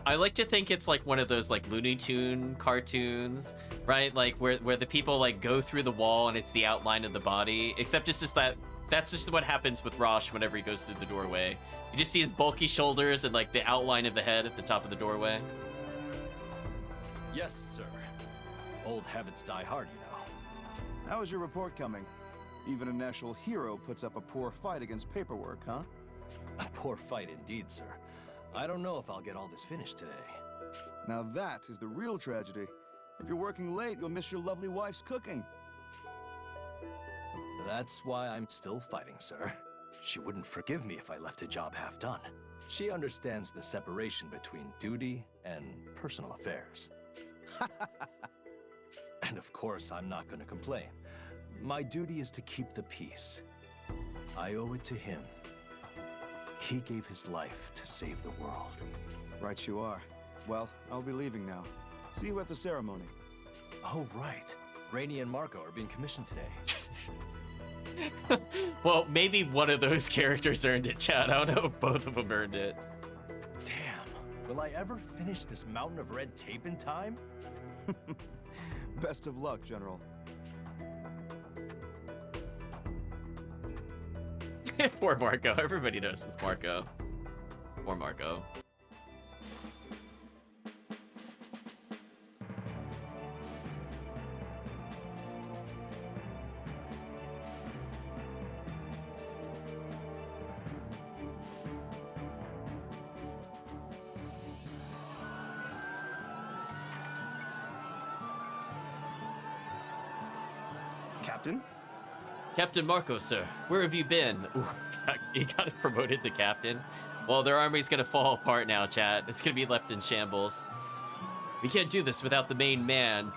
I like to think it's like one of those like Looney Tune cartoons, right? Like where the people like go through the wall and it's the outline of the body, except it's just that's just what happens with Rosh whenever he goes through the doorway. You just see his bulky shoulders and like the outline of the head at the top of the doorway. Yes, sir. Old habits die hard, you know. How is your report coming? Even a national hero puts up a poor fight against paperwork, huh? A poor fight indeed, sir. I don't know if I'll get all this finished today. Now that is the real tragedy. If you're working late, you'll miss your lovely wife's cooking. That's why I'm still fighting, sir. She wouldn't forgive me if I left a job half done. She understands the separation between duty and personal affairs. And of course, I'm not going to complain. My duty is to keep the peace. I owe it to him. He gave his life to save the world. Right you are. Well, I'll be leaving now. See you at the ceremony. Oh, right. Rainey and Marco are being commissioned today. Well, maybe one of those characters earned it, chat. I don't know if both of them earned it. Damn. Will I ever finish this mountain of red tape in time? Best of luck, General. Poor Marco. Everybody knows it's Marco. Poor Marco. Captain? Captain Marco, sir. Where have you been? Ooh, he got promoted to captain. Well, their army's gonna fall apart now, chat. It's gonna be left in shambles. We can't do this without the main man.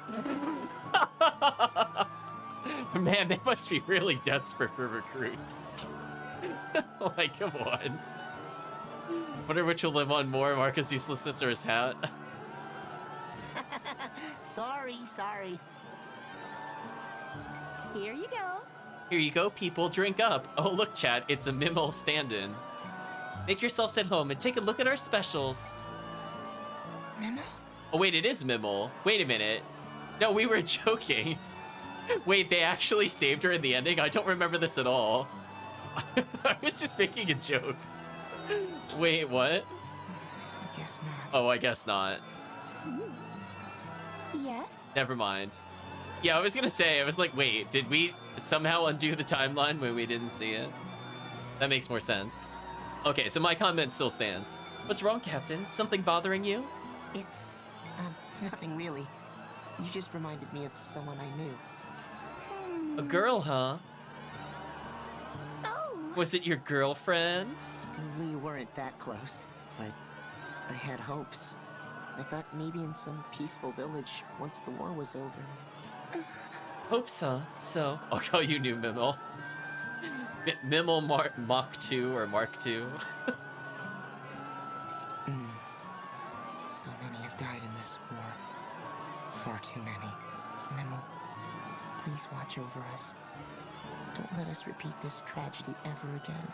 Man, they must be really desperate for recruits. Like, come on. Wonder which will live on more, Marcus' uselessness or his hat. Sorry. Here you go. Here you go, people, drink up. Oh, look, chat, it's a Mimel stand-in. Make yourselves at home and take a look at our specials. Mimel? Oh, wait, it is Mimel. Wait a minute. No, we were joking. Wait, they actually saved her in the ending? I don't remember this at all. I was just making a joke. Wait, what? I guess not. Oh, I guess not. Yes? Never mind. Yeah, I was gonna say, I was like, wait, did we somehow undo the timeline when we didn't see it? That makes more sense. Okay, so my comment still stands. What's wrong, Captain? Something bothering you? It's nothing really. You just reminded me of someone I knew. A girl, huh? Oh. Was it your girlfriend? We weren't that close, but I had hopes. I thought maybe in some peaceful village once the war was over. Hopes, huh? So, I'll call you new Mimel. Mimel Mach 2 or Mark 2. So many have died in this war. Far too many. Mimel, please watch over us. Don't let us repeat this tragedy ever again.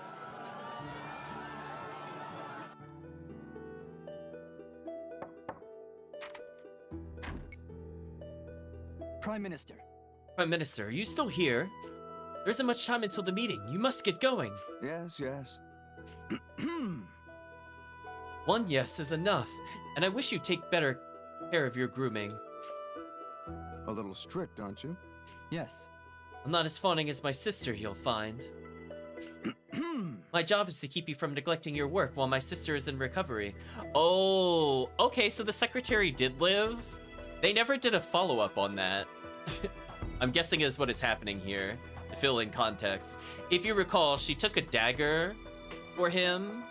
Prime Minister. Prime Minister, are you still here? There isn't much time until the meeting. You must get going. Yes. One yes is enough, and I wish you'd take better care of your grooming. A little strict, aren't you? Yes. I'm not as fawning as my sister, you'll find. My job is to keep you from neglecting your work while my sister is in recovery. Oh, okay, so the secretary did live? They never did a follow-up on that. I'm guessing is what is happening here, to fill in context. If you recall, she took a dagger for him,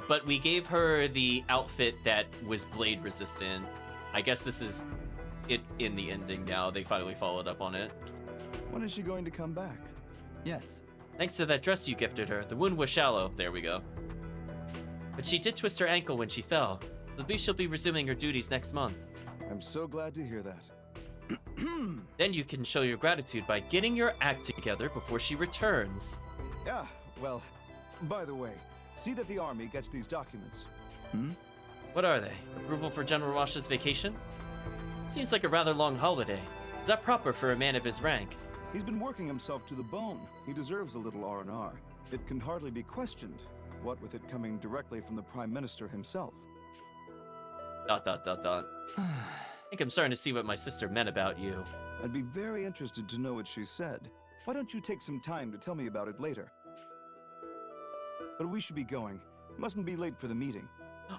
but we gave her the outfit that was blade resistant. I guess this is it in the ending now. They finally followed up on it. When is she going to come back? Yes. Thanks to that dress you gifted her, the wound was shallow. There we go. But she did twist her ankle when she fell, so she'll be resuming her duties next month. I'm so glad to hear that. Then you can show your gratitude by getting your act together before she returns. Yeah, well, by the way, see that the army gets these documents. What are they? Approval for General Rosh's vacation? Seems like a rather long holiday. Is that proper for a man of his rank? He's been working himself to the bone. He deserves a little R&R. It can hardly be questioned, what with it coming directly from the Prime Minister himself. ... I think I'm starting to see what my sister meant about you. I'd be very interested to know what she said. Why don't you take some time to tell me about it later? But we should be going. Mustn't be late for the meeting.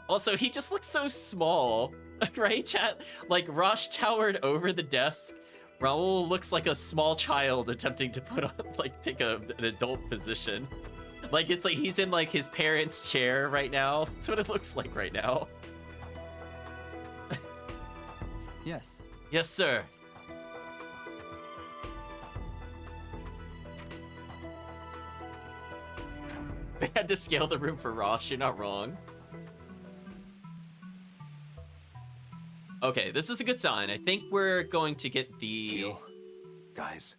Also, he just looks so small, right, chat? Like, Rosh towered over the desk. Raul looks like a small child attempting to put on, like, take an adult position. Like, it's like he's in, like, his parents' chair right now. That's what it looks like right now. Yes. Yes, sir. They had to scale the room for Rosh, you're not wrong. Okay, this is a good sign. I think we're going to get the... Keel, guys.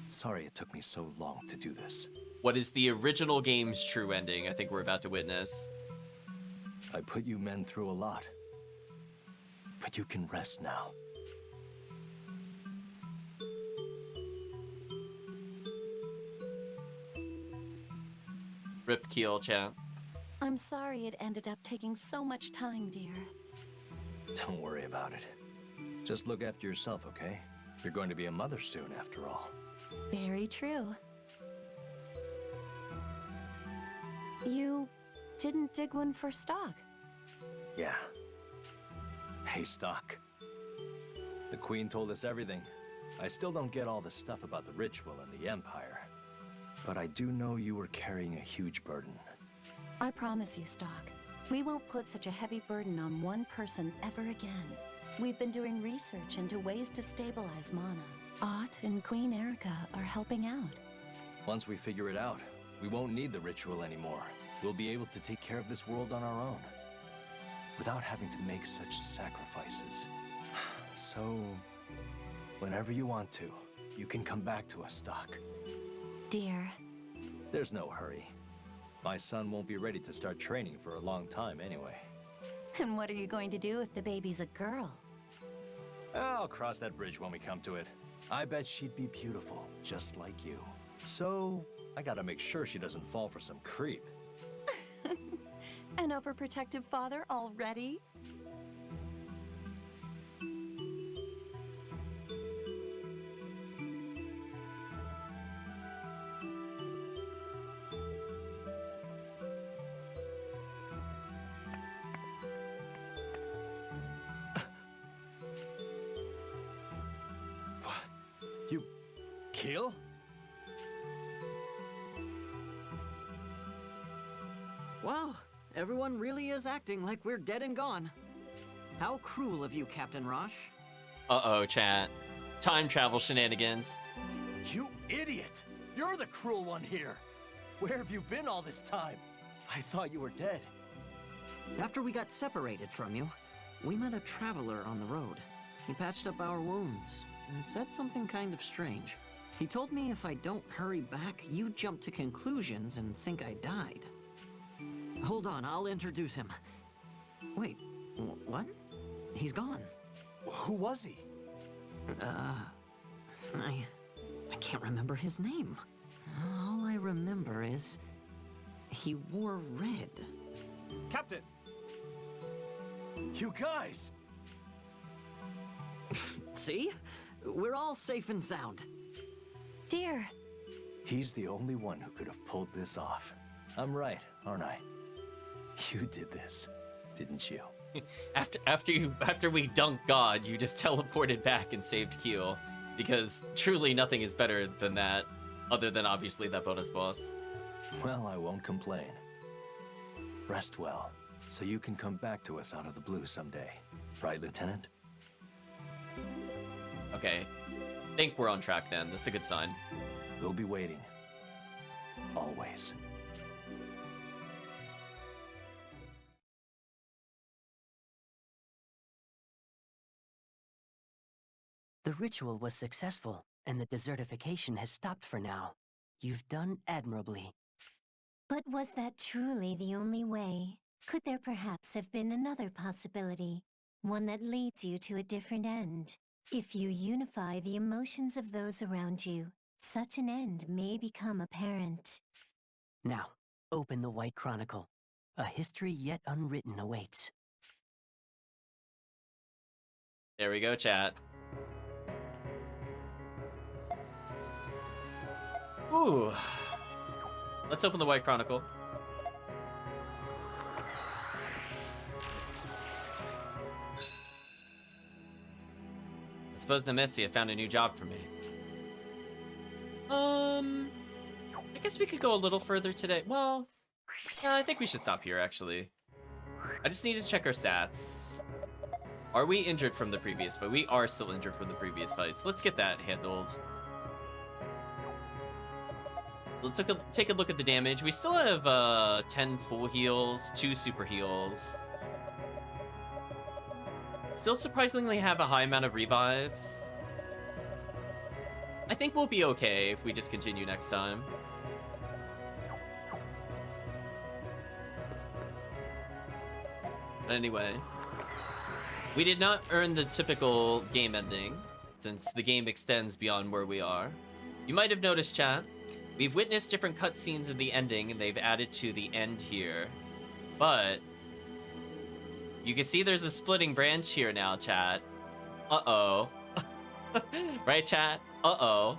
Sorry it took me so long to do this. What is the original game's true ending, I think we're about to witness. I put you men through a lot. But you can rest now. Rip Keel, chat. I'm sorry it ended up taking so much time, dear. Don't worry about it. Just look after yourself, okay? You're going to be a mother soon, after all. Very true. You didn't dig one for stock. Yeah. Hey, Stock. The Queen told us everything. I still don't get all the stuff about the ritual and the Empire. But I do know you were carrying a huge burden. I promise you, Stock. We won't put such a heavy burden on one person ever again. We've been doing research into ways to stabilize Mana. Ott and Queen Erica are helping out. Once we figure it out, we won't need the ritual anymore. We'll be able to take care of this world on our own, without having to make such sacrifices. So, whenever you want to, you can come back to us, Stock. Dear. There's no hurry. My son won't be ready to start training for a long time anyway. And what are you going to do if the baby's a girl? I'll cross that bridge when we come to it. I bet she'd be beautiful, just like you. So, I gotta make sure she doesn't fall for some creep. An overprotective father already? You... Keel? Wow, everyone really is acting like we're dead and gone. How cruel of you, Captain Rosh. Uh-oh, chat. Time travel shenanigans. You idiot! You're the cruel one here! Where have you been all this time? I thought you were dead. After we got separated from you, we met a traveler on the road. He patched up our wounds and said something kind of strange. He told me if I don't hurry back, you jump to conclusions and think I died. Hold on, I'll introduce him. Wait, what? He's gone. Who was he? I can't remember his name. All I remember is he wore red. Captain! You guys! See? We're all safe and sound. Dear, He's the only one who could have pulled this off. I'm right, aren't I? You did this, didn't you? After we dunked God, you just teleported back and saved Keel, because truly nothing is better than that, other than obviously that bonus boss. Well, I won't complain. Rest well, so you can come back to us out of the blue someday. Right, Lieutenant? Okay. Think we're on track then. That's a good sign. We'll be waiting. Always. The ritual was successful, and the desertification has stopped for now. You've done admirably. But was that truly the only way? Could there perhaps have been another possibility? One that leads you to a different end? If you unify the emotions of those around you, such an end may become apparent. Now, open the White Chronicle. A history yet unwritten awaits. There we go, chat. Ooh. Let's open the White Chronicle. I suppose Nemesia found a new job for me. I guess we could go a little further today. Well, yeah, I think we should stop here, actually. I just need to check our stats. Are we injured from the previous fight? We are still injured from the previous fights. Let's get that handled. Let's take a look at the damage. We still have 10 full heals, 2 super heals. Still surprisingly have a high amount of revives. I think we'll be okay if we just continue next time. But anyway, we did not earn the typical game ending, since the game extends beyond where we are. You might have noticed, chat, we've witnessed different cutscenes of the ending, and they've added to the end here. But you can see there's a splitting branch here now, chat. Uh-oh. Right, chat? Uh-oh.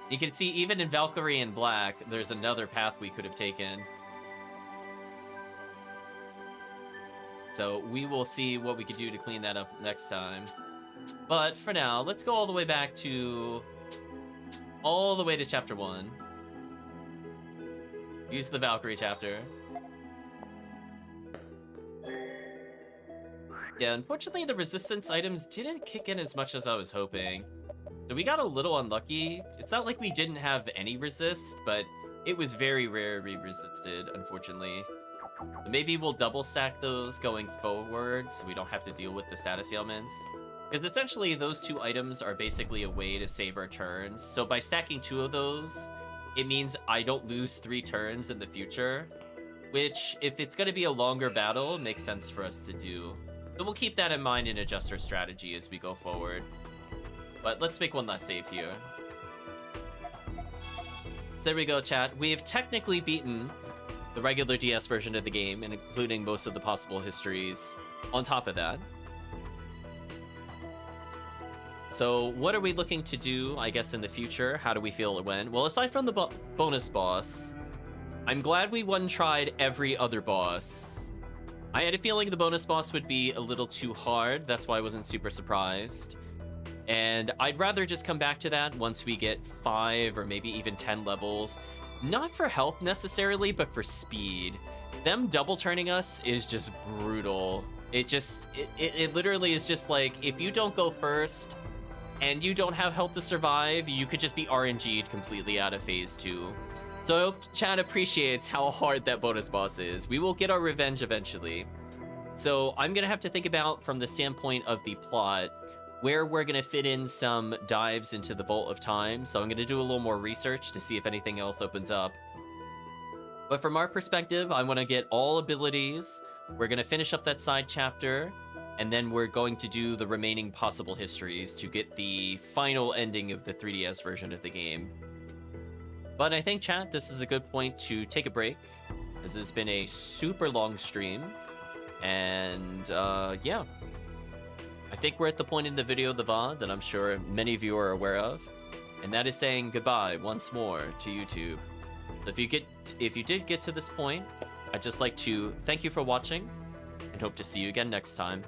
You can see even in Valkyrie and Black, there's another path we could have taken. So we will see what we could do to clean that up next time. But for now, let's go all the way back to... all the way to chapter 1. Use the Valkyrie chapter. Yeah, unfortunately the resistance items didn't kick in as much as I was hoping. So we got a little unlucky. It's not like we didn't have any resist, but it was very rarely resisted, unfortunately. Maybe we'll double stack those going forward so we don't have to deal with the status ailments. Because essentially those 2 items are basically a way to save our turns. So by stacking 2 of those, it means I don't lose 3 turns in the future. Which, if it's going to be a longer battle, makes sense for us to do. So we'll keep that in mind and adjust our strategy as we go forward. But let's make one last save here. So there we go, chat. We have technically beaten the regular DS version of the game, and including most of the possible histories on top of that. So what are we looking to do, I guess, in the future? How do we feel it went? Well, aside from the bonus boss, I'm glad we one-tried every other boss. I had a feeling the bonus boss would be a little too hard, that's why I wasn't super surprised. And I'd rather just come back to that once we get 5 or maybe even 10 levels. Not for health necessarily, but for speed. Them double turning us is just brutal. It literally is just like, if you don't go first and you don't have health to survive, you could just be RNG'd completely out of phase 2. So I hope chat appreciates how hard that bonus boss is. We will get our revenge eventually. So I'm gonna have to think about, from the standpoint of the plot, where we're gonna fit in some dives into the Vault of Time. So I'm gonna do a little more research to see if anything else opens up. But from our perspective, I wanna get all abilities. We're gonna finish up that side chapter, and then we're going to do the remaining possible histories to get the final ending of the 3DS version of the game. But I think, chat, this is a good point to take a break, as it's been a super long stream. And, yeah. I think we're at the point in the video, the VOD, that I'm sure many of you are aware of, and that is saying goodbye once more to YouTube. So if you did get to this point, I'd just like to thank you for watching, and hope to see you again next time.